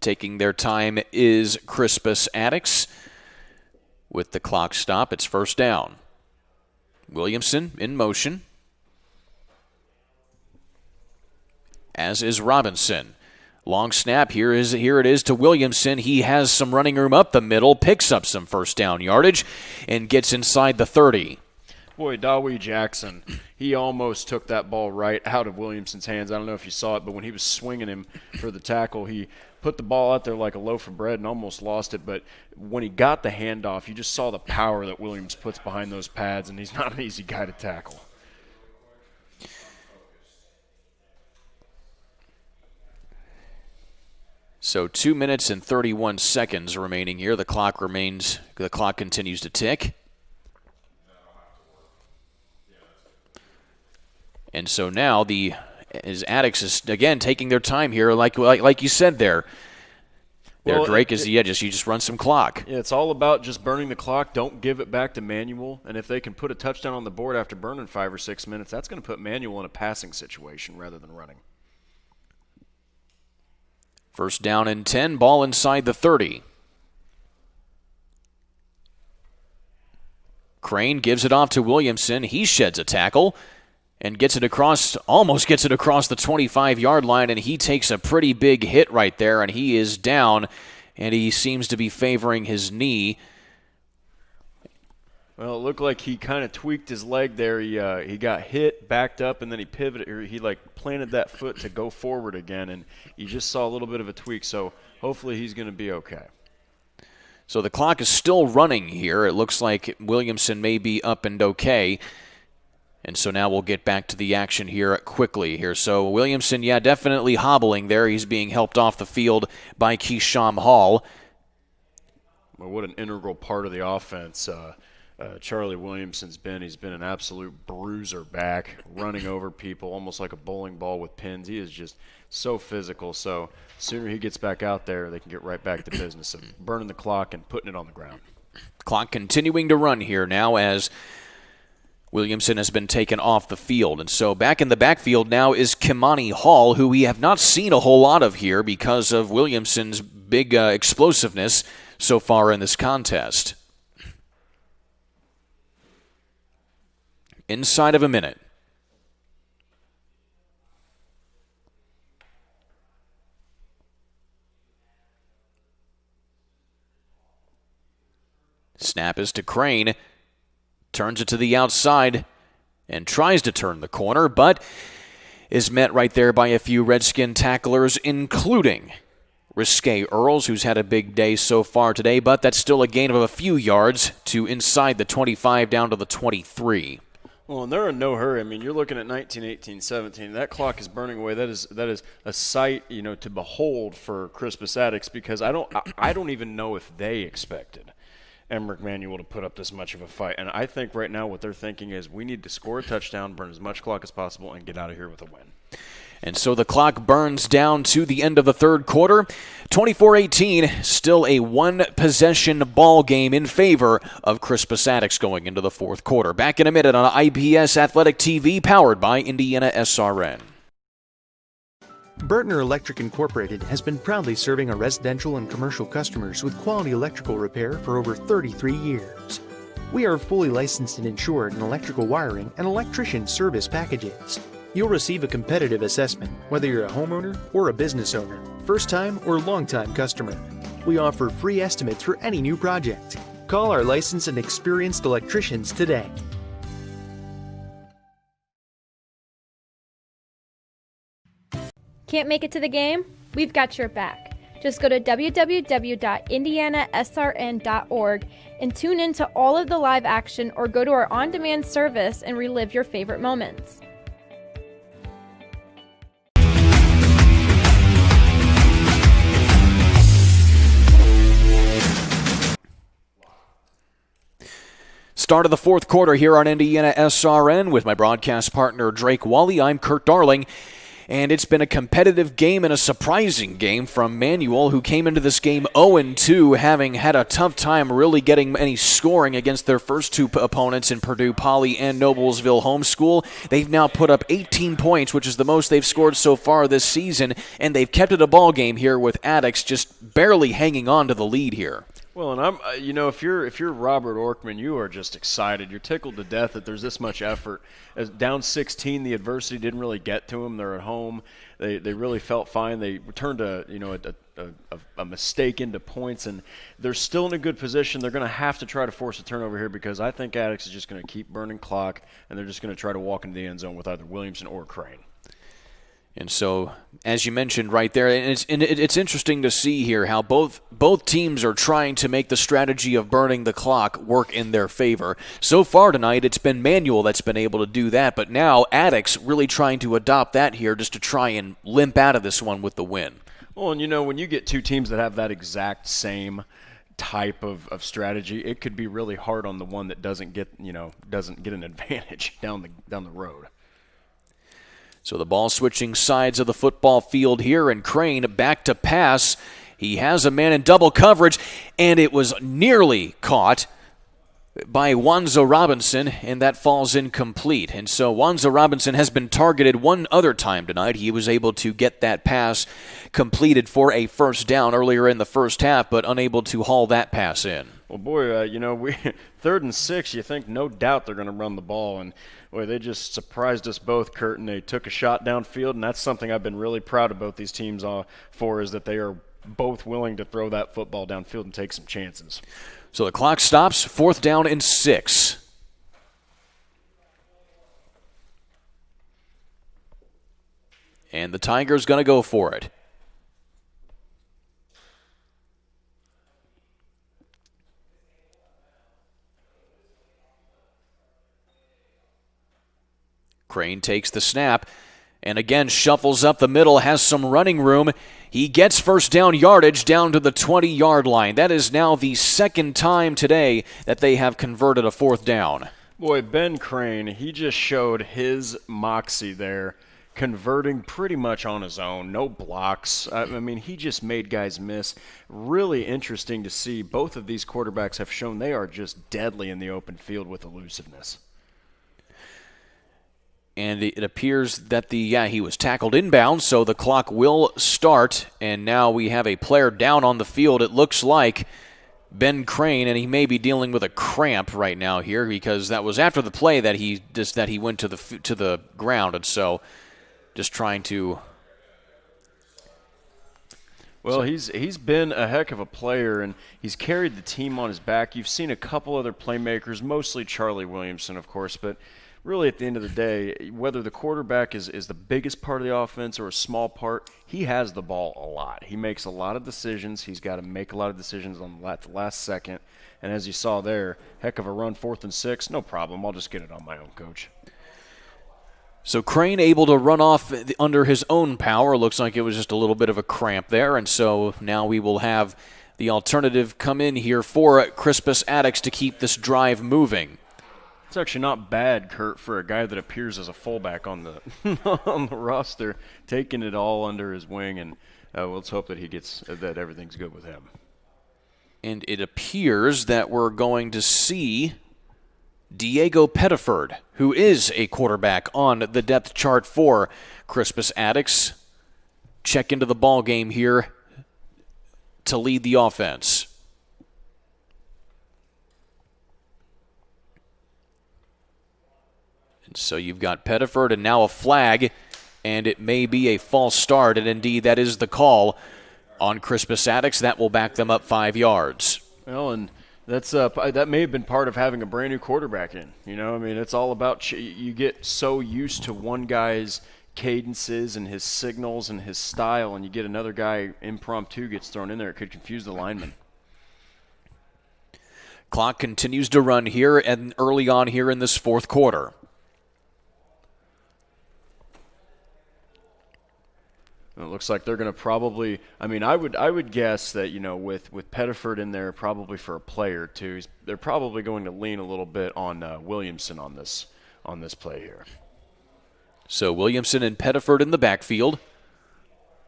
Speaker 3: Taking their time is Crispus Attucks. With the clock stop, it's first down. Williamson in motion, as is Robinson. Long snap, here it is to Williamson. He has some running room up the middle, picks up some first down yardage, and gets inside the 30.
Speaker 4: Boy, Dawee Jackson, he almost took that ball right out of Williamson's hands. I don't know if you saw it, but when he was swinging him for the tackle, he put the ball out there like a loaf of bread and almost lost it. But when he got the handoff, you just saw the power that Williams puts behind those pads, and he's not an easy guy to tackle.
Speaker 3: So 2 minutes and 31 seconds remaining here. The clock continues to tick. And so now Attucks is again taking their time here, like you said there.
Speaker 4: Well,
Speaker 3: Drake is you just run some clock.
Speaker 4: Yeah, it's all about just burning the clock. Don't give it back to Manuel. And if they can put a touchdown on the board after burning 5 or 6 minutes, that's going to put Manuel in a passing situation rather than running.
Speaker 3: First down and 10, ball inside the 30. Crane gives it off to Williamson. He sheds a tackle and almost gets it across the 25-yard line, and he takes a pretty big hit right there, and he is down, and he seems to be favoring his knee.
Speaker 4: Well, it looked like he kind of tweaked his leg there. He got hit, backed up, and then he pivoted, or he planted that foot to go forward again, and you just saw a little bit of a tweak, so hopefully he's going to be okay.
Speaker 3: So the clock is still running here. It looks like Williamson may be up and okay. And so now we'll get back to the action here quickly here. So Williamson, definitely hobbling there. He's being helped off the field by Keyshawn Hall.
Speaker 4: Well, what an integral part of the offense Charlie Williamson's been. He's been an absolute bruiser back, running over people almost like a bowling ball with pins. He is just so physical. So the sooner he gets back out there, they can get right back to business of burning the clock and putting it on the ground.
Speaker 3: Clock continuing to run here now as Williamson has been taken off the field. And so back in the backfield now is Kimani Hall, who we have not seen a whole lot of here because of Williamson's big explosiveness so far in this contest. Inside of a minute. Snap is to Crane. Turns it to the outside and tries to turn the corner, but is met right there by a few Redskin tacklers, including Risque Earls, who's had a big day so far today, but that's still a gain of a few yards to inside the 25 down to the 23.
Speaker 4: Well, and they're in no hurry. I mean, you're looking at 19, 18, 17. That clock is burning away. That is a sight, to behold for Crispus Attucks, because I don't even know if they expected Emmerich Manuel to put up this much of a fight. And I think right now what they're thinking is we need to score a touchdown, burn as much clock as possible, and get out of here with a win.
Speaker 3: And so the clock burns down to the end of the third quarter. 24-18, still a one-possession ball game in favor of Crispus Attucks going into the fourth quarter. Back in a minute on IPS Athletic TV, powered by Indiana SRN.
Speaker 18: Burtner Electric Incorporated has been proudly serving our residential and commercial customers with quality electrical repair for over 33 years. We are fully licensed and insured in electrical wiring and electrician service packages. You'll receive a competitive assessment whether you're a homeowner or a business owner, first-time or long-time customer. We offer free estimates for any new project. Call our licensed and experienced electricians today.
Speaker 2: Can't make it to the game? We've got your back. Just go to www.indianasrn.org and tune in to all of the live action, or go to our on-demand service and relive your favorite moments.
Speaker 3: Start of the fourth quarter here on Indiana SRN with my broadcast partner Drake Wally. I'm Kurt Darling. And it's been a competitive game and a surprising game from Manual, who came into this game 0-2, having had a tough time really getting any scoring against their first two opponents in Purdue Poly and Noblesville Homeschool. They've now put up 18 points, which is the most they've scored so far this season, and they've kept it a ball game here with Attucks just barely hanging on to the lead here.
Speaker 4: Well, and I'm, if you're Robert Orkman, you are just excited. You're tickled to death that there's this much effort. As down 16, the adversity didn't really get to them. They're at home. They really felt fine. They turned a mistake into points, and they're still in a good position. They're going to have to try to force a turnover here because I think Attucks is just going to keep burning clock, and they're just going to try to walk into the end zone with either Williamson or Crane.
Speaker 3: And so, as you mentioned right there, and it's interesting to see here how both teams are trying to make the strategy of burning the clock work in their favor. So far tonight, it's been Manual that's been able to do that, but now Attucks really trying to adopt that here just to try and limp out of this one with the win.
Speaker 4: Well, and when you get two teams that have that exact same type of strategy, it could be really hard on the one that doesn't get an advantage down the road.
Speaker 3: So the ball switching sides of the football field here, and Crane back to pass. He has a man in double coverage, and it was nearly caught by Wanzo Robinson, and that falls incomplete. And so Wanzo Robinson has been targeted one other time tonight. He was able to get that pass completed for a first down earlier in the first half, but unable to haul that pass in.
Speaker 4: Well, boy, we 3rd and 6, you think no doubt they're going to run the ball, and boy, they just surprised us both, Kurt, and they took a shot downfield, and that's something I've been really proud of both these teams for, is that they are both willing to throw that football downfield and take some chances.
Speaker 3: So the clock stops, 4th down and 6. And the Tigers going to go for it. Crane takes the snap and again shuffles up the middle, has some running room. He gets first down yardage down to the 20-yard line. That is now the second time today that they have converted a 4th down.
Speaker 4: Boy, Ben Crane, he just showed his moxie there, converting pretty much on his own, no blocks. I mean, he just made guys miss. Really interesting to see. Both of these quarterbacks have shown they are just deadly in the open field with elusiveness.
Speaker 3: And it appears that he was tackled inbound, so the clock will start. And now we have a player down on the field. It looks like Ben Crane, and he may be dealing with a cramp right now here because that was after the play that he went to the ground, and so just trying to.
Speaker 4: Well, he's been a heck of a player, and he's carried the team on his back. You've seen a couple other playmakers, mostly Charlie Williamson, of course, but really at the end of the day, whether the quarterback is the biggest part of the offense or a small part, he has the ball a lot. He makes a lot of decisions. He's got to make a lot of decisions on the last second. And as you saw there, heck of a run, 4th and 6, no problem. I'll just get it on my own, Coach.
Speaker 3: So Crane able to run off under his own power. Looks like it was just a little bit of a cramp there. And so now we will have the alternative come in here for Crispus Attucks to keep this drive moving.
Speaker 4: It's actually not bad, Kurt, for a guy that appears as a fullback on the on the roster, taking it all under his wing, and let's hope that everything's good with him.
Speaker 3: And it appears that we're going to see Diego Pettiford, who is a quarterback on the depth chart for Crispus Attucks, check into the ball game here to lead the offense. So you've got Pettiford and now a flag, and it may be a false start, and indeed that is the call on Crispus Attucks. That will back them up 5 yards.
Speaker 4: Well, and that may have been part of having a brand new quarterback in. I mean, it's all about you get so used to one guy's cadences and his signals and his style, and you get another guy impromptu gets thrown in there. It could confuse the lineman.
Speaker 3: Clock continues to run here and early on here in this 4th quarter.
Speaker 4: It looks like they're going to probably. I mean, I would guess that with Pettiford in there probably for a play or two, they're probably going to lean a little bit on Williamson on this play here.
Speaker 3: So Williamson and Pettiford in the backfield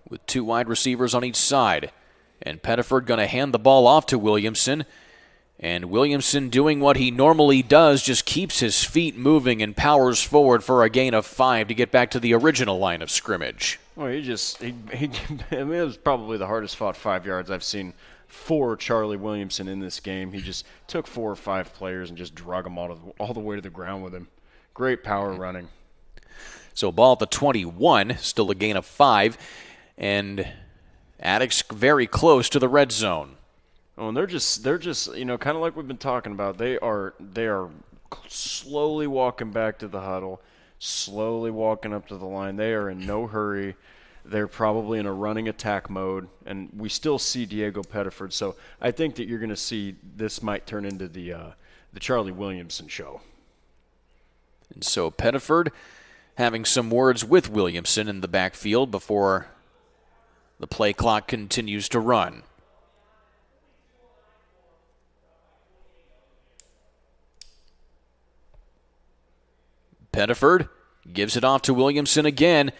Speaker 3: with 2 wide receivers on each side. And Pettiford going to hand the ball off to Williamson. And Williamson doing what he normally does, just keeps his feet moving and powers forward for a gain of 5 to get back to the original line of scrimmage.
Speaker 4: Well, I mean, it was probably the hardest fought 5 yards I've seen for Charlie Williamson in this game. He just took 4 or 5 players and just drug them all the way to the ground with him. Great power running.
Speaker 3: So ball at the 21, still a gain of 5. And Attucks very close to the red zone.
Speaker 4: Oh, and they're just kind of like we've been talking about. They are slowly walking back to the huddle, slowly walking up to the line. They are in no hurry. They're probably in a running attack mode, and we still see Diego Pettiford. So I think that you're going to see this might turn into the Charlie Williamson show.
Speaker 3: And so Pettiford having some words with Williamson in the backfield before the play clock continues to run. Pettiford gives it off to Williamson again.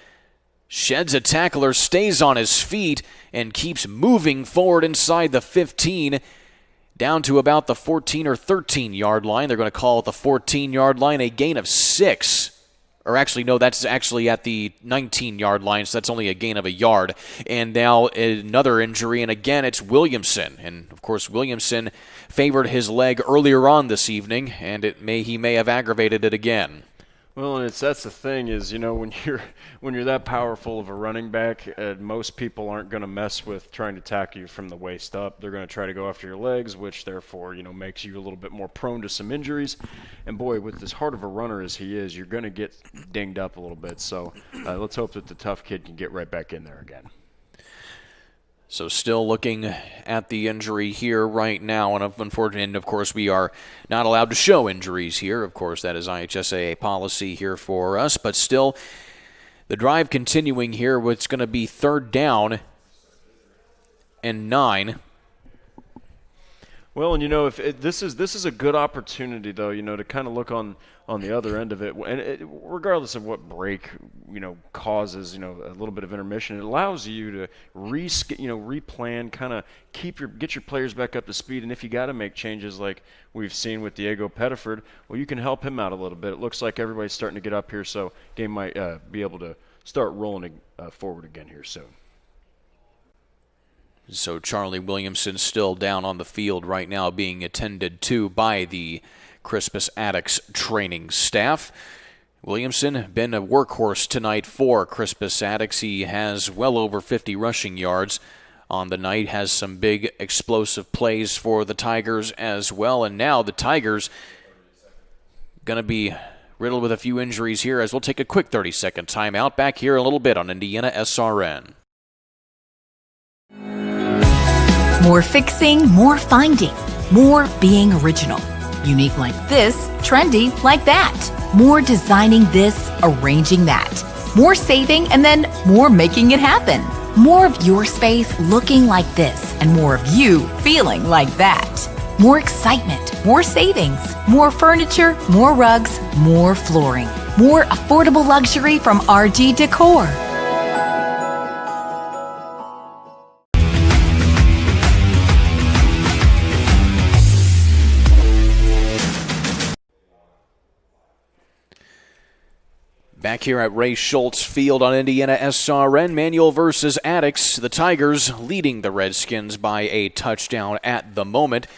Speaker 3: Sheds a tackler, stays on his feet, and keeps moving forward inside the 15, down to about the 14 or 13-yard line. They're going to call it the 14-yard line, a gain of 6. Or actually, no, that's actually at the 19-yard line, so that's only a gain of a yard. And now another injury, and again, it's Williamson. And, of course, Williamson favored his leg earlier on this evening, and he may have aggravated it again.
Speaker 4: Well, and that's the thing is, when you're that powerful of a running back, most people aren't going to mess with trying to tackle you from the waist up. They're going to try to go after your legs, which therefore, makes you a little bit more prone to some injuries. And boy, with as hard of a runner as he is, you're going to get dinged up a little bit. So let's hope that the tough kid can get right back in there again.
Speaker 3: So still looking at the injury here right now, and unfortunately, of course, we are not allowed to show injuries here. Of course, that is IHSAA policy here for us, but still, the drive continuing here. What's going to be 3rd down and 9.
Speaker 4: Well, and if this is a good opportunity, though, to kind of look on the other end of it, and regardless of what break, causes, a little bit of intermission, it allows you to replan, kind of get your players back up to speed, and if you got to make changes like we've seen with Diego Pettiford, well, you can help him out a little bit. It looks like everybody's starting to get up here, so game might be able to start rolling forward again here soon.
Speaker 3: So Charlie Williamson still down on the field right now, being attended to by the Crispus Attucks training staff. Williamson been a workhorse tonight for Crispus Attucks. He has well over 50 rushing yards on the night, has some big explosive plays for the Tigers as well. And now the Tigers going to be riddled with a few injuries here, as we'll take a quick 30-second timeout. Back here a little bit on Indiana SRN.
Speaker 19: More fixing, more finding, more being original. Unique like this, trendy like that. More designing this, arranging that. More saving, and then more making it happen. More of your space looking like this, and more of you feeling like that. More excitement, more savings, more furniture, more rugs, more flooring. More affordable luxury from RG Decor.
Speaker 3: Back here at Ray Schultz Field on Indiana SRN, Manual versus Attucks. The Tigers leading the Redskins by a touchdown at the moment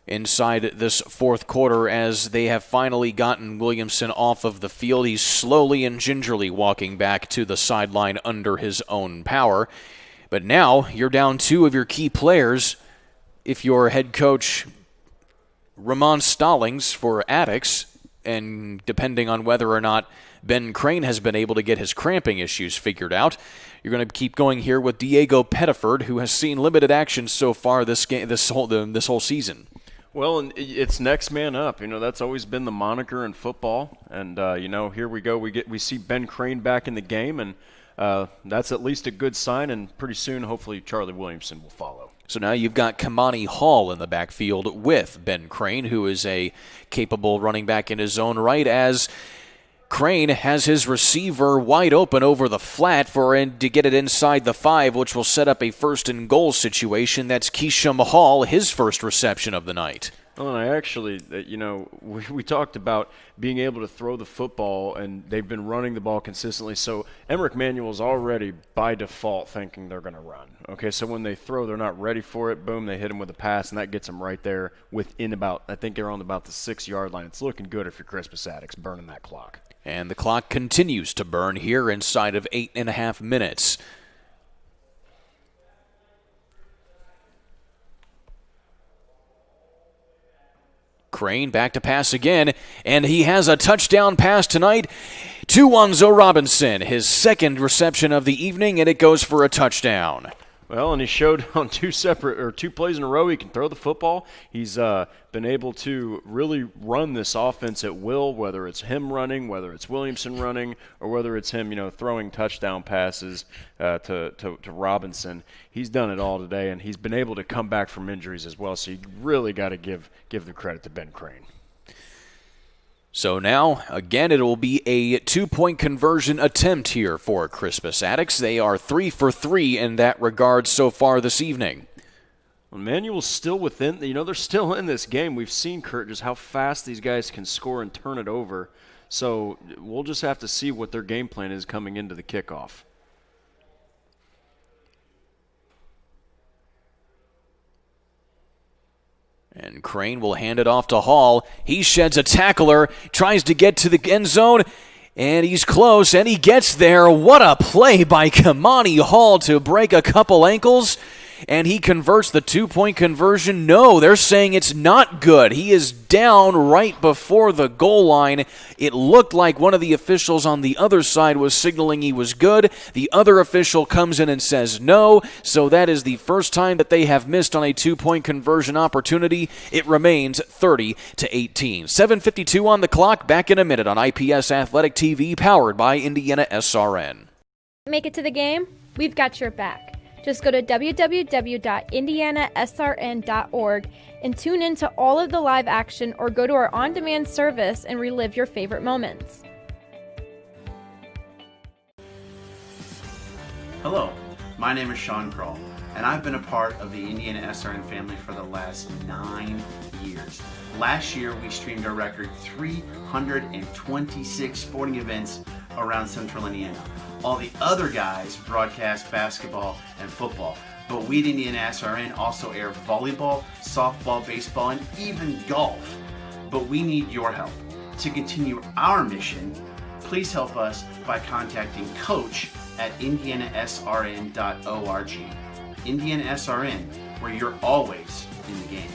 Speaker 3: inside this 4th quarter, as they have finally gotten Williamson off of the field. He's slowly and gingerly walking back to the sideline under his own power. But now you're down 2 of your key players if you're head coach Ramon Stallings for Attucks, and depending on whether or not Ben Crane has been able to get his cramping issues figured out, you're going to keep going here with Diego Pettiford, who has seen limited action so far this whole season.
Speaker 4: Well, and it's next man up. That's always been the moniker in football. And here we go. We see Ben Crane back in the game, and that's at least a good sign. And pretty soon, hopefully, Charlie Williamson will follow.
Speaker 3: So now you've got Kamani Hall in the backfield with Ben Crane, who is a capable running back in his own right, as Crane has his receiver wide open over the flat to get it inside the 5, which will set up a 1st and goal situation. That's Keisham Hall, his first reception of the night.
Speaker 4: Well, and I actually, we talked about being able to throw the football, and they've been running the ball consistently. So Emmerich Manuel's already by default thinking they're going to run. Okay, so when they throw, they're not ready for it. Boom, they hit him with a pass, and that gets them right there within about, I think they're on about the 6-yard line. It's looking good if you're Crispus Attucks, burning that clock.
Speaker 3: And the clock continues to burn here inside of 8.5 minutes. Crane back to pass again, and he has a touchdown pass tonight to Wanzo Robinson, his 2nd reception of the evening, and it goes for a touchdown.
Speaker 4: Well, and he showed on 2 plays in a row he can throw the football. He's been able to really run this offense at will, whether it's him running, whether it's Williamson running, or whether it's him, throwing touchdown passes to Robinson. He's done it all today, and he's been able to come back from injuries as well. So you really got to give the credit to Ben Crane.
Speaker 3: So now, again, it will be a 2-point conversion attempt here for Crispus Attucks. They are 3 for 3 in that regard so far this evening.
Speaker 4: Well, Manuel's still within, they're still in this game. We've seen, Kurt, just how fast these guys can score and turn it over. So we'll just have to see what their game plan is coming into the kickoff.
Speaker 3: And Crane will hand it off to Hall. He sheds a tackler, tries to get to the end zone, and he's close, and he gets there. What a play by Kamani Hall to break a couple ankles, and he converts the 2-point conversion. No, they're saying it's not good. He is down right before the goal line. It looked like one of the officials on the other side was signaling he was good. The other official comes in and says no, so that is the first time that they have missed on a 2-point conversion opportunity. It remains 30-18. 7:52 on the clock. Back in a minute on IPS Athletic TV, powered by Indiana SRN.
Speaker 2: Make it to the game? We've got your back. Just go to www.indianasrn.org and tune in to all of the live action, or go to our on-demand service and relive your favorite moments.
Speaker 20: Hello, my name is Sean Kroll, and I've been a part of the Indiana SRN family for the last 9 years. Last year, we streamed a record 326 sporting events around Central Indiana. All the other guys broadcast basketball and football, but we at Indiana SRN also air volleyball, softball, baseball, and even golf. But we need your help. To continue our mission, please help us by contacting Coach at indianasrn.org. Indiana SRN, where you're always in the game.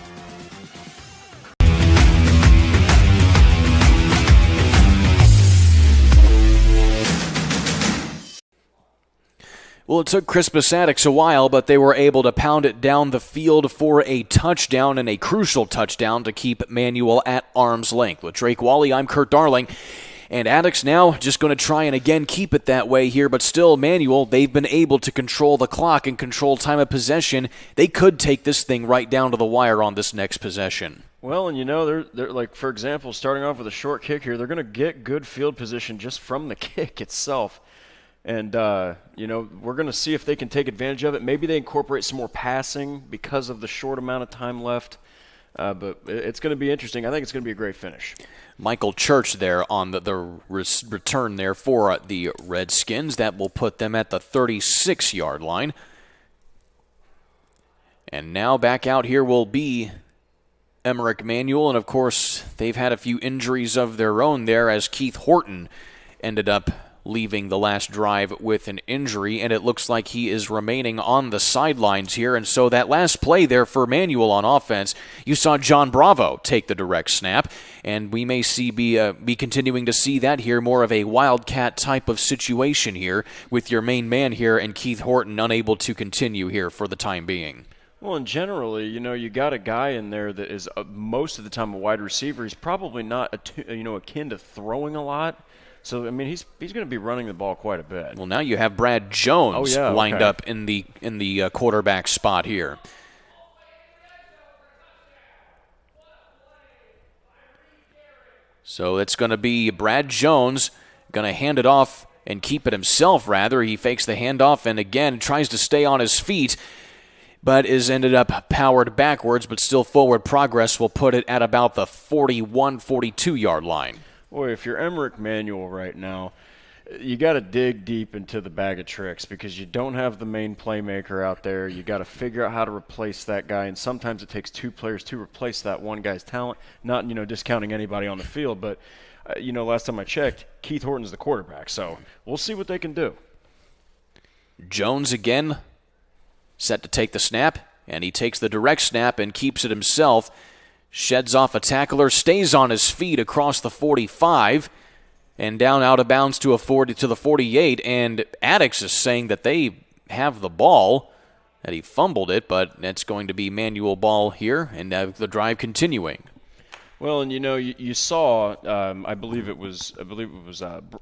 Speaker 3: Well, it took Crispus Attucks a while, but they were able to pound it down the field for a touchdown, and a crucial touchdown to keep Manuel at arm's length. With Drake Wally, I'm Kurt Darling. And Attucks now just going to try and again keep it that way here, but still, Manuel, they've been able to control the clock and control time of possession. They could take this thing right down to the wire on this next possession.
Speaker 4: Well, and they're like, for example, starting off with a short kick here, they're going to get good field position just from the kick itself. And, we're going to see if they can take advantage of it. Maybe they incorporate some more passing because of the short amount of time left. But it's going to be interesting. I think it's going to be a great finish.
Speaker 3: Michael Church there on the return there for the Redskins. That will put them at the 36-yard line. And now back out here will be Emmerich Manuel. And, of course, they've had a few injuries of their own there, as Keith Horton ended up leaving the last drive with an injury, and it looks like he is remaining on the sidelines here. And so that last play there for Manuel on offense, you saw John Bravo take the direct snap, and we may be continuing to see that here, more of a wildcat type of situation here with your main man here and Keith Horton unable to continue here for the time being.
Speaker 4: Well, and generally, you got a guy in there that is most of the time a wide receiver. He's probably not akin to throwing a lot. So, I mean, he's going to be running the ball quite a bit.
Speaker 3: Well, now you have Brad Jones lined up in the quarterback spot here. So it's going to be Brad Jones going to hand it off and keep it himself, rather. He fakes the handoff and again tries to stay on his feet, but is ended up powered backwards, but still forward progress will put it at about the 41, 42-yard line.
Speaker 4: Boy, if you're Emmerich Manuel right now, you got to dig deep into the bag of tricks because you don't have the main playmaker out there. You got to figure out how to replace that guy, and sometimes it takes two players to replace that one guy's talent. Not, discounting anybody on the field, but last time I checked, Keith Horton's the quarterback, so we'll see what they can do.
Speaker 3: Jones again set to take the snap, and he takes the direct snap and keeps it himself. Sheds off a tackler, stays on his feet across the 45, and down out of bounds to the 48. And Attucks is saying that they have the ball, that he fumbled it, but it's going to be manual ball here, and the drive continuing.
Speaker 4: Well, and you saw, I believe it was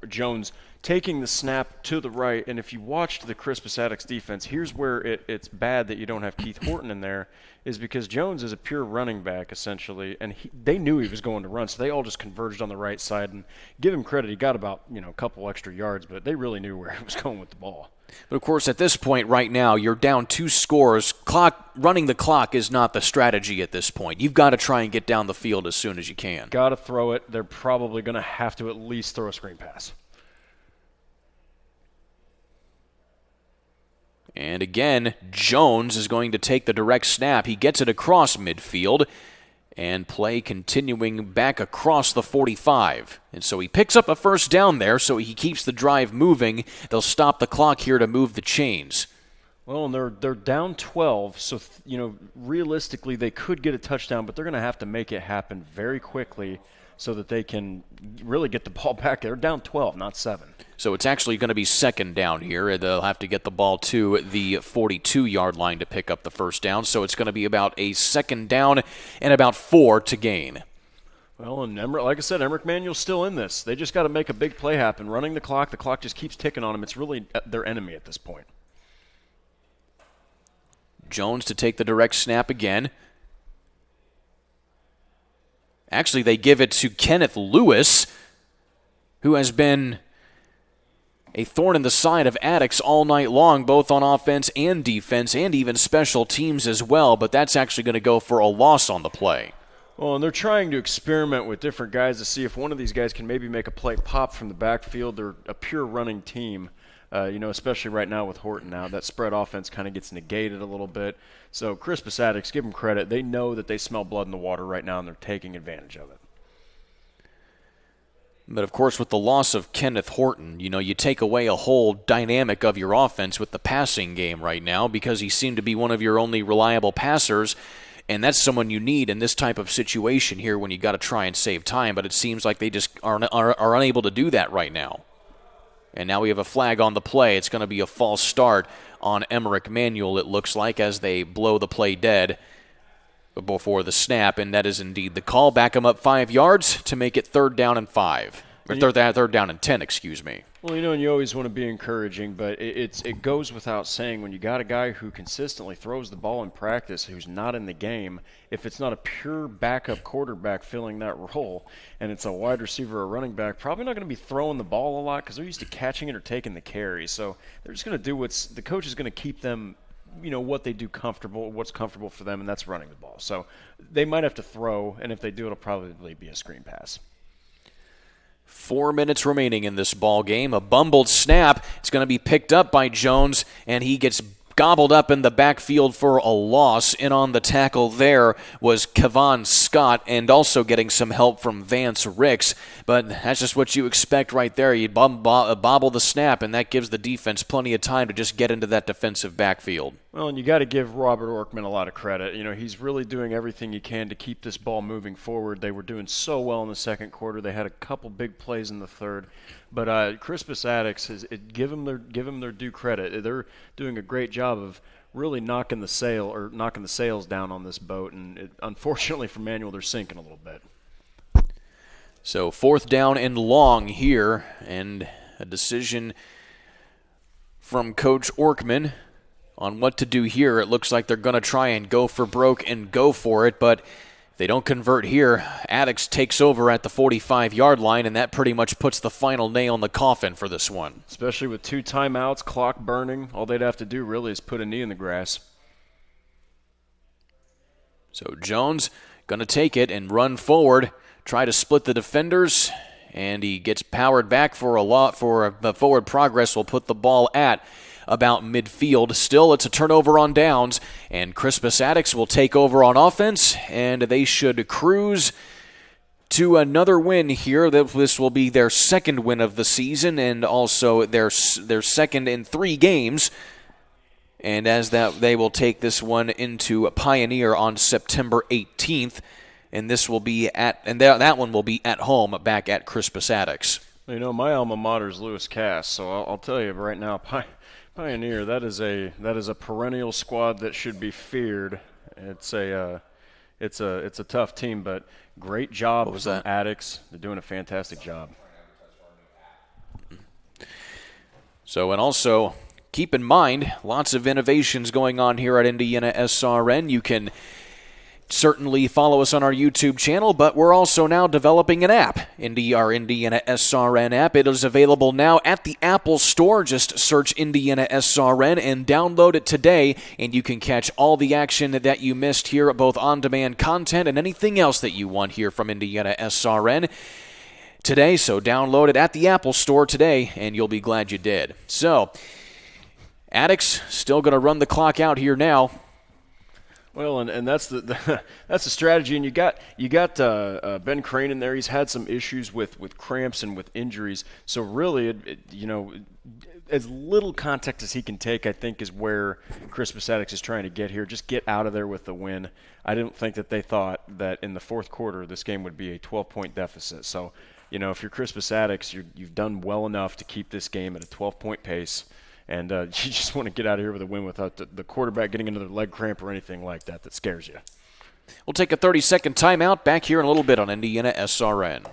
Speaker 4: Jones taking the snap to the right, and if you watched the Crispus Attucks defense, here's where it's bad that you don't have Keith Horton in there, is because Jones is a pure running back essentially, and they knew he was going to run, so they all just converged on the right side. And give him credit, he got about a couple extra yards, but they really knew where he was going with the ball.
Speaker 3: But, of course, at this point right now, you're down 2 scores. Running the clock is not the strategy at this point. You've got to try and get down the field as soon as you can.
Speaker 4: Got to throw it. They're probably going to have to at least throw a screen pass.
Speaker 3: And again, Jones is going to take the direct snap. He gets it across midfield, and play continuing back across the 45. And so he picks up a first down there, so he keeps the drive moving. They'll stop the clock here to move the chains.
Speaker 4: Well, and they're down 12, so realistically they could get a touchdown, but they're going to have to make it happen very quickly so that they can really get the ball back. They're down 12, not 7.
Speaker 3: So it's actually going to be second down here. They'll have to get the ball to the 42-yard line to pick up the first down. So it's going to be about a second down and about 4 to gain.
Speaker 4: Well, and like I said, Emmerich Manuel's still in this. They just got to make a big play happen. Running the clock just keeps ticking on them. It's really their enemy at this point.
Speaker 3: Jones to take the direct snap again. Actually, they give it to Kenneth Lewis, who has been a thorn in the side of Attucks all night long, both on offense and defense, and even special teams as well, but that's actually going to go for a loss on the play.
Speaker 4: Well, and they're trying to experiment with different guys to see if one of these guys can maybe make a play pop from the backfield. They're a pure running team, especially right now with Horton out. That spread offense kind of gets negated a little bit. So Crispus Attucks, give them credit. They know that they smell blood in the water right now, and they're taking advantage of it.
Speaker 3: But, of course, with the loss of Kenneth Horton, you take away a whole dynamic of your offense with the passing game right now because he seemed to be one of your only reliable passers, and that's someone you need in this type of situation here when you got to try and save time, but it seems like they just are unable to do that right now. And now we have a flag on the play. It's going to be a false start on Emmerich Manuel, it looks like, as they blow the play dead before the snap, and that is indeed the call. Back him up 5 yards to make it 3rd down and 5. Or third down and 10, excuse me.
Speaker 4: Well, and you always want to be encouraging, but it goes without saying when you got a guy who consistently throws the ball in practice who's not in the game, if it's not a pure backup quarterback filling that role and it's a wide receiver or running back, probably not going to be throwing the ball a lot because they're used to catching it or taking the carry. So they're just going to do the coach is going to keep them what they do comfortable, what's comfortable for them, and that's running the ball. So they might have to throw, and if they do, it'll probably be a screen pass.
Speaker 3: 4 minutes remaining in this ball game. A bumbled snap. It's going to be picked up by Jones, and he gets gobbled up in the backfield for a loss. In on the tackle there was Kevon Scott, and also getting some help from Vance Ricks. But that's just what you expect right there. You bobble the snap, and that gives the defense plenty of time to just get into that defensive backfield.
Speaker 4: Well, and you got to give Robert Orkman a lot of credit. He's really doing everything he can to keep this ball moving forward. They were doing so well in the second quarter. They had a couple big plays in the third. But Crispus Attucks, give them their due credit. They're doing a great job of really knocking the sails down on this boat. And unfortunately for Manuel, they're sinking a little bit.
Speaker 3: So 4th down and long here, and a decision from Coach Orkman on what to do here. It looks like they're going to try and go for broke and go for it, but If they don't convert here, Attucks takes over at the 45-yard line, and that pretty much puts the final nail in the coffin for this one.
Speaker 4: Especially with 2 timeouts, clock burning, all they'd have to do really is put a knee in the grass.
Speaker 3: So Jones going to take it and run forward, try to split the defenders, and he gets powered back for the forward progress. Will put the ball at about midfield. Still, it's a turnover on downs, and Crispus Attucks will take over on offense, and they should cruise to another win here. This will be their second win of the season, and also their second in 3 games. And as that, they will take this one into Pioneer on September 18th, and this will be that one will be at home back at Crispus Attucks.
Speaker 4: You know, my alma mater is Lewis Cass, so I'll tell you right now, Pioneer, that is a perennial squad that should be feared. It's a tough team, but great job from Attucks. They're doing a fantastic job.
Speaker 3: So, and also keep in mind, lots of innovations going on here at Indiana SRN. You can certainly follow us on our YouTube channel, but we're also now developing an app, our Indiana SRN app. It is available now at the Apple Store. Just search Indiana SRN and download it today, and you can catch all the action that you missed here, both on-demand content and anything else that you want here from Indiana SRN today. So download it at the Apple Store today, and you'll be glad you did. So, Attucks still going to run the clock out here now.
Speaker 4: Well, and that's the strategy, and you got Ben Crane in there. He's had some issues with cramps and with injuries. So really, as little contact as he can take, I think, is where Crispus Attucks is trying to get here. Just get out of there with the win. I didn't think that they thought that in the fourth quarter this game would be a 12-point deficit. So, if you're Crispus Attucks, you've done well enough to keep this game at a 12-point pace. And you just want to get out of here with a win without the quarterback getting another leg cramp or anything like that scares you.
Speaker 3: We'll take a 30-second timeout. Back here in a little bit on Indiana SRN.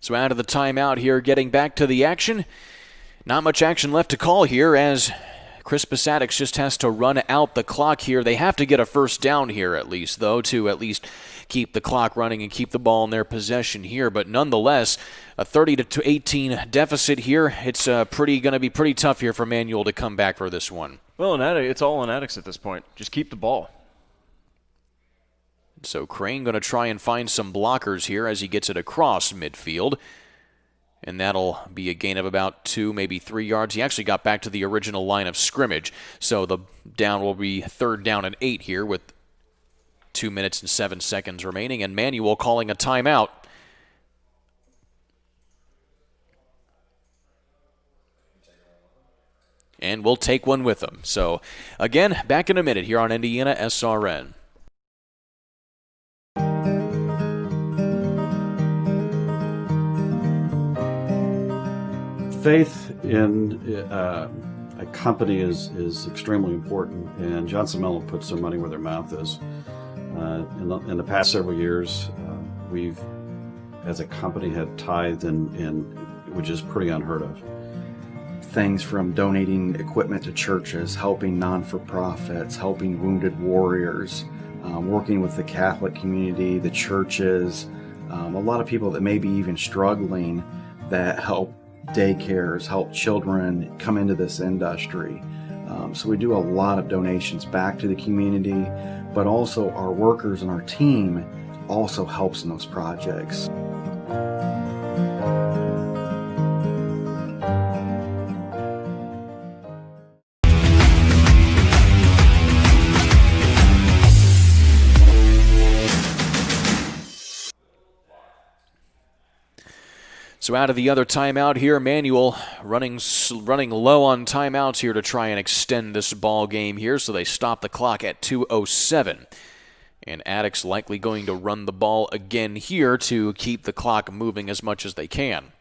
Speaker 3: So out of the timeout here, getting back to the action. Not much action left to call here as Crispus Attucks just has to run out the clock here. They have to get a first down here at least, though, to at least keep the clock running and keep the ball in their possession here. But nonetheless, a 30-18 deficit here. It's going to be pretty tough here for Manuel to come back for this one.
Speaker 4: Well, it's all on Attucks at this point. Just keep the ball.
Speaker 3: So Crane going to try and find some blockers here as he gets it across midfield. And that'll be a gain of about 2, maybe 3 yards. He actually got back to the original line of scrimmage. So the down will be 3rd down and 8 here with 2 minutes and 7 seconds remaining. And Manuel calling a timeout. And we'll take one with them. So again, back in a minute here on Indiana SRN.
Speaker 5: Faith in a company is extremely important, and Johnson Mello puts their money where their mouth is. In the past several years, we've, as a company, had tithed, which is pretty unheard of.
Speaker 21: Things from donating equipment to churches, helping non-for-profits, helping wounded warriors, working with the Catholic community, the churches, a lot of people that may be even struggling that help daycares, help children come into this industry. So we do a lot of donations back to the community, but also our workers and our team also helps in those projects.
Speaker 3: So out of the other timeout here, Manual running low on timeouts here to try and extend this ball game here, so they stop the clock at 2:07. And Attucks likely going to run the ball again here to keep the clock moving as much as they can.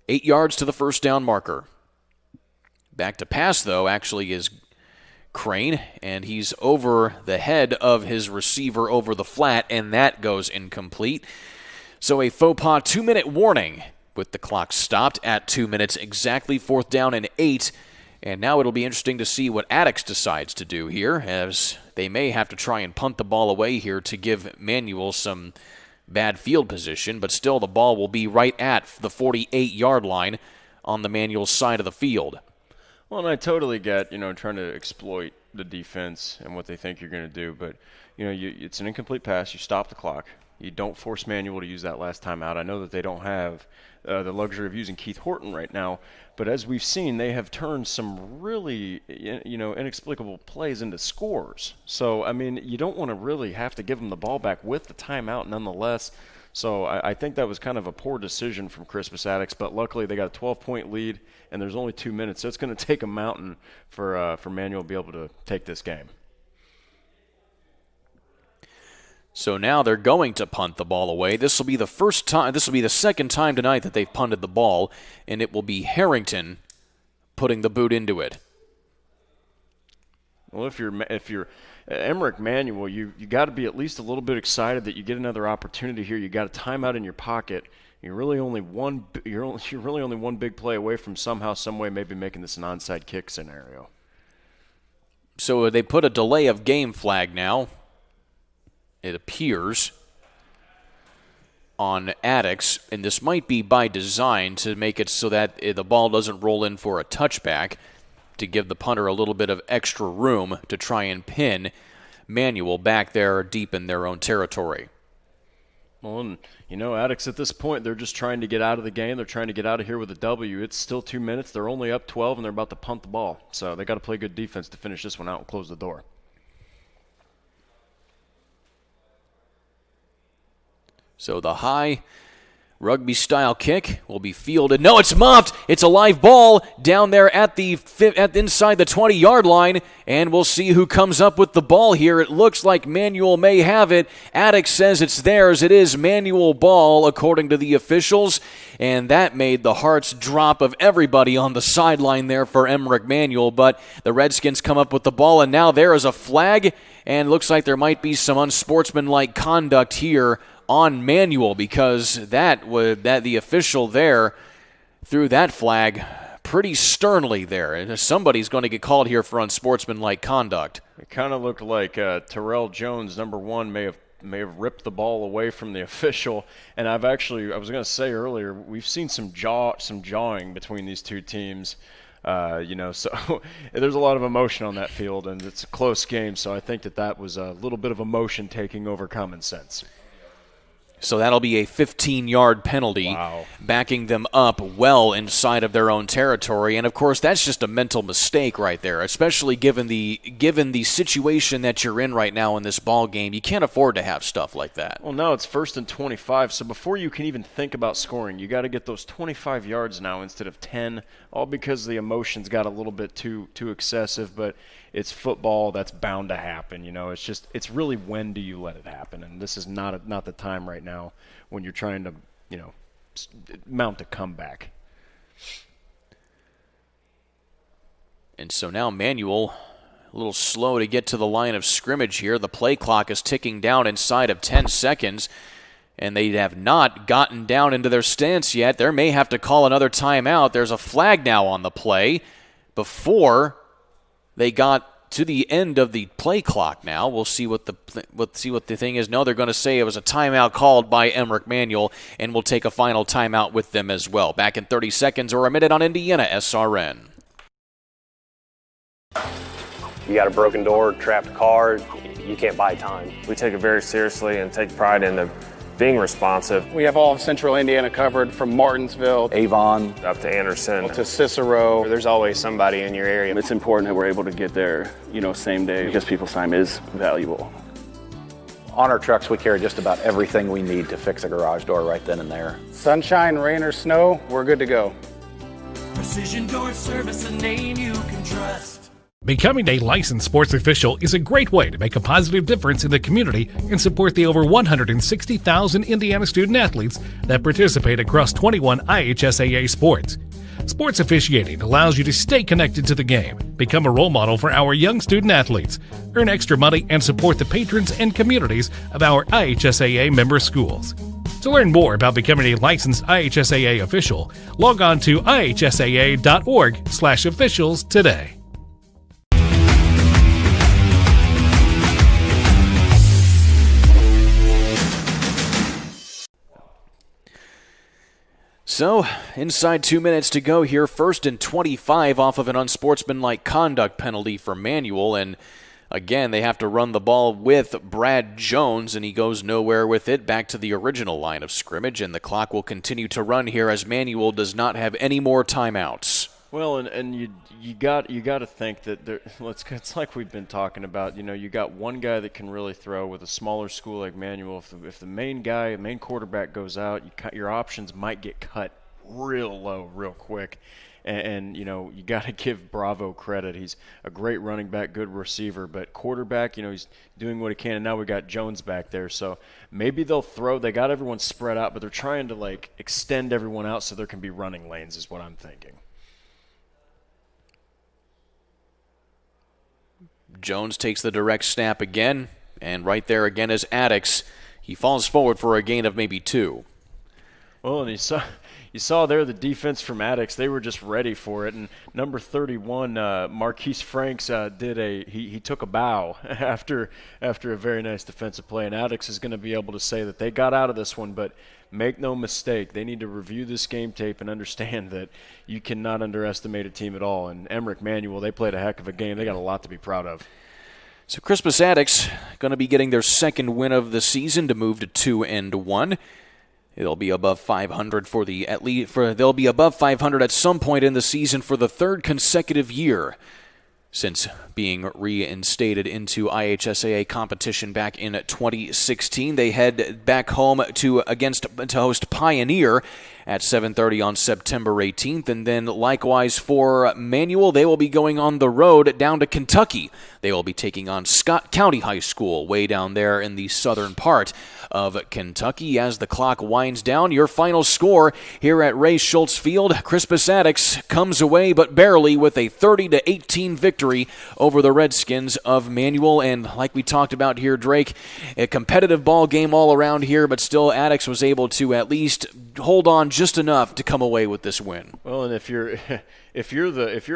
Speaker 3: 8 yards to the first down marker. Back to pass, though, actually is Crane, and he's over the head of his receiver over the flat, and that goes incomplete. So a faux pas 2-minute warning with the clock stopped at 2 minutes exactly, 4th down and 8. And now it'll be interesting to see what Attucks decides to do here, as they may have to try and punt the ball away here to give Manual some bad field position, but still the ball will be right at the 48-yard line on the Manual side of the field.
Speaker 4: Well, and I totally get, trying to exploit the defense and what they think you're going to do, but, it's an incomplete pass. You stop the clock. You don't force Manual to use that last time out. I know that they don't have the luxury of using Keith Horton right now, but as we've seen, they have turned some really, inexplicable plays into scores. So, you don't want to really have to give them the ball back with the timeout nonetheless. So I think that was kind of a poor decision from Crispus Attucks, but luckily they got a 12-point lead, and there's only 2 minutes, so it's going to take a mountain for Manual to be able to take this game.
Speaker 3: So now they're going to punt the ball away. This will be the first time. This will be the second time tonight that they've punted the ball, and it will be Harrington putting the boot into it.
Speaker 4: Well, if you're Emmerich Manual, you got to be at least a little bit excited that you get another opportunity here. You got a timeout in your pocket. You're really only one big play away from somehow, some way, maybe making this an onside kick scenario.
Speaker 3: So they put a delay of game flag now, it appears, on Attucks, and this might be by design to make it so that the ball doesn't roll in for a touchback, to give the punter a little bit of extra room to try and pin Manual back there deep in their own territory.
Speaker 4: Well, and Attucks at this point, they're just trying to get out of the game. They're trying to get out of here with a W. It's still 2 minutes. They're only up 12, and they're about to punt the ball. So they got to play good defense to finish this one out and close the door.
Speaker 3: So the high rugby-style kick will be fielded. No, it's muffed. It's a live ball down there at inside the 20-yard line, and we'll see who comes up with the ball here. It looks like Manual may have it. Attucks says it's theirs. It is Manual ball, according to the officials, and that made the hearts drop of everybody on the sideline there for Emmerich Manual, but the Redskins come up with the ball, and now there is a flag, and looks like there might be some unsportsmanlike conduct here on Manual, because the official there threw that flag pretty sternly there. And somebody's going to get called here for unsportsmanlike conduct.
Speaker 4: It kind of looked like Terrell Jones, number 1, may have ripped the ball away from the official. And I was going to say earlier, we've seen some jawing between these two teams. So there's a lot of emotion on that field, and it's a close game. So I think that was a little bit of emotion taking over common sense.
Speaker 3: So that'll be a 15-yard penalty, backing them up well inside of their own territory. And, of course, that's just a mental mistake right there, especially given the situation that you're in right now in this ball game. You can't afford to have stuff like that.
Speaker 4: Well, no, it's 1st and 25, so before you can even think about scoring, you got to get those 25 yards now instead of 10, all because the emotions got a little bit too excessive. But it's football. That's bound to happen. It's really when do you let it happen? And this is not the time right now when you're trying to, mount a comeback.
Speaker 3: And so now Manual, a little slow to get to the line of scrimmage here. The play clock is ticking down inside of 10 seconds, and they have not gotten down into their stance yet. They may have to call another timeout. There's a flag now on the play before they got to the end of the play clock now. We'll see what the thing is. No, they're going to say it was a timeout called by Emmerich Manual, and we'll take a final timeout with them as well. Back in 30 seconds or a minute on Indiana SRN.
Speaker 6: You got a broken door, trapped car, you can't buy time. We take it very seriously and take pride in being responsive.
Speaker 7: We have all of Central Indiana covered from Martinsville,
Speaker 6: Avon, up to Anderson,
Speaker 7: to Cicero. There's always somebody in your area.
Speaker 23: It's important that we're able to get there, same day, because people's time is valuable.
Speaker 24: On our trucks, we carry just about everything we need to fix a garage door right then and there.
Speaker 7: Sunshine, rain, or snow, we're good to go.
Speaker 25: Precision Door Service, a name you can trust.
Speaker 26: Becoming a licensed sports official is a great way to make a positive difference in the community and support the over 160,000 Indiana student athletes that participate across 21 IHSAA sports. Sports officiating allows you to stay connected to the game, become a role model for our young student athletes, earn extra money, and support the patrons and communities of our IHSAA member schools. To learn more about becoming a licensed IHSAA official, log on to ihsaa.org/officials today.
Speaker 3: So, inside 2 minutes to go here. 1st and 25 off of an unsportsmanlike conduct penalty for Manual. And again, they have to run the ball with Brad Jones, and he goes nowhere with it. Back to the original line of scrimmage, and the clock will continue to run here as Manual does not have any more timeouts.
Speaker 4: Well, and you got to think that it's like we've been talking about. You got one guy that can really throw with a smaller school like Manual. If the main quarterback goes out, your options might get cut real low, real quick. And you got to give Bravo credit. He's a great running back, good receiver, but quarterback, he's doing what he can. And now we got Jones back there, so maybe they'll throw. They got everyone spread out, but they're trying to extend everyone out so there can be running lanes, is what I'm thinking.
Speaker 3: Jones takes the direct snap again, and right there again is Attucks. He falls forward for a gain of maybe 2.
Speaker 4: Well, and you saw there the defense from Attucks. They were just ready for it. And number 31, Marquise Franks, he took a bow after a very nice defensive play. And Attucks is going to be able to say that they got out of this one, but make no mistake, they need to review this game tape and understand that you cannot underestimate a team at all. And Emmerich Manual, they played a heck of a game. They got a lot to be proud of.
Speaker 3: So Crispus Attucks going to be getting their second win of the season to move to 2-1. They'll be above 500 they'll be above 500 at some point in the season for the third consecutive year since being reinstated into IHSAA competition back in 2016. They head back home to host Pioneer at 7:30 on September 18th. And then likewise for Manual, they will be going on the road down to Kentucky. They will be taking on Scott County High School way down there in the southern part of Kentucky. As the clock winds down, your final score here at Ray Schultz Field, Crispus Attucks comes away but barely with a 30-18 victory over the Redskins of Manual. And like we talked about here, Drake, a competitive ball game all around here, but still Attucks was able to at least hold on just enough to come away with this win.
Speaker 4: Well, and if you're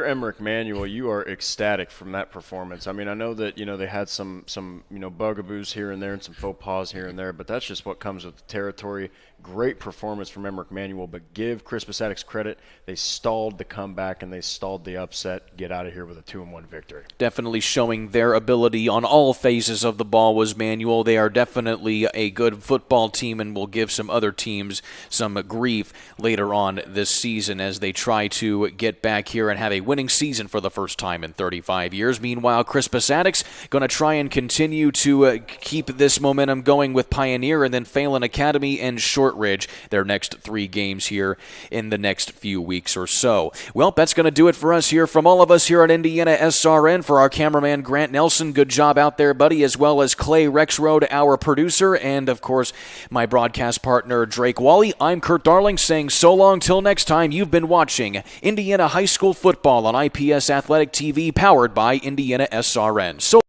Speaker 4: Emmerich Manual, you are ecstatic from that performance. I mean, I know that they had some bugaboos here and there and some faux pas here and there, but that's just what comes with the territory. Great performance from Emmerich Manual, but give Crispus Attucks credit. They stalled the comeback and they stalled the upset. Get out of here with a 2-1 victory.
Speaker 3: Definitely showing their ability on all phases of the ball was Manual. They are definitely a good football team and will give some other teams some grief later on this season as they try to get back here and have a winning season for the first time in 35 years. Meanwhile, Crispus Attucks going to try and continue to keep this momentum going with Pioneer and then Phelan Academy and Shortridge, their next 3 games here in the next few weeks or so. Well, that's going to do it for us here from all of us here at Indiana SRN. For our cameraman Grant Nelson, good job out there, buddy, as well as Clay Rexroad, our producer, and of course my broadcast partner Drake Wally. I'm Kurt Darling saying so long till next time. You've been watching Indiana High School Football on IPS Athletic TV, powered by Indiana SRN. So